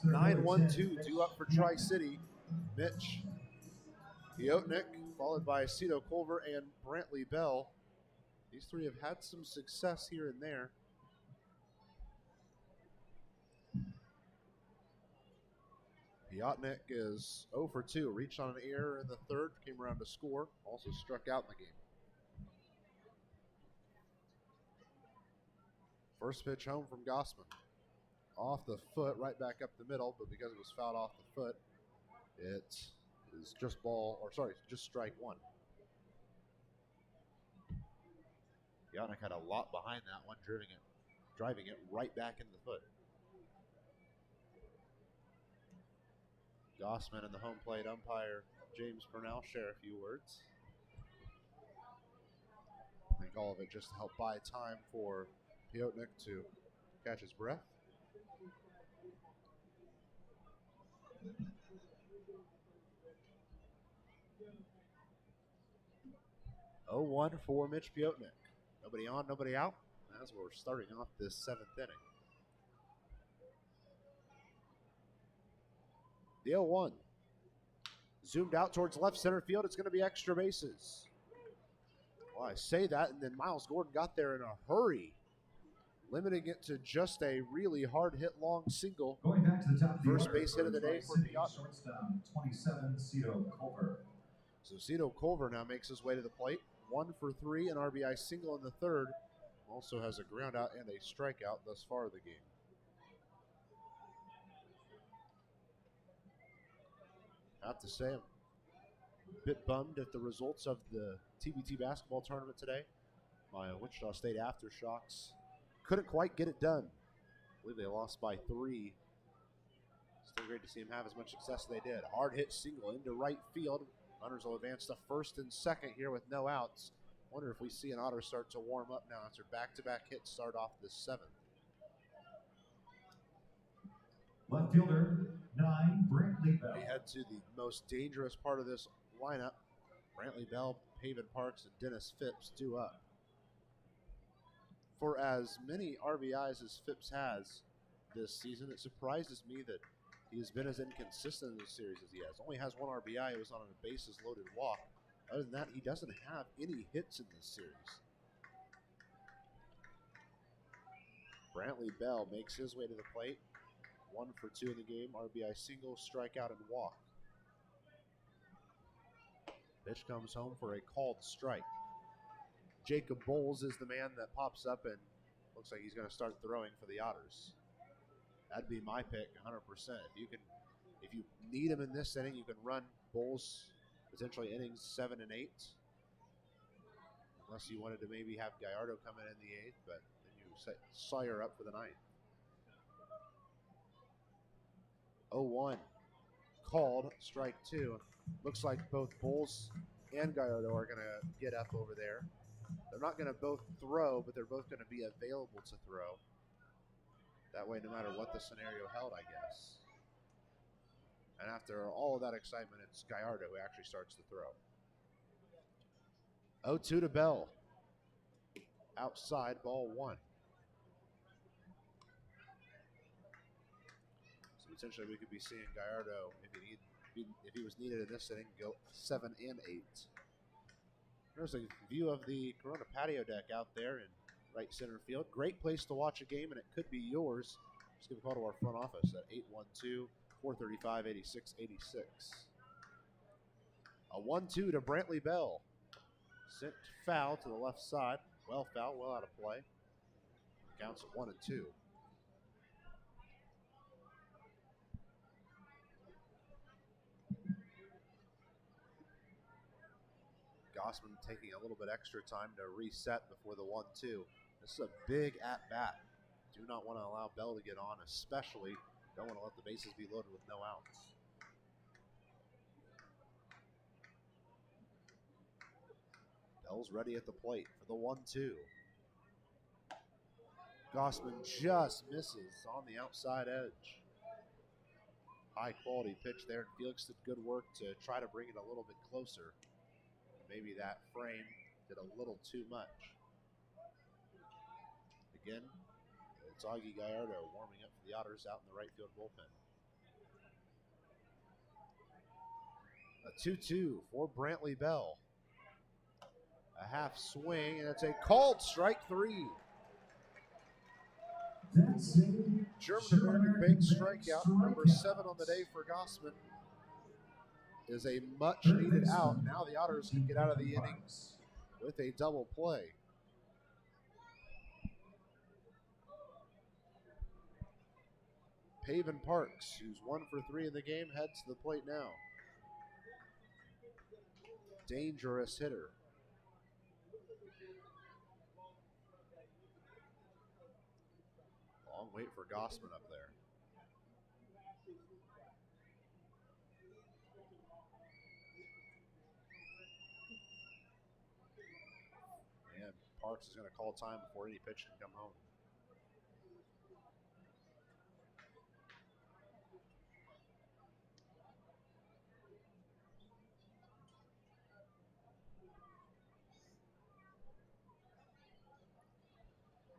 9-1-2 due up for Tri-City. Mitch Piotnik, followed by Cito Culver and Brantley Bell. These three have had some success here and there. Piotnik is 0 for 2. Reached on an error in the third, came around to score. Also struck out in the game. First pitch home from Gossman. Off the foot, right back up the middle, but because it was fouled off the foot, it is just just strike one. Piotnik had a lot behind that one, driving it right back into the foot. Gossman and the home plate umpire, James Purnell, share a few words. I think all of it just to help buy time for Piotnik to catch his breath. 0-1 for Mitch Piotnik. Nobody on, nobody out. As we're starting off this 7th inning. The 0-1. Zoomed out towards left center field. It's going to be extra bases. Well, I say that, and then Miles Gordon got there in a hurry, limiting it to just a really hard hit long single. Going back to the top of the First order base hit of the day for Piotnik. Shortstop 27, Cito Culver. So Cito Culver now makes his way to the plate. 1 for 3, an RBI single in the third. Also has a ground out and a strikeout thus far of the game. I have to say, I'm a bit bummed at the results of the TBT basketball tournament today. My Wichita State Aftershocks couldn't quite get it done. I believe they lost by 3. Still great to see them have as much success as they did. Hard hit single into right field. Runners will advance to first and second here with no outs. Wonder if we see an Otter start to warm up now as their back-to-back hits start off the 7th. Left fielder 9, Brantley Bell. We head to the most dangerous part of this lineup. Brantley Bell, Paven Parks, and Dennis Phipps due up. For as many RBIs as Phipps has this season, it surprises me that he has been as inconsistent in this series as he has. Only has 1 RBI. It was on a bases-loaded walk. Other than that, he doesn't have any hits in this series. Brantley Bell makes his way to the plate. 1 for 2 in the game. RBI single, strikeout, and walk. Pitch comes home for a called strike. Jacob Bowles is the man that pops up and looks like he's going to start throwing for the Otters. That'd be my pick, 100%. If you need him in this inning, you can run Bowles potentially innings 7 and 8. Unless you wanted to maybe have Gallardo come in the 8th, but then you set Sawyer up for the 9th. 0-1. Called, strike 2. Looks like both Bowles and Gallardo are going to get up over there. They're not going to both throw, but they're both going to be available to throw. That way, no matter what the scenario held, I guess. And after all of that excitement, it's Gallardo who actually starts the throw. 0-2 to Bell. Outside, ball 1. So potentially we could be seeing Gallardo, if he was needed in this inning, go 7 and 8. There's a view of the Corona patio deck out there in right center field. Great place to watch a game, and it could be yours. Just give a call to our front office at 812-435-8686. A 1-2 to Brantley Bell. Sent foul to the left side. Well foul, well out of play. Counts at 1 and 2. Gossman taking a little bit extra time to reset before the 1-2. This is a big at-bat. Do not want to allow Bell to get on, especially don't want to let the bases be loaded with no outs. Bell's ready at the plate for the 1-2. Gossman just misses on the outside edge. High quality pitch there. Felix did good work to try to bring it a little bit closer. Maybe that frame did a little too much. The Again, it's Augie Gallardo warming up for the Otters out in the right field bullpen. A 2-2 for Brantley Bell. A half swing, and it's a called strike 3. German-American bank strikeout, number 7 on the day for Gossman, is a much-needed out. Now the Otters can get out of the inning with a double play. Paven Parks, who's 1 for 3 in the game, heads to the plate now. Dangerous hitter. Long wait for Gossman up there. And Parks is going to call time before any pitch can come home.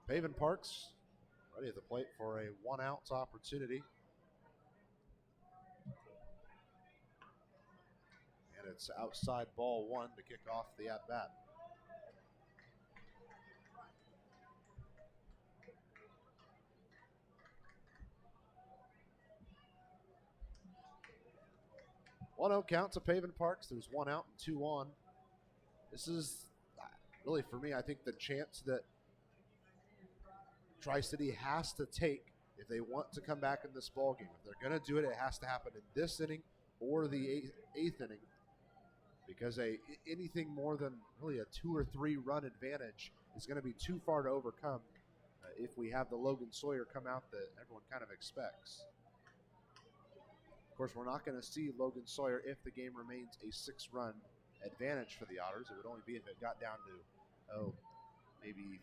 Paven Parks ready at the plate for a 1-out opportunity. And it's outside ball 1 to kick off the at-bat. One out count to Paven Parks. There's 1 out and 2 on. This is really, for me, I think the chance that Tri-City has to take if they want to come back in this ballgame. If they're going to do it, it has to happen in this inning or the eighth inning, because anything more than really a 2 or 3 run advantage is going to be too far to overcome if we have the Logan Sawyer come out that everyone kind of expects. Of course, we're not going to see Logan Sawyer if the game remains a 6-run advantage for the Otters. It would only be if it got down to, maybe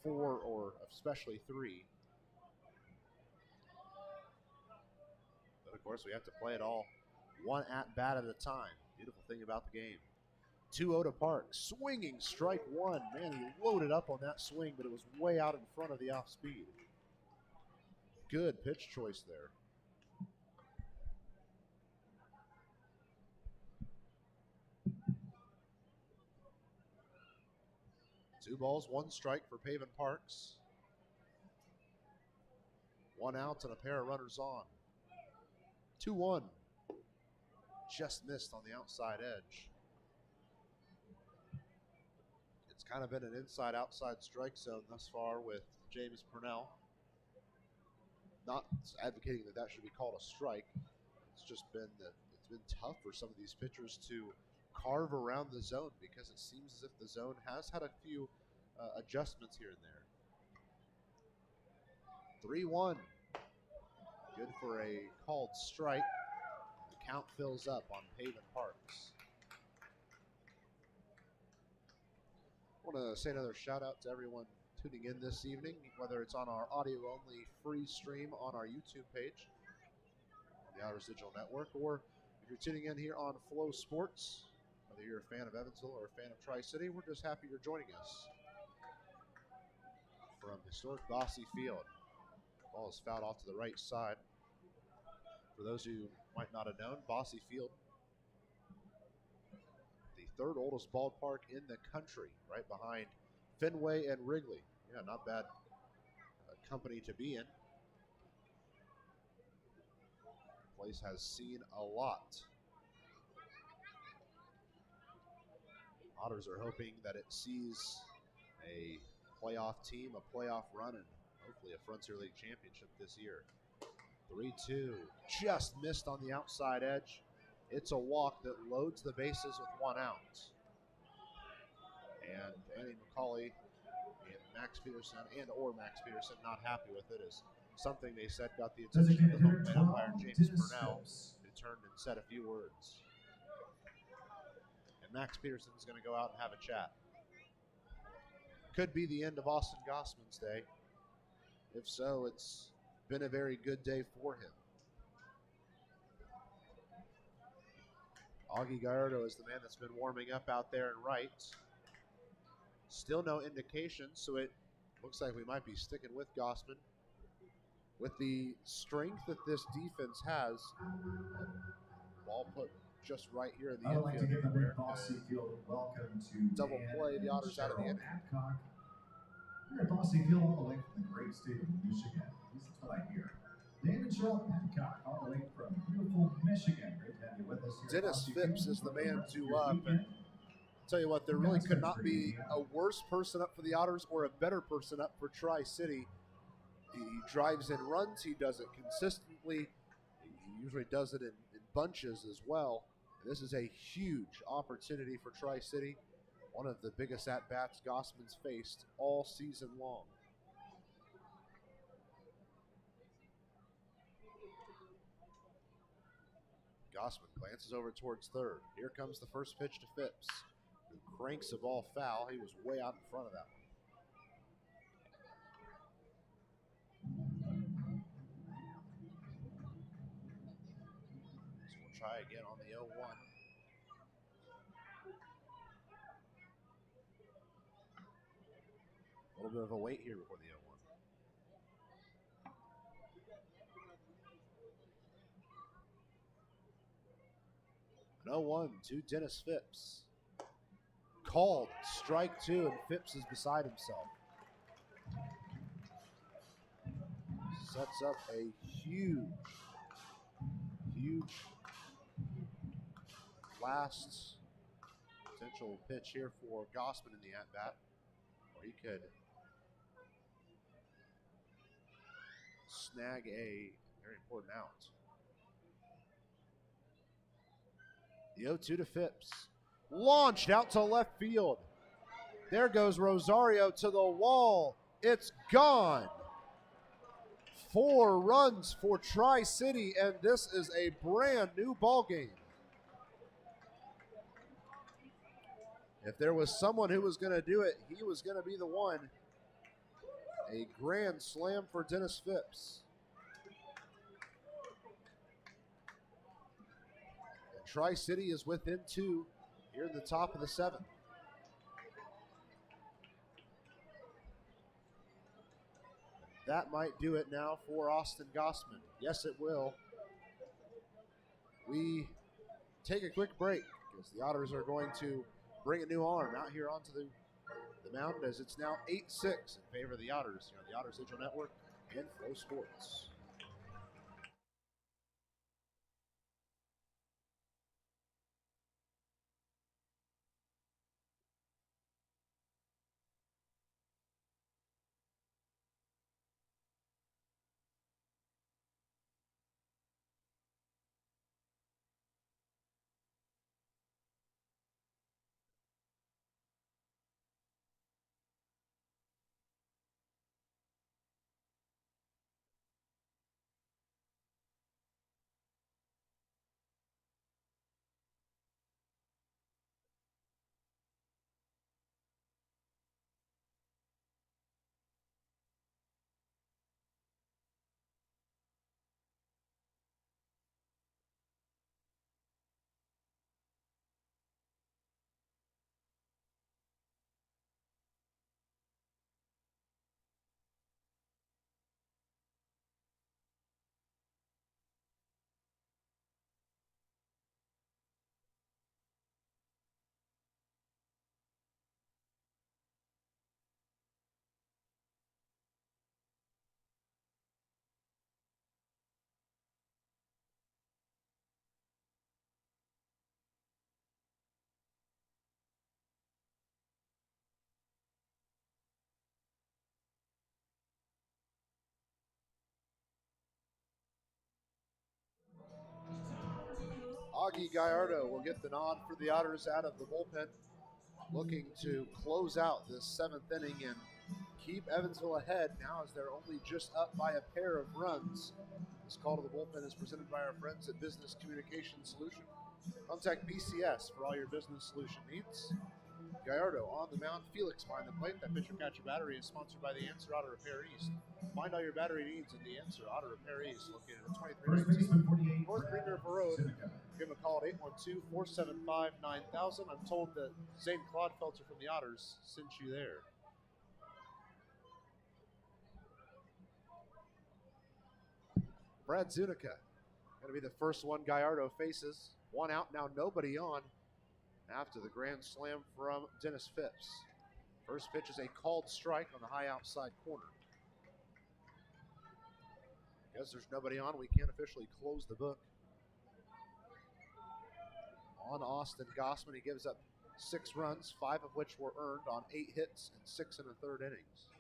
4 or especially 3. But of course, we have to play it all 1 at-bat at a time. Beautiful thing about the game. 2-0 to Parks. Swinging strike 1. Man, he loaded up on that swing, but it was way out in front of the off-speed. Good pitch choice there. Two balls, 1 strike for Paven Parks. 1 out and a pair of runners on. 2-1. Just missed on the outside edge. It's kind of been an inside-outside strike zone thus far with James Purnell. Not advocating that that should be called a strike. It's just been that it's been tough for some of these pitchers to carve around the zone, because it seems as if the zone has had a few adjustments here and there. 3-1. Good for a called strike. The count fills up on Paven Parks. I want to say another shout out to everyone tuning in this evening, whether it's on our audio-only free stream on our YouTube page, on the Otters Digital Network, or if you're tuning in here on Flow Sports. Whether you're a fan of Evansville or a fan of Tri-City, we're just happy you're joining us. From historic Bosse Field, the ball is fouled off to the right side. For those who might not have known, Bosse Field, the 3rd oldest ballpark in the country, right behind Fenway and Wrigley. Yeah, not bad company to be in. The place has seen a lot. Otters are hoping that it sees a playoff team, a playoff run, and hopefully a Frontier League championship this year. 3-2, just missed on the outside edge. It's a walk that loads the bases with 1 out. And Andy McCauley and Max Peterson, not happy with it, is something they said got the attention of the home plate umpire James Purnell, who turned and said a few words. And Max Peterson is going to go out and have a chat. Could be the end of Austin Gossman's day. If so, it's been a very good day for him. Augie Gallardo is the man that's been warming up out there in right. Still no indication, so it Looks like we might be sticking with Gossman. With the strength that this defense has, ball put just right here in the I'd infield. like to give the big Bossy Field welcome to double play the Otters out of the inning. Adcock. We're at Bossy Field all the way from the great state of Michigan. At least that's what I hear. Dan and Cheryl Adcock all the way from beautiful Michigan. Great to have you with us here. Dennis Phipps is the man to up. And tell you what, there really could not be a worse person up for the Otters or a better person up for Tri-City. He drives in runs. He does it consistently. He usually does it in bunches as well. And this is a huge opportunity for Tri-City. One of the biggest at-bats Gossman's faced all season long. Gossman glances over towards third. Here comes the first pitch to Phipps, who cranks the ball foul. He was way out in front of that one. So we'll try again on the 0-1. A little bit of a wait here before the 0-1. An 0-1 to Dennis Phipps. Called strike two, and Phipps is beside himself. Sets up a huge last potential pitch here for Gossman in the at-bat, where he could snag a very important out. The 0-2 to Phipps. Launched out to left field. There goes Rosario to the wall. It's gone. 4 runs for Tri-City, and this is a brand new ball game. If there was someone who was going to do it, he was going to be the one. A grand slam for Dennis Phipps. And Tri-City is within 2 here in the top of the 7th. That might do it now for Austin Gossman. Yes, it will. We take a quick break because the Otters are going to bring a new arm out here onto the mound as it's now 8-6 in favor of the Otters here on the Otters Digital Network and Flow Sports. Augie Gallardo will get the nod for the Otters out of the bullpen, looking to close out this 7th inning and keep Evansville ahead now as they're only just up by a pair of runs. This call to the bullpen is presented by our friends at Business Communication Solution. Contact BCS for all your business solution needs. Gallardo on the mound, Felix behind the plate. That pitcher catcher battery is sponsored by The Answer Auto Repair East. Find all your battery needs in The Answer Auto Repair East, located at 2319 North Green River Road. Give them a call at 812-475-9000. I'm told that Zane Clodfelter from the Otters sent you there. Brad Zunica going to be the first one Gallardo faces. One out, now nobody on after the grand slam from Dennis Phipps. First pitch is a called strike on the high outside corner. Because there's nobody on, we can't officially close the book. On Austin Gossman, he gives up 6 runs, 5 of which were earned on 8 hits and 6 1/3 innings.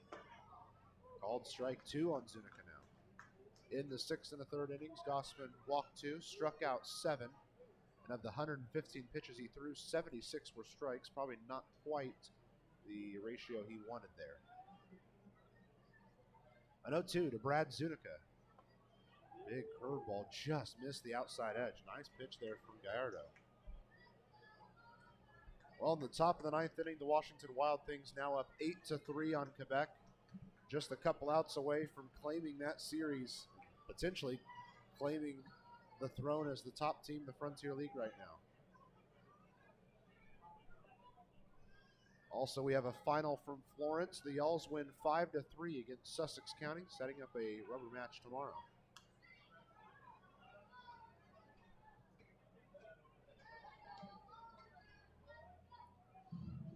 Called strike 2 on Zunica now. In the 6 1/3 innings, Gossman walked 2, struck out 7, and of the 115 pitches he threw, 76 were strikes, probably not quite the ratio he wanted there. An 0-2 to Brad Zunica. Big curveball, just missed the outside edge. Nice pitch there from Gallardo. Well, in the top of the 9th inning, the Washington Wild Things now up 8-3 on Quebec. Just a couple outs away from claiming that series, potentially claiming the throne as the top team in the Frontier League right now. Also, we have a final from Florence. The Yalls win 5-3 against Sussex County, setting up a rubber match tomorrow.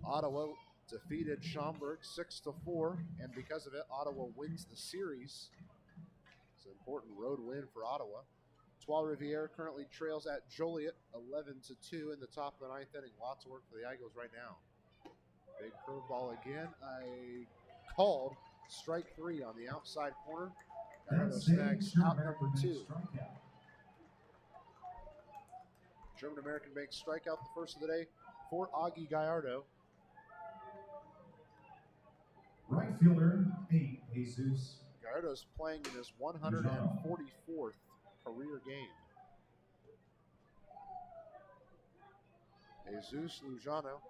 Ottawa defeated Schaumburg 6-4, and because of it, Ottawa wins the series. It's an important road win for Ottawa. Trois-Rivières currently trails at Joliet 11-2 in the top of the 9th inning. Lots of work for the Eagles right now. Big curveball again. A called strike 3 on the outside corner. Gallardo snags out number 2. German American Bank strikeout, the first of the day for Augie Gallardo. Right fielder, 8, Jesus. Gallardo's playing in his 144th career game. Jesus Lujano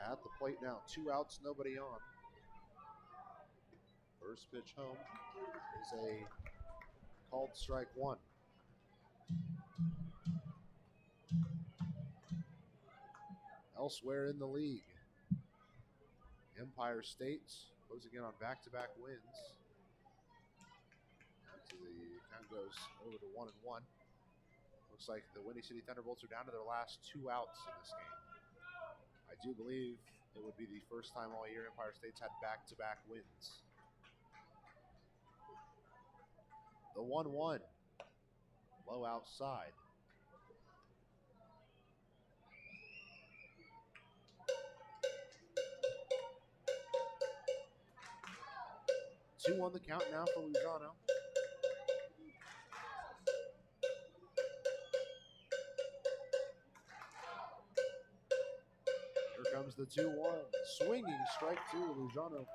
at the plate now. 2 outs, nobody on. First pitch home is a called strike 1. Elsewhere in the league, Empire State's closing in on back-to-back wins. After the count goes over to 1-1. Looks like the Windy City Thunderbolts are down to their last 2 outs in this game. I do believe it would be the first time all year Empire State's had back-to-back wins. The 1-1, low outside. 2 on the count now for Lujano. Here comes the 2-1. Swinging strike 2. Lujano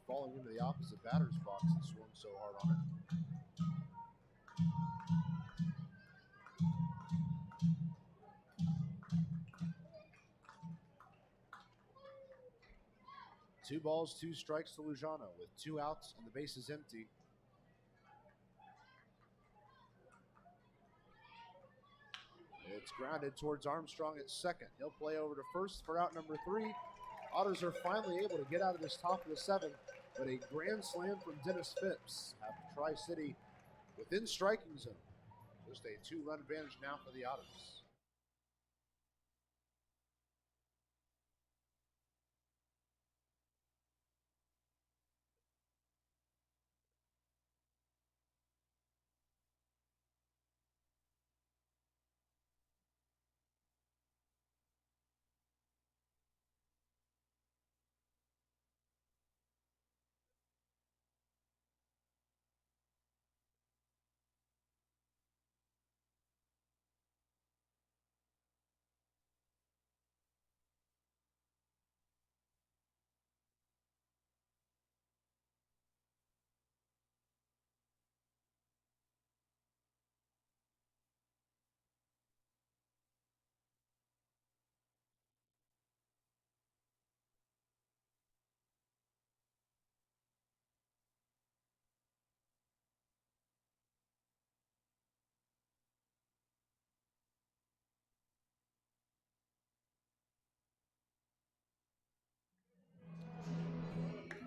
falling into the opposite batter's box and swung so hard on it. Two balls, 2 strikes to Lujano with 2 outs and the bases empty. It's grounded towards Armstrong at second. He'll play over to first for out number 3. Otters are finally able to get out of this top of the 7th, but a grand slam from Dennis Phipps have Tri-City within striking zone. Just a 2-run advantage now for the Otters.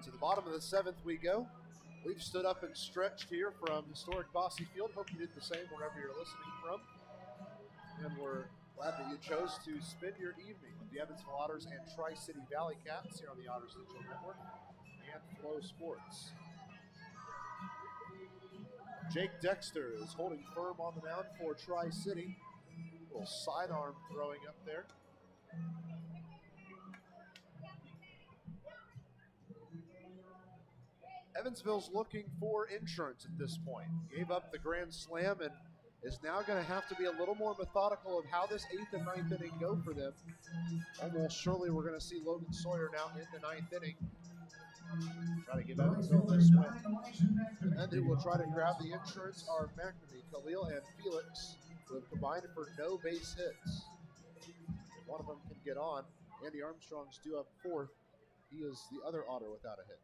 To the bottom of the 7th we go. We've stood up and stretched here from historic Bosse Field. Hope you did the same wherever you're listening from. And we're glad that you chose to spend your evening with the Evansville Otters and Tri-City ValleyCats here on the Otters Digital Network and Flow Sports. Jake Dexter is holding firm on the mound for Tri-City. A little sidearm throwing up there. Evansville's looking for insurance at this point. Gave up the grand slam and is now going to have to be a little more methodical of how this 8th and 9th inning go for them. Almost surely we're going to see Logan Sawyer now in the 9th inning. Try to give Evansville this win. And then who will try to grab the insurance are McNamee, Khalil, and Felix, who have combined for no base hits. If one of them can get on, Andy Armstrong's due up 4th. He is the other Otter without a hit.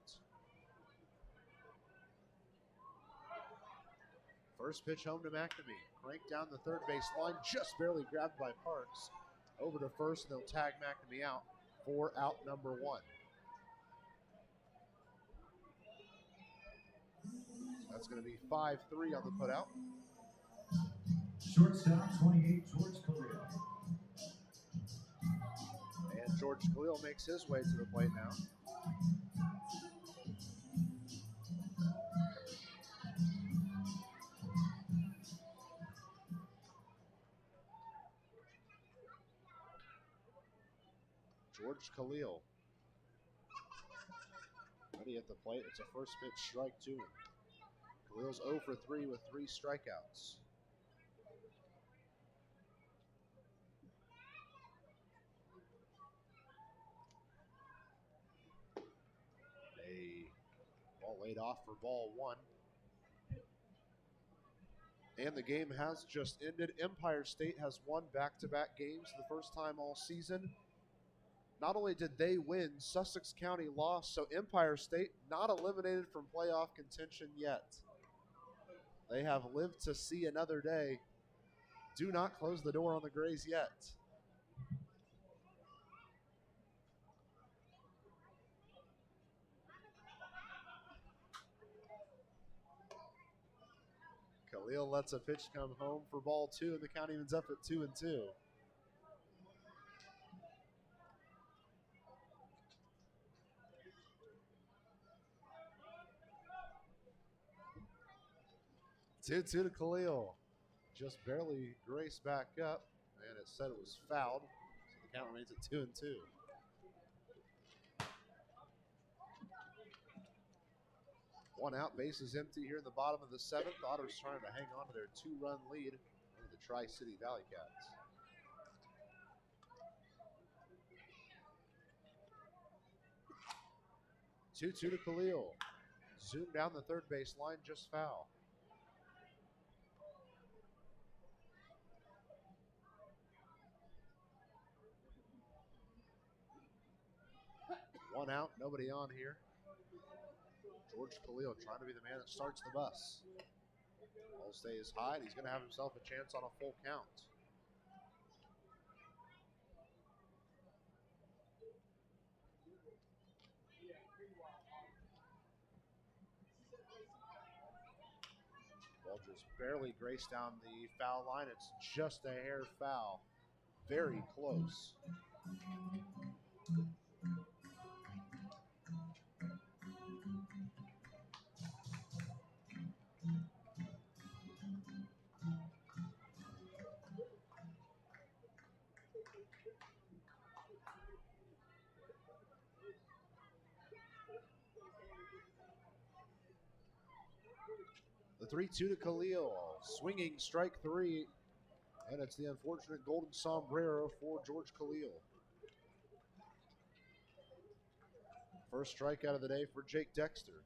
First pitch home to McNamee. Cranked down the third base line, just barely grabbed by Parks. Over to first, and they'll tag McNamee out for out number 1. That's going to be 5-3 on the putout. Shortstop, 28, George Khalil. And George Khalil makes his way to the plate now. George Khalil. Ready at the plate. It's a first pitch strike to him. Khalil's 0 for 3 with 3 strikeouts. A ball laid off for ball 1. And the game has just ended. Empire State has won back-to-back games the first time all season. Not only did they win, Sussex County lost, so Empire State not eliminated from playoff contention yet. They have lived to see another day. Do not close the door on the Grays yet. Khalil lets a pitch come home for ball 2, and the count evens up at 2-2. Two to Khalil. Just barely graced back up, and it said it was fouled. So the count remains at 2-2. One out, bases empty here in the bottom of the 7th. Otters trying to hang on to their 2-run lead over the Tri-City ValleyCats. Two to Khalil. Zoom down the third base line, just foul. One out, nobody on here. George Khalil trying to be the man that starts the bus. Ball stays high. He's going to have himself a chance on a full count. Ball just barely graced down the foul line. It's just a hair foul. Very close. The 3-2 to Khalil. Swinging strike 3. And it's the unfortunate golden sombrero for George Khalil. First strikeout of the day for Jake Dexter.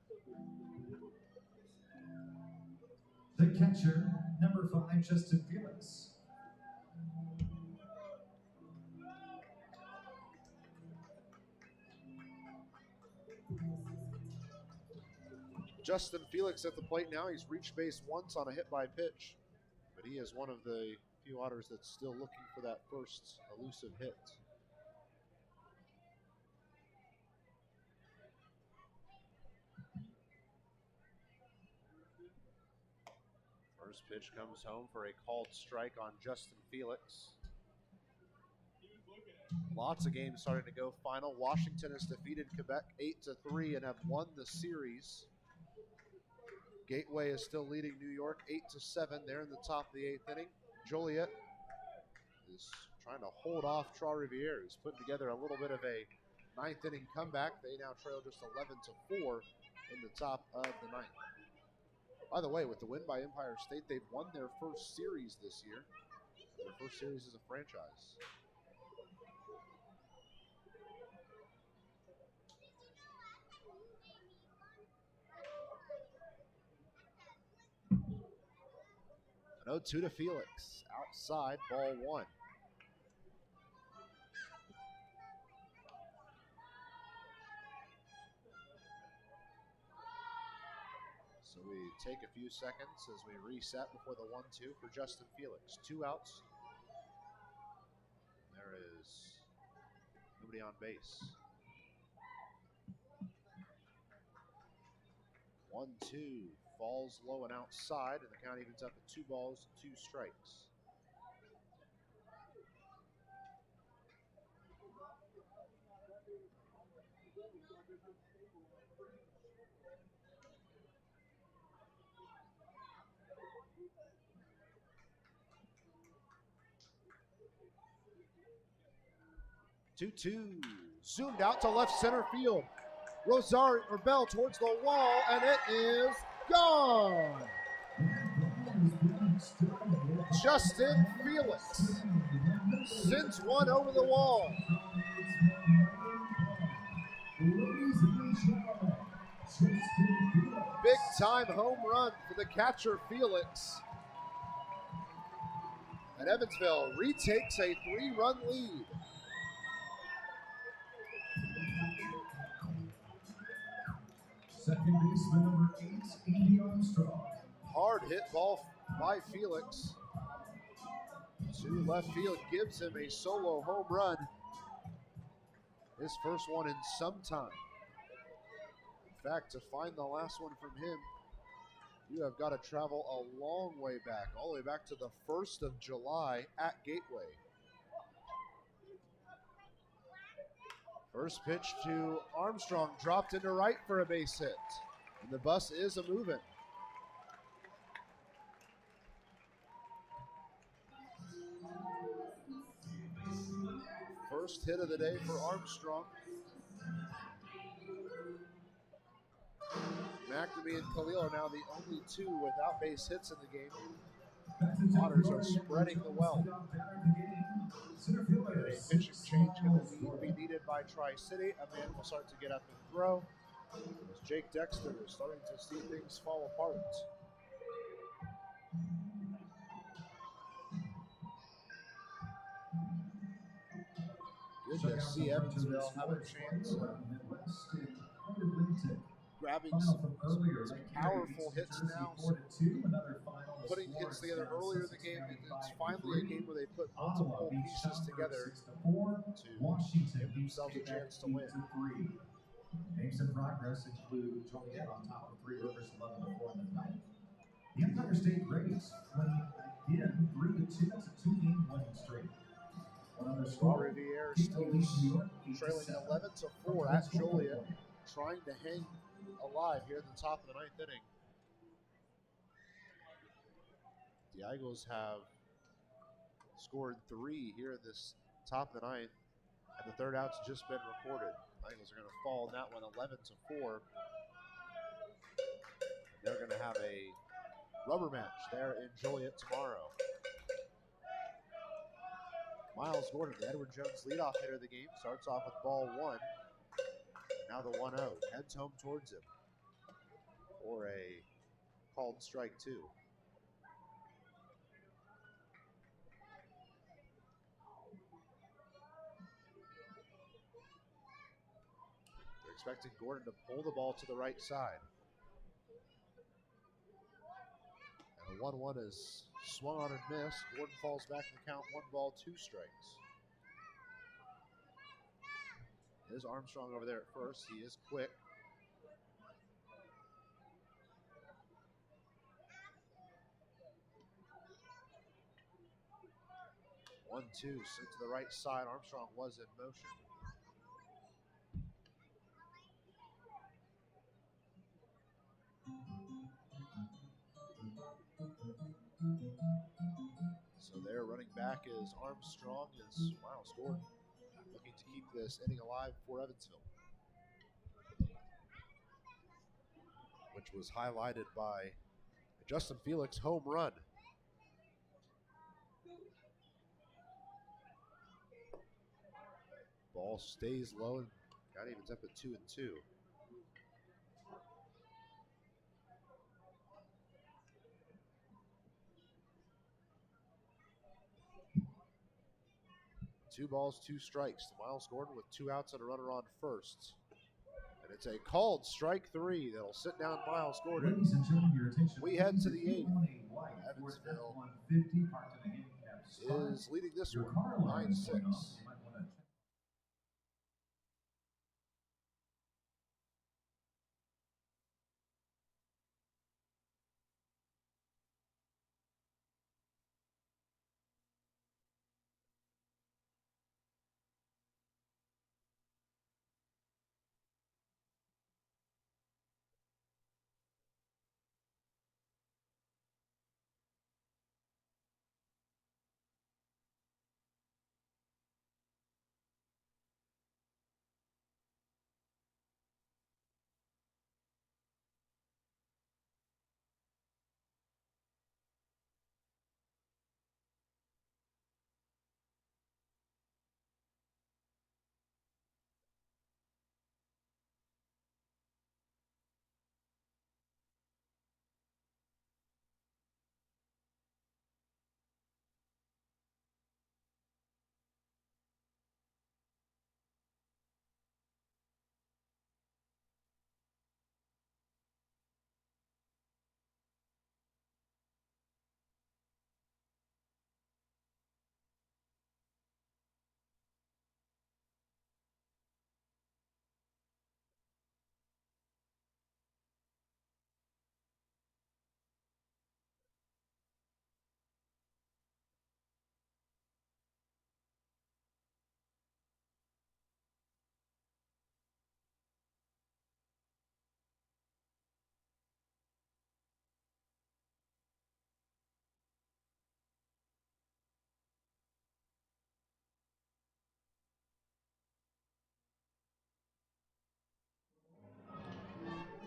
The catcher, number 5, Justin Felix. Justin Felix at the plate now. He's reached base once on a hit by pitch, but he is one of the few Otters that's still looking for that first elusive hit. First pitch comes home for a called strike on Justin Felix. Lots of games starting to go final. Washington has defeated Quebec 8-3 and have won the series. Gateway is still leading New York 8-7. They're in the top of the 8th inning. Joliet is trying to hold off Trois-Rivières, who's putting together a little bit of a 9th inning comeback. They now trail just 11-4 in the top of the 9th. By the way, with the win by Empire State, they've won their first series this year. Their first series as a franchise. An 0-2 to Felix. Outside, ball 1. So we take a few seconds as we reset before the 1-2 for Justin Felix. 2 outs. There is nobody on base. 1-2 falls low and outside, and the count evens up at 2 balls, 2 strikes. Two-two, zoomed out to left center field. Rosario or Bell towards the wall, and it is gone. Justin Felix sends one over the wall. Big time home run for the catcher Felix. And Evansville retakes a 3-run lead. Second baseman number 8, Armstrong. Hard hit ball by Felix. To left field, gives him a solo home run. His first one in some time. In fact, to find the last one from him, you have got to travel a long way back, all the way back to the 1st of July at Gateway. First pitch to Armstrong, dropped into right for a base hit. And the bus is a-moving. First hit of the day for Armstrong. McNamee and Khalil are now the only 2 without base hits in the game. Otters are spreading the wealth. A pitching change going to be needed by Tri-City. A man will start to get up and throw. As Jake Dexter is starting to see things fall apart. Good to see Evansville have a chance of grabbing some powerful hits now. Putting hits together earlier in the game, and it's finally a game where they put multiple pieces together to give themselves a chance to win. Games in progress include Joliet on top of 3 Rivers 11-4 in the 9th. The Empire State Rays winning again 3-2. That's a 2-game winning streak. One other score. Trois-Rivières still trailing 11-4 at Joliet, trying to hang alive here at the top of the 9th inning. The Eagles have scored 3 here at this top of the 9th, and the 3rd out's just been recorded. The Eagles are going to fall in that one 11-4. They're going to have a rubber match there in Joliet tomorrow. Miles Gordon, the Edward Jones leadoff hitter of the game, starts off with ball 1. Now the 1-0, heads home towards him for a called strike 2. They're expecting Gordon to pull the ball to the right side. And the 1-1 is swung on and missed. Gordon falls back in the count, 1 ball, 2 strikes. There's Armstrong over there at first. He is quick. 1-2, sent to the right side. Armstrong was in motion. So their running back is Armstrong, as Miles Gordon looking to keep this inning alive for Evansville, which was highlighted by a Justin Felix home run. Ball stays low and got evens up at 2-2. Two balls, two strikes to Miles Gordon with 2 outs and a runner on first. And it's a called strike 3 that'll sit down Miles Gordon. Ladies and gentlemen, your attention. We head to the 8th. Evansville is leading this one 9-6.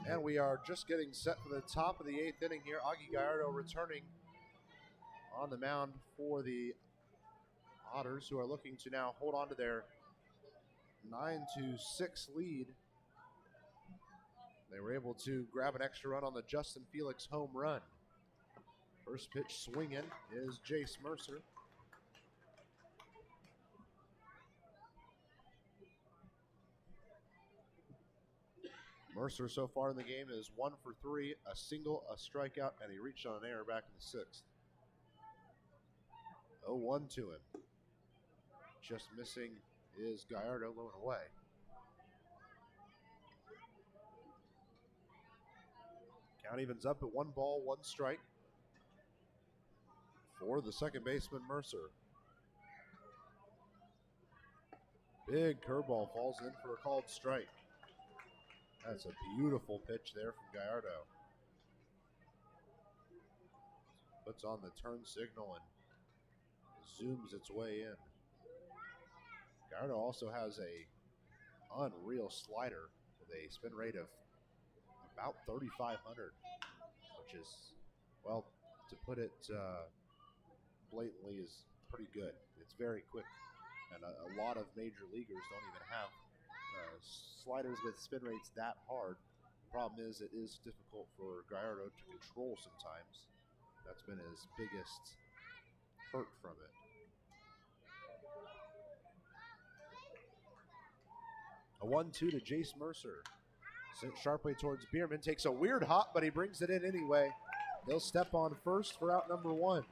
And we are just getting set for the top of the 8th inning here. Augie Gallardo returning on the mound for the Otters, who are looking to now hold on to their 9-6 lead. They were able to grab an extra run on the Justin Felix home run. First pitch swinging is Jace Mercer. Mercer so far in the game is 1 for 3, a single, a strikeout, and he reached on an error back in the 6th. 0-1 to him. Just missing is Gallardo low and away. Count evens up at 1 ball, 1 strike for the second baseman, Mercer. Big curveball falls in for a called strike. That's a beautiful pitch there from Gallardo. Puts on the turn signal and zooms its way in. Gallardo also has a unreal slider with a spin rate of about 3,500, which is, well, to put it blatantly, is pretty good. It's very quick, and a lot of major leaguers don't even have sliders with spin rates that hard. The problem is it is difficult for Gallardo to control sometimes. That's been his biggest hurt from it. A 1-2 to Jace Mercer. Sent sharply towards Biermann. Takes a weird hop, but he brings it in anyway. They'll step on first for out number 1.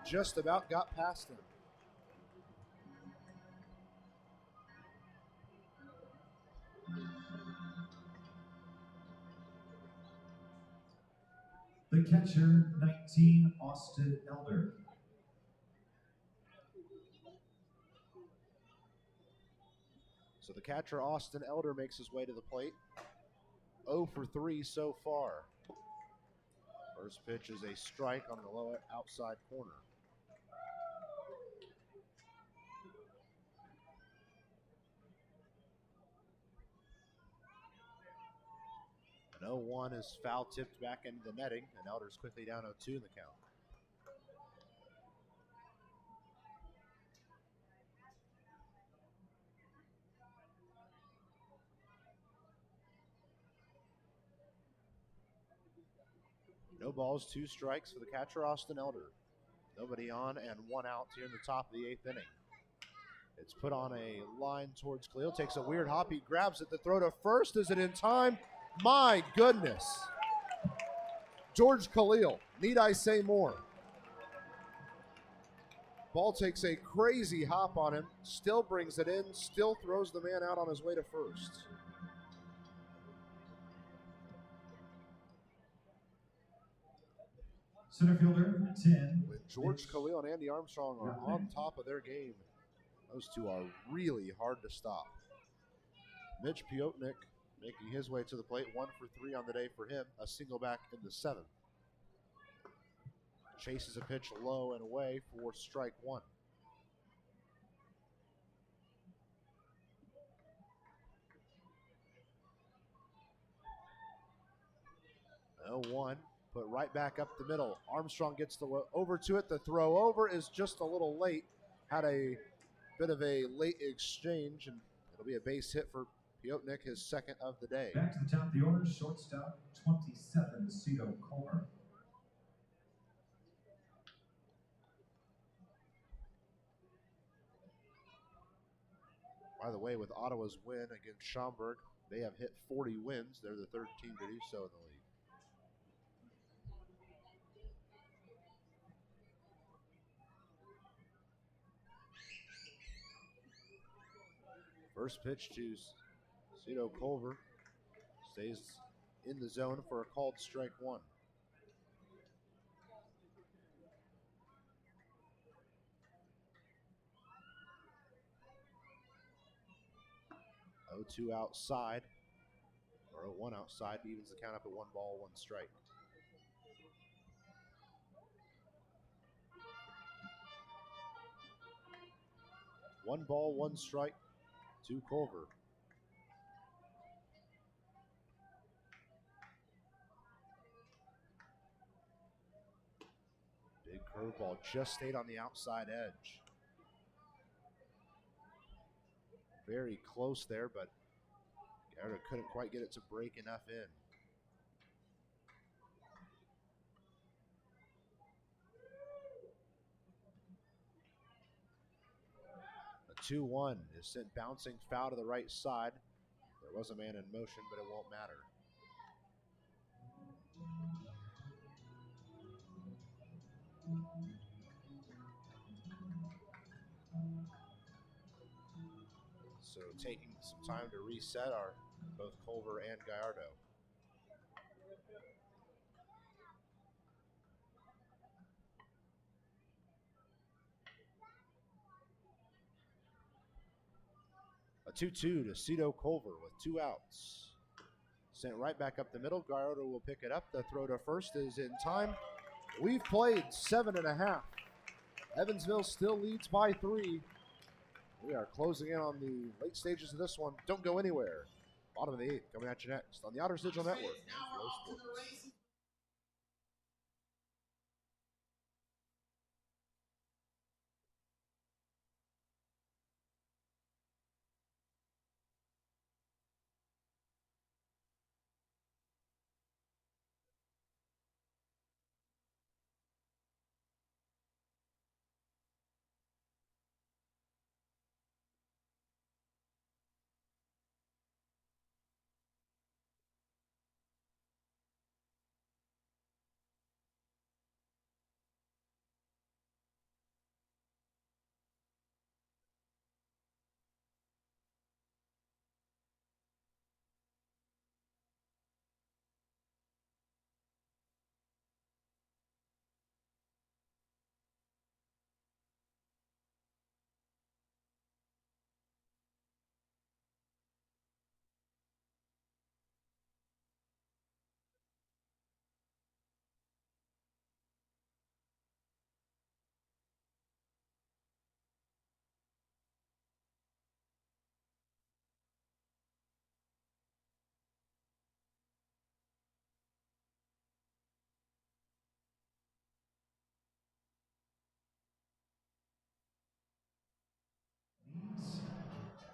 Just about got past him. The catcher, 19, Austin Elder. So the catcher, Austin Elder, makes his way to the plate. 0 for 3 so far. First pitch is a strike on the low outside corner. An 0-1 is foul tipped back into the netting, and Elder's quickly down 0-2 in the count. No balls, 2 strikes for the catcher, Austin Elder. Nobody on and 1 out here in the top of the 8th inning. It's put on a line towards Khalil. Takes a weird hop. He grabs it. The throw to first. Is it in time? My goodness. George Khalil. Need I say more? Ball takes a crazy hop on him. Still brings it in. Still throws the man out on his way to first. Center fielder, 10. When George Khalil and Andy Armstrong are on top of their game, those two are really hard to stop. Mitch Piotnik making his way to the plate, 1 for 3 on the day for him, a single back in the 7th. Chases a pitch low and away for strike 1. Oh, 1, put right back up the middle. Armstrong gets over to it. The throw over is just a little late. Had a bit of a late exchange, and it'll be a base hit for Piotnik, his second of the day. Back to the top of the order, shortstop, 27, Cito Colmer. By the way, with Ottawa's win against Schaumburg, they have hit 40 wins. They're the 3rd team to do so in the league. First pitch to Cito Culver. Stays in the zone for a called strike 1. Oh, 2 outside, or 0-1 outside, evens the count up at 1 ball, 1 strike. One ball, 1 strike to Culver. Big curveball just stayed on the outside edge. Very close there, but Gallardo couldn't quite get it to break enough in. A 2-1 is sent bouncing foul to the right side. There was a man in motion, but it won't matter. So taking some time to reset are both Culver and Gallardo. A 2-2 to Cito Culver with 2 outs. Sent right back up the middle. Gallardo will pick it up. The throw to first is in time. We've played 7.5. Evansville still leads by 3. We are closing in on the late stages of this one. Don't go anywhere. Bottom of the 8th coming at you next on the Otters Digital Network.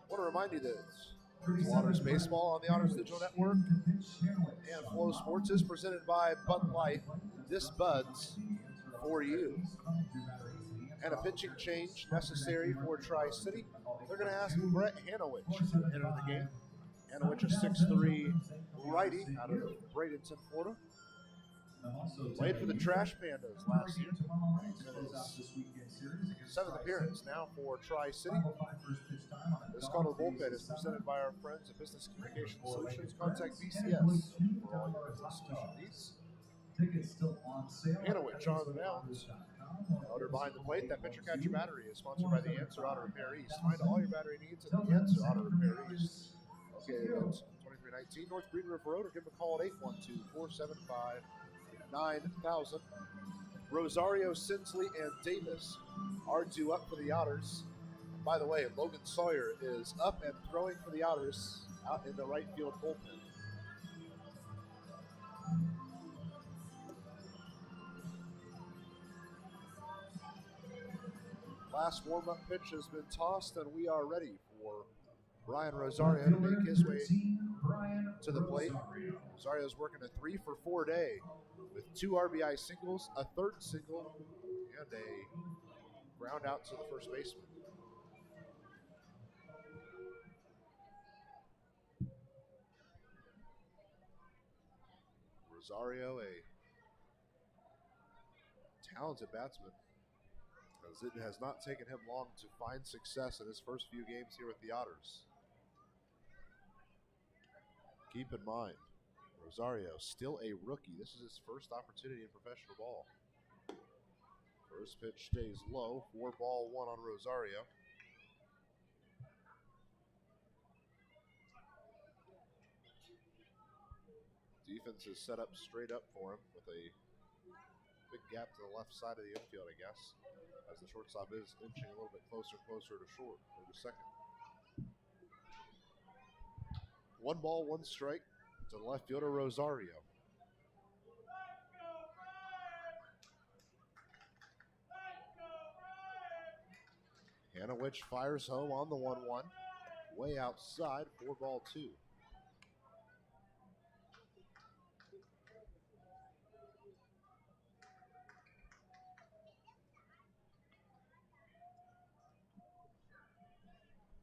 want to remind you that Otters Baseball on the Otters Digital Network and Flow Sports is presented by Bud Light. This Bud's for you. And a pitching change necessary for Tri-City. They're going to ask Brett Hanowich to enter the game. Hanowich, a 6'3" righty out of Bradenton, Florida. Played for the Trash Pandas last year. His 7th appearance now for Tri-City. This call to the bullpen is presented by our friends at Business Communication Solutions. Contact BCS for all your business solution needs. Hanowich on the mound. Otter behind the plate. That pitcher catcher battery is sponsored by the Answer Auto Repair East. Find all your battery needs at the Answer Auto Repair East. Okay, that's 2319 North Green River Road, or give them a call at 812-475-9000. Rosario, Sinsley, and Davis are due up for the Otters. And by the way, Logan Sawyer is up and throwing for the Otters out in the right field bullpen. Last warm-up pitch has been tossed, and we are ready for Brian Rosario to make his way to the plate. Rosario's working a 3-for-4 day with 2 RBI singles, a 3rd single, and a ground out to the first baseman. Rosario, a talented batsman, as it has not taken him long to find success in his first few games here with the Otters. Keep in mind, Rosario, still a rookie. This is his first opportunity in professional ball. First pitch stays low. 4-1 on Rosario. Defense is set up straight up for him with a big gap to the left side of the infield, I guess, as the shortstop is inching a little bit closer to short or to second. 1 ball, 1 strike to the left fielder, Rosario. Hanowich fires home on the 1-1. Way outside, 4-2.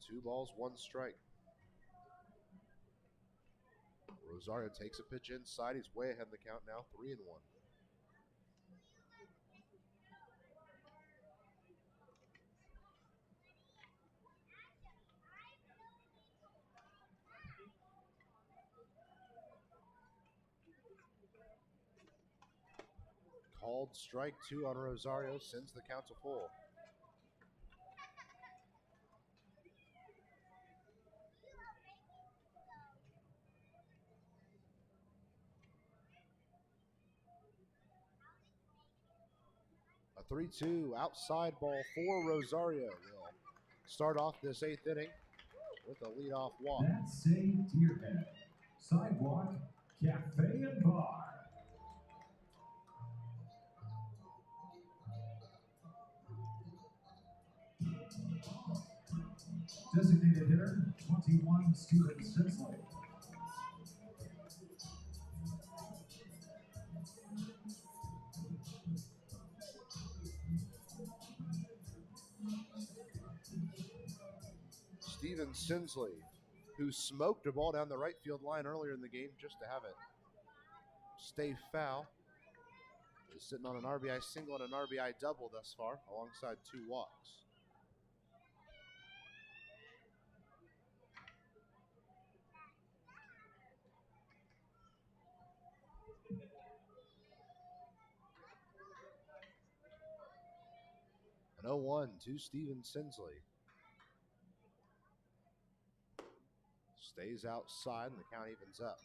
Two balls, 1 strike. Rosario takes a pitch inside. He's way ahead in the count now, 3-1. Called strike 2 on Rosario, sends the count to full. A 3-2 outside ball for Rosario. Will start off this 8th inning with a leadoff walk. That's a Deerhead Sidewalk Cafe and Bar. Designated hitter, 21, Steven Sinsley. Steven Sinsley, who smoked a ball down the right field line earlier in the game just to have it stay foul, is sitting on an RBI single and an RBI double thus far, alongside 2 walks. An 0-1 to Steven Sinsley. Stays outside and the count evens up.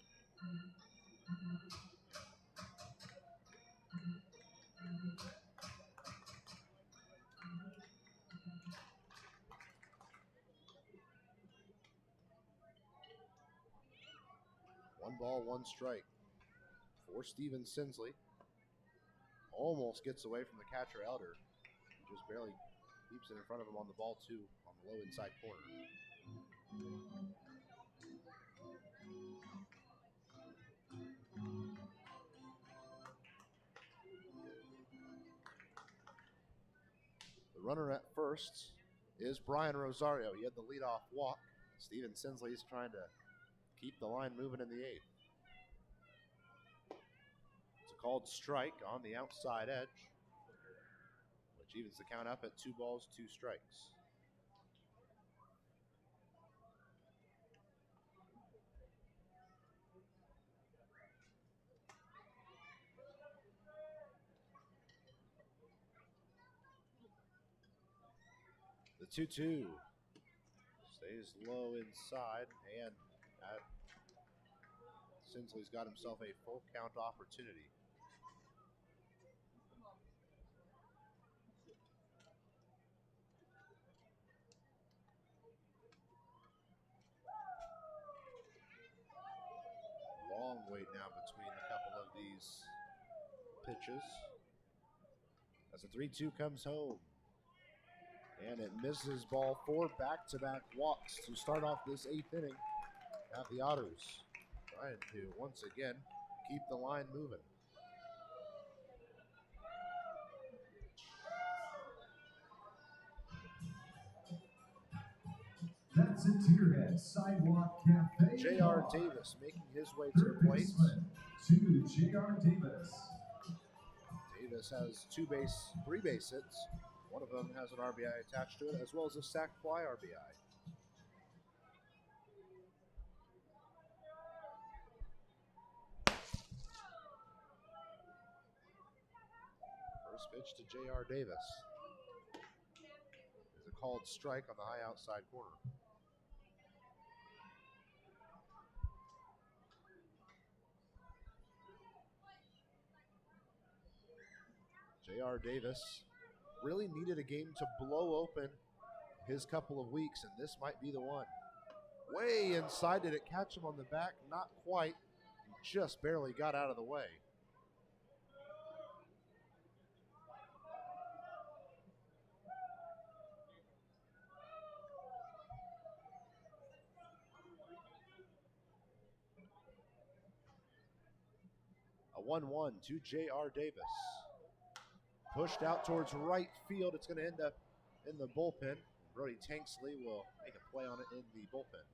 One ball, 1 strike for Steven Sinsley. Almost gets away from the catcher Elder. He just barely keeps it in front of him on the ball 2 on the low inside corner. The runner at first is Brian Rosario. He had the leadoff walk. Steven Sinsley is trying to keep the line moving in the eighth. It's a called strike on the outside edge, which evens the count up at 2 balls, 2 strikes. The 2-2 stays low inside, and Sinsley's got himself a full count opportunity. Long wait now between a couple of these pitches. As the 3-2 comes home. And it misses ball 4, back-to-back walks to start off this 8th inning. Have the Otters trying to, once again, keep the line moving. That's a Tierhead Sidewalk Cafe. J.R. Davis making his way to the plate. To J.R. Davis. Davis has 3 base hits. One of them has an RBI attached to it, as well as a sac fly RBI. First pitch to J.R. Davis is a called strike on the high outside corner. J.R. Davis really needed a game to blow open his couple of weeks, and this might be the one. Way inside, did it catch him on the back? Not quite. He just barely got out of the way. A 1-1 to J.R. Davis. Pushed out towards right field. It's going to end up in the bullpen. Brody Tanksley will make a play on it in the bullpen.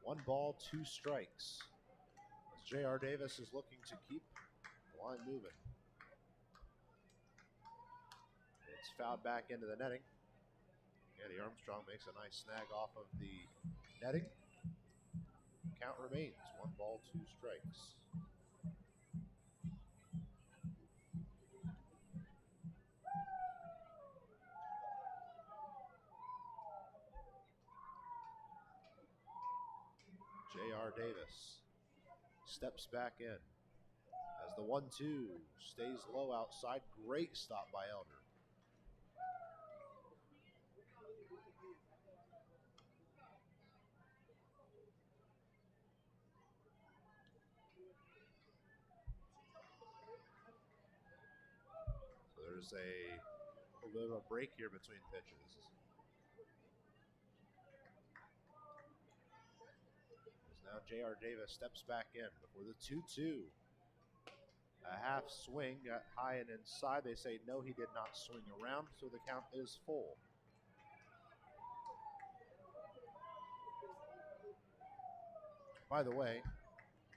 One ball, 2 strikes. As J.R. Davis is looking to keep the line moving. It's fouled back into the netting. Eddie Armstrong makes a nice snag off of the netting. Count remains 1 ball, 2 strikes. J.R. Davis steps back in as the 1-2 stays low outside. Great stop by Elder. So there's a little bit of a break here between pitches. Now J.R. Davis steps back in before the 2-2. A half swing, got high and inside. They say no, he did not swing around, so the count is full. By the way,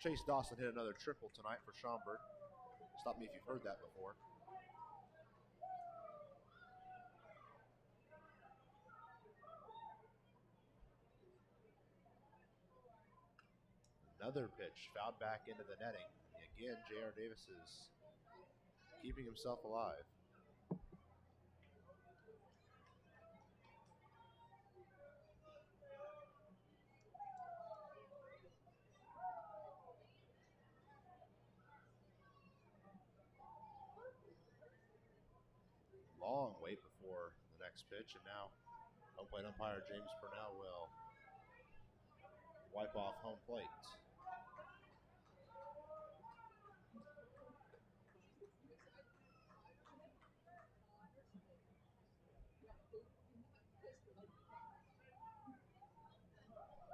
Chase Dawson hit another triple tonight for Schaumburg. Stop me if you've heard that before. Another pitch fouled back into the netting. Again, J.R. Davis is keeping himself alive. Long wait before the next pitch, and now home plate umpire James Purnell will wipe off home plate.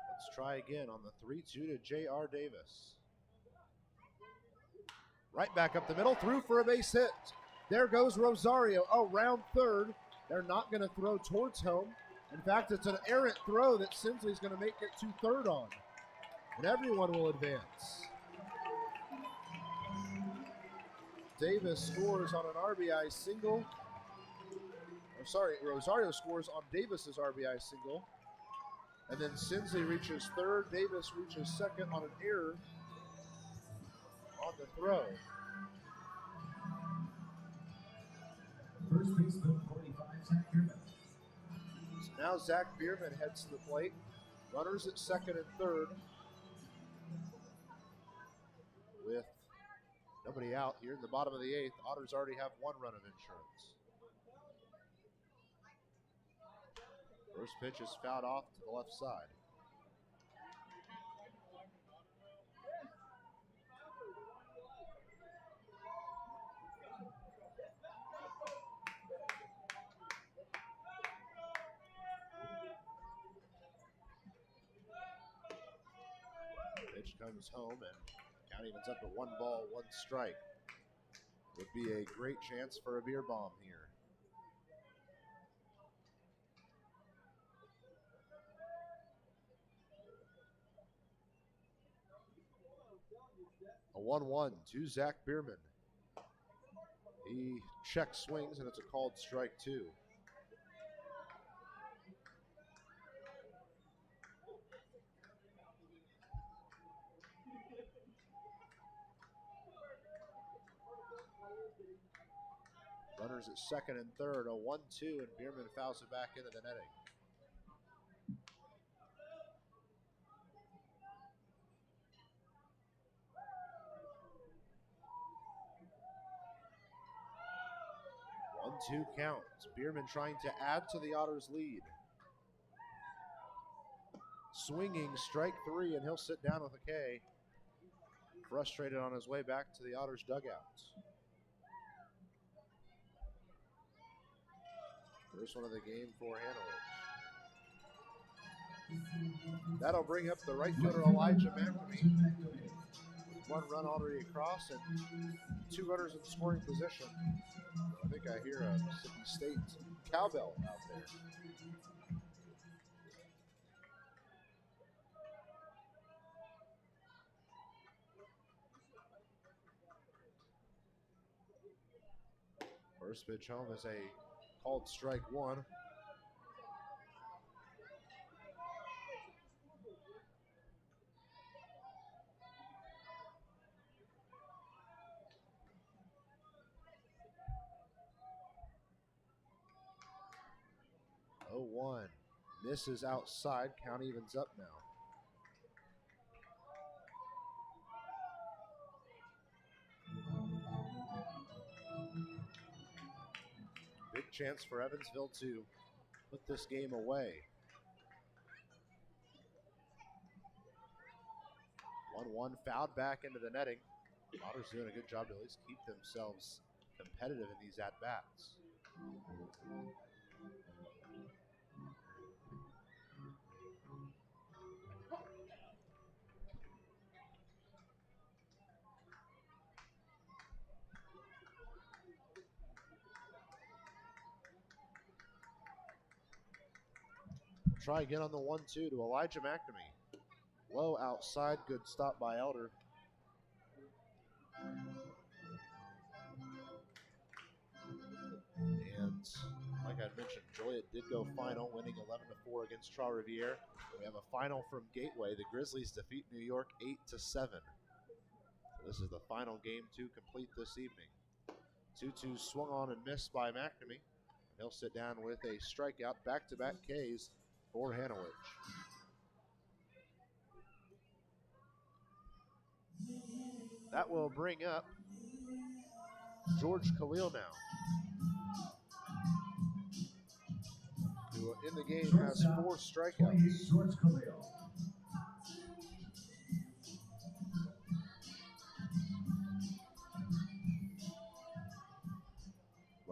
Let's try again on the 3-2 to J.R. Davis. Right back up the middle, through for a base hit. There goes Rosario around third. They're not going to throw towards home. In fact, it's an errant throw that Sinsley's going to make it to third on. And everyone will advance. Davis scores on an RBI single. Rosario scores on Davis's RBI single. And then Sinsley reaches third. Davis reaches second on an error on the throw. First baseman, 45, Zach Biermann. So now Zach Biermann heads to the plate. Runners at second and third. With nobody out here in the bottom of the eighth, Otters already have one run of insurance. First pitch is fouled off to the left side. Pitch comes home and count evens up at 1 ball, 1 strike. Would be a great chance for a beer bomb here. A 1-1 to Zach Biermann. He check swings and it's a called strike 2. Runners at second and third, a 1-2, and Biermann fouls it back into the netting. One-two count. Biermann trying to add to the Otters' lead. Swinging, strike 3, and he'll sit down with a K. Frustrated on his way back to the Otters' dugouts. First one of the game for Hanover. That'll bring up the right fielder Elijah McNamee. With 1 run already across and 2 runners in scoring position. I think I hear a Mississippi State cowbell out there. First pitch home is a called strike 1. Oh, 1 misses outside. Count evens up now. Big chance for Evansville to put this game away. 1-1 fouled back into the netting. Otters doing a good job to at least keep themselves competitive in these at-bats. Try again on the 1-2 to Elijah McNamee. Low outside, good stop by Elder. And like I mentioned, Joliet did go final, winning 11-4 against Trois-Rivières. We have a final from Gateway. The Grizzlies defeat New York 8-7. So this is the final game to complete this evening. 2-2 swung on and missed by McNamee. He'll sit down with a strikeout, back-to-back Ks for Hanover. That will bring up George Khalil now, who in the game has 4 strikeouts. George Khalil.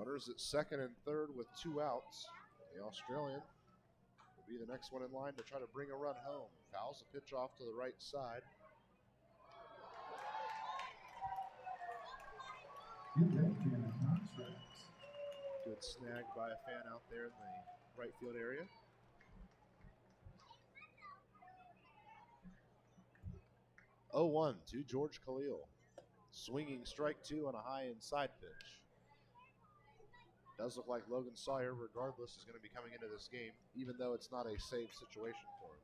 Runners at second and third with 2 outs. The Australian will be the next one in line to try to bring a run home. Fouls a pitch off to the right side. Good snag by a fan out there in the right field area. Oh, 1 to George Khalil. Swinging strike 2 on a high inside pitch. Does look like Logan Sawyer, regardless, is going to be coming into this game, even though it's not a save situation for him.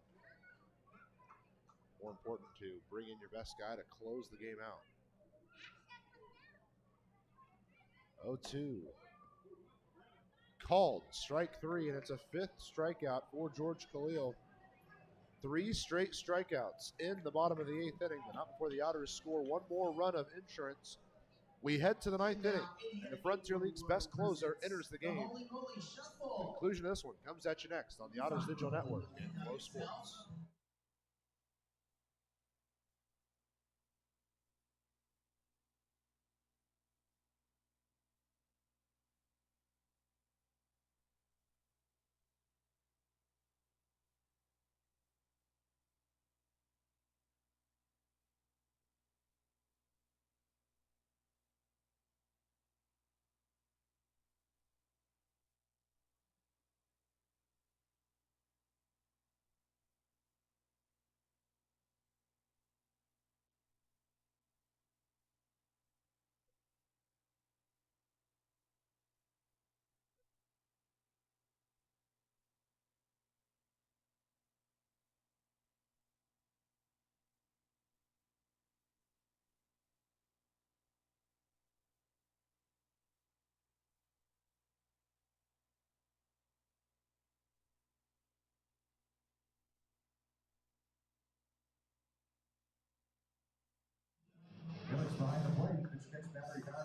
More important to bring in your best guy to close the game out. 0-2. Called, strike 3, and it's a 5th strikeout for George Khalil. 3 straight strikeouts in the bottom of the 8th inning, but not before the Otters score one more run of insurance. We head to the 9th inning, and the Frontier League's best closer enters the game. The conclusion of this one comes at you next on the Otters Digital Network and Flow Sports.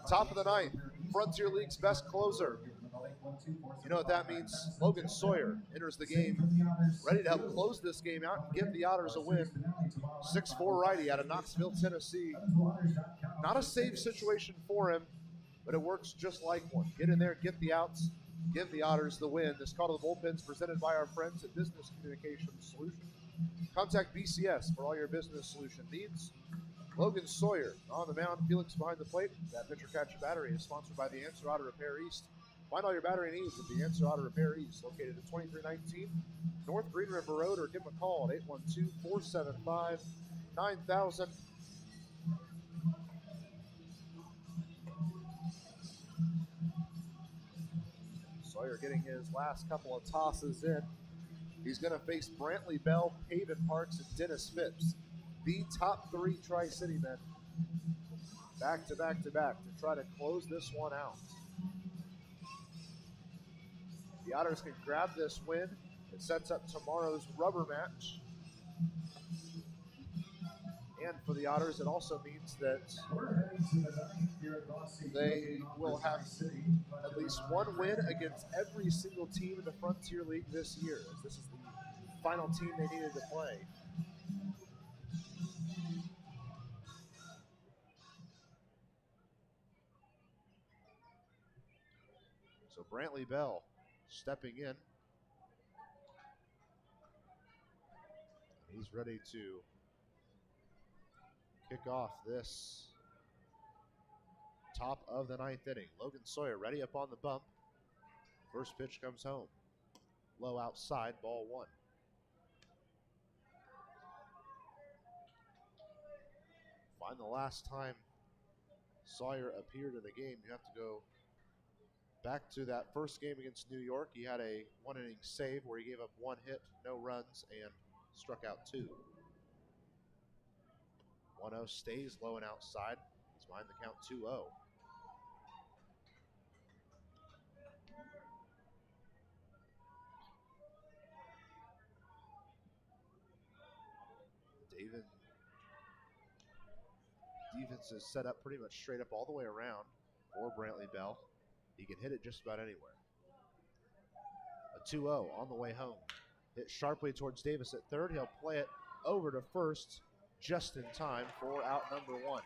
Top of the 9th, Frontier League's best closer. You know what that means? Logan Sawyer enters the game, ready to help close this game out and give the Otters a win. 6'4" righty out of Knoxville, Tennessee. Not a save situation for him, but it works just like one. Get in there, get the outs, give the Otters the win. This call to the bullpen is presented by our friends at Business Communications Solutions. Contact BCS for all your business solution needs. Logan Sawyer on the mound, Felix behind the plate. That pitcher catcher battery is sponsored by the Answer Auto Repair East. Find all your battery needs at the Answer Auto Repair East, located at 2319 North Green River Road, or give them a call at 812-475-9000. Sawyer getting his last couple of tosses in. He's going to face Brantley Bell, Pavin Parks, and Dennis Phipps. The top 3 Tri-City men back to back to back to try to close this one out. The Otters can grab this win. It sets up tomorrow's rubber match. And for the Otters, it also means that they will have at least one win against every single team in the Frontier League this year, as this is the final team they needed to play. So Brantley Bell stepping in. He's ready to kick off this top of the 9th inning. Logan Sawyer ready up on the bump. First pitch comes home. Low outside, ball 1. Find the last time Sawyer appeared in a game. You have to go back to that first game against New York. He had a 1-inning save where he gave up 1 hit, no runs, and struck out 2. 1-0 stays low and outside. He's behind the count 2-0. Defense is set up pretty much straight up all the way around for Brantley Bell. He can hit it just about anywhere. A 2-0 on the way home. Hit sharply towards Davis at third. He'll play it over to first just in time for out number 1.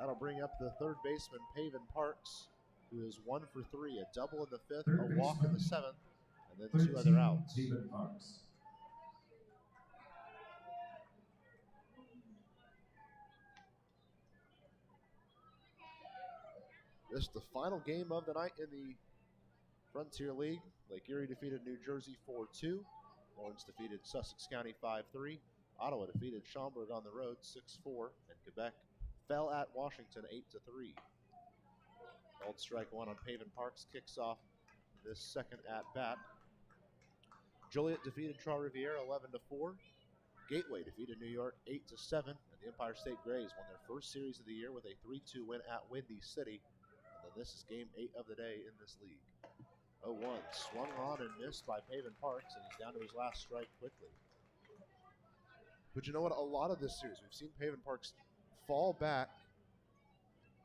That'll bring up the third baseman, Paven Parks, who is 1 for 3, a double in the 5th, a walk in the 7th, and then 2 other outs. Paven Parks. This is the final game of the night in the Frontier League. Lake Erie defeated New Jersey 4-2. Lawrence defeated Sussex County 5-3. Ottawa defeated Schaumburg on the road 6-4. And Quebec fell at Washington 8-3. Called strike one on Paven Parks kicks off this second at bat. Joliet defeated Trois-Rivières 11-4. Gateway defeated New York 8-7. And the Empire State Grays won their first series of the year with a 3-2 win at Windy City. And then this is game 8 of the day in this league. 0-1 swung on and missed by Paven Parks, and he's down to his last strike quickly. But you know what? A lot of this series, we've seen Paven Parks fall back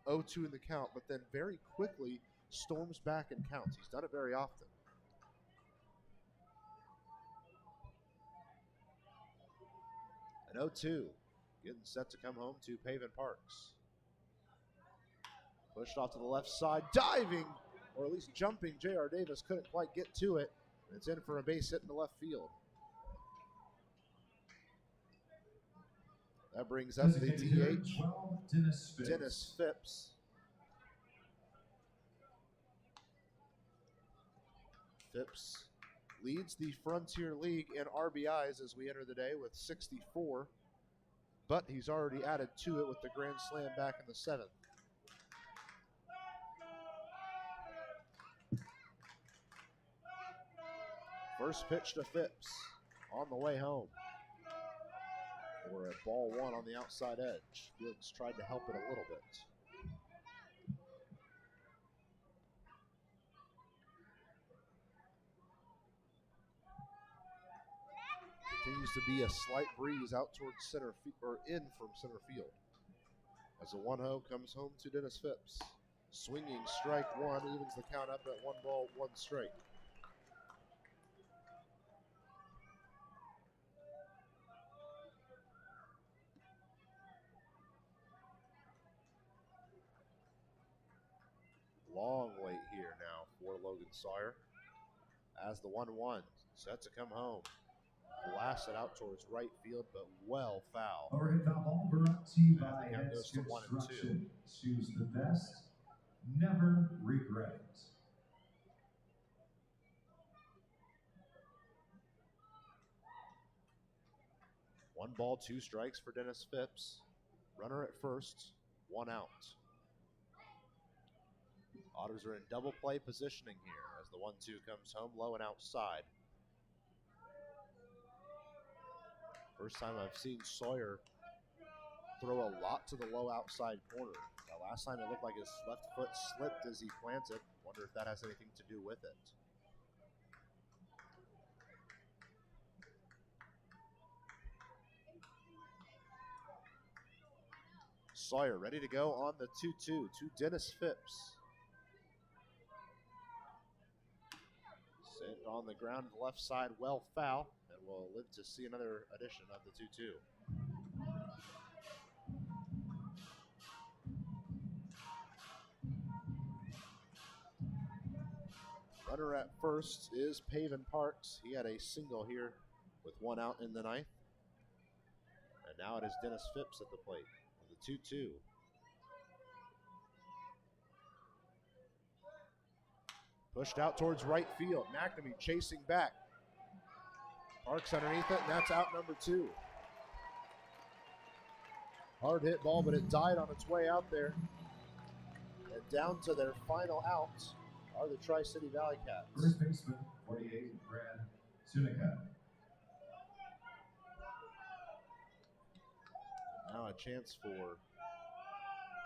0-2 in the count, but then very quickly storms back and counts. He's done it very often. An 0-2, getting set to come home to Paven Parks. Pushed off to the left side, diving, or at least jumping. J.R. Davis couldn't quite get to it. It's in for a base hit in the left field. That brings up the DH, Dennis Phipps. Phipps leads the Frontier League in RBIs as we enter the day with 64, but he's already added to it with the grand slam back in the 7th. First pitch to Phipps on the way home. We're at ball 1 on the outside edge. Felix tried to help it a little bit. Continues to be a slight breeze out towards center or in from center field. As a 1-0 comes home to Dennis Phipps. Swinging strike 1 evens the count up at 1 ball, 1 strike. Long wait here now for Logan Sawyer as the 1-1 set to come home. Blasted out towards right field, but well foul. Overhead foul ball brought to you by That goes to 1 and 2. Choose the best, never regret it. One ball, 2 strikes for Dennis Phipps. Runner at first, 1 out. Otters are in double play positioning here as the 1-2 comes home low and outside. First time I've seen Sawyer throw a lot to the low outside corner. Last time it looked like his left foot slipped as he planted. Wonder if that has anything to do with it. Sawyer ready to go on the 2-2 to Dennis Phipps. Sent on the ground to the left side, well foul, and we'll live to see another edition of the 2-2. Runner at first is Paven Parks. He had a single here with 1 out in the 9th. And now it is Dennis Phipps at the plate with a 2-2. Pushed out towards right field. McNamee chasing back. Parks underneath it, and that's out number 2. Hard hit ball, but it died on its way out there. And down to their final out are the Tri-City ValleyCats. First baseman, 48, Brad Tunica. Now a chance for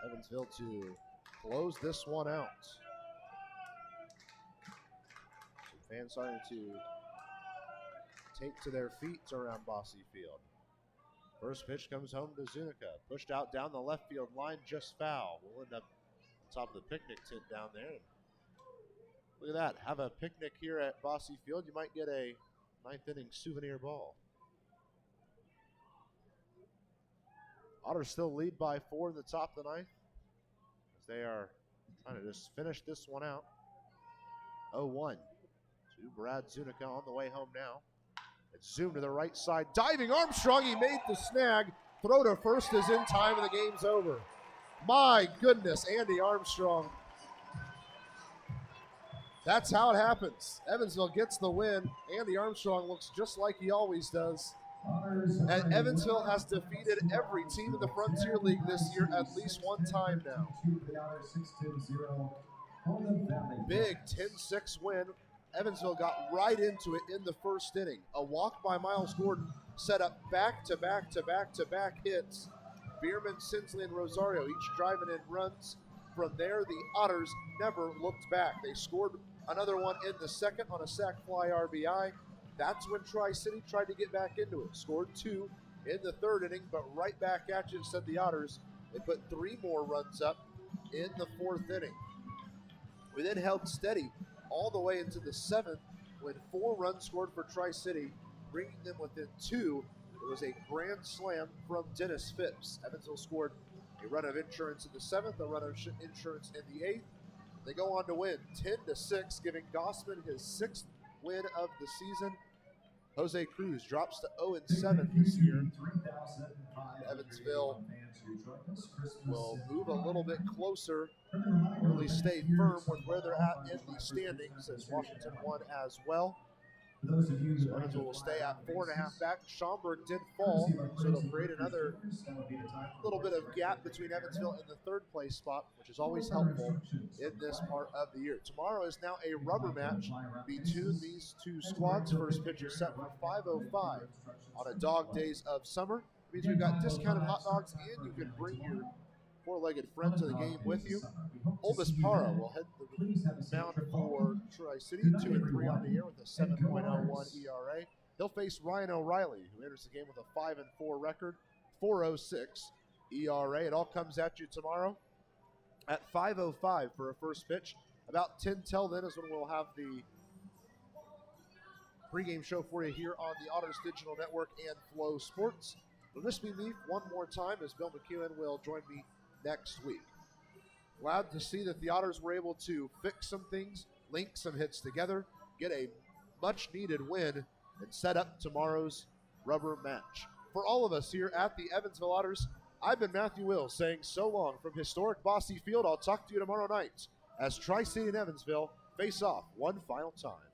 Evansville to close this one out. Some fans starting to take to their feet around Bosse Field. First pitch comes home to Zunica. Pushed out down the left field line, just foul. We'll end up on top of the picnic tent down there. Look at that. Have a picnic here at Bosse Field. You might get a 9th inning souvenir ball. Otters still lead by 4 in the top of the 9th. They are trying to just finish this one out. 0-1 to Brad Zunica on the way home now. It's zoomed to the right side. Diving Armstrong, he made the snag. Throw to first is in time and the game's over. My goodness, Andy Armstrong. That's how it happens. Evansville gets the win. Andy Armstrong looks just like he always does. And Evansville has defeated every team in the Frontier League this year at least one time now. Big 10-6 win. Evansville got right into it in the first inning. A walk by Miles Gordon set up back-to-back hits. Biermann, Sinsley, and Rosario each driving in runs. From there, the Otters never looked back. They scored another one in the second on a sac fly RBI. That's when Tri-City tried to get back into it. Scored 2 in the third inning, but right back at you, said the Otters. They put 3 more runs up in the fourth inning. We then held steady all the way into the seventh when 4 runs scored for Tri-City, bringing them within 2. It was a grand slam from Dennis Phipps. Evansville scored a run of insurance in the 7th, a run of insurance in the 8th. They go on to win 10-6, giving Gossman his 6th win of the season. Jose Cruz drops to 0-7 this year. Evansville will move a little bit closer, really stay firm with where they're at in the standings, as Washington won as well. So Evansville will stay at 4.5 back. Schaumburg did fall, so it'll create another little bit of gap between Evansville and the third place spot, which is always helpful in this part of the year. Tomorrow is now a rubber match between these two squads. First pitch is set for 5:05 on a dog days of summer. It means we've got discounted hot dogs, and you can bring your four-legged friend to the game with you. Olvis Para will head the mound for Tri-City, 2-3 on the year with a 7.01 ERA. He'll face Ryan O'Reilly, who enters the game with a 5-4 record, 4.06 ERA. It all comes at you tomorrow at 5:05 for a first pitch. About 10 till then is when we'll have the pregame show for you here on the Otters Digital Network and Flow Sports. It'll just be me one more time, as Bill McEwen will join me next week. Glad to see that the Otters were able to fix some things, link some hits together, get a much-needed win, and set up tomorrow's rubber match. For all of us here at the Evansville Otters, I've been Matthew Wills saying so long from historic Bosse Field. I'll talk to you tomorrow night as Tri-City and Evansville face off one final time.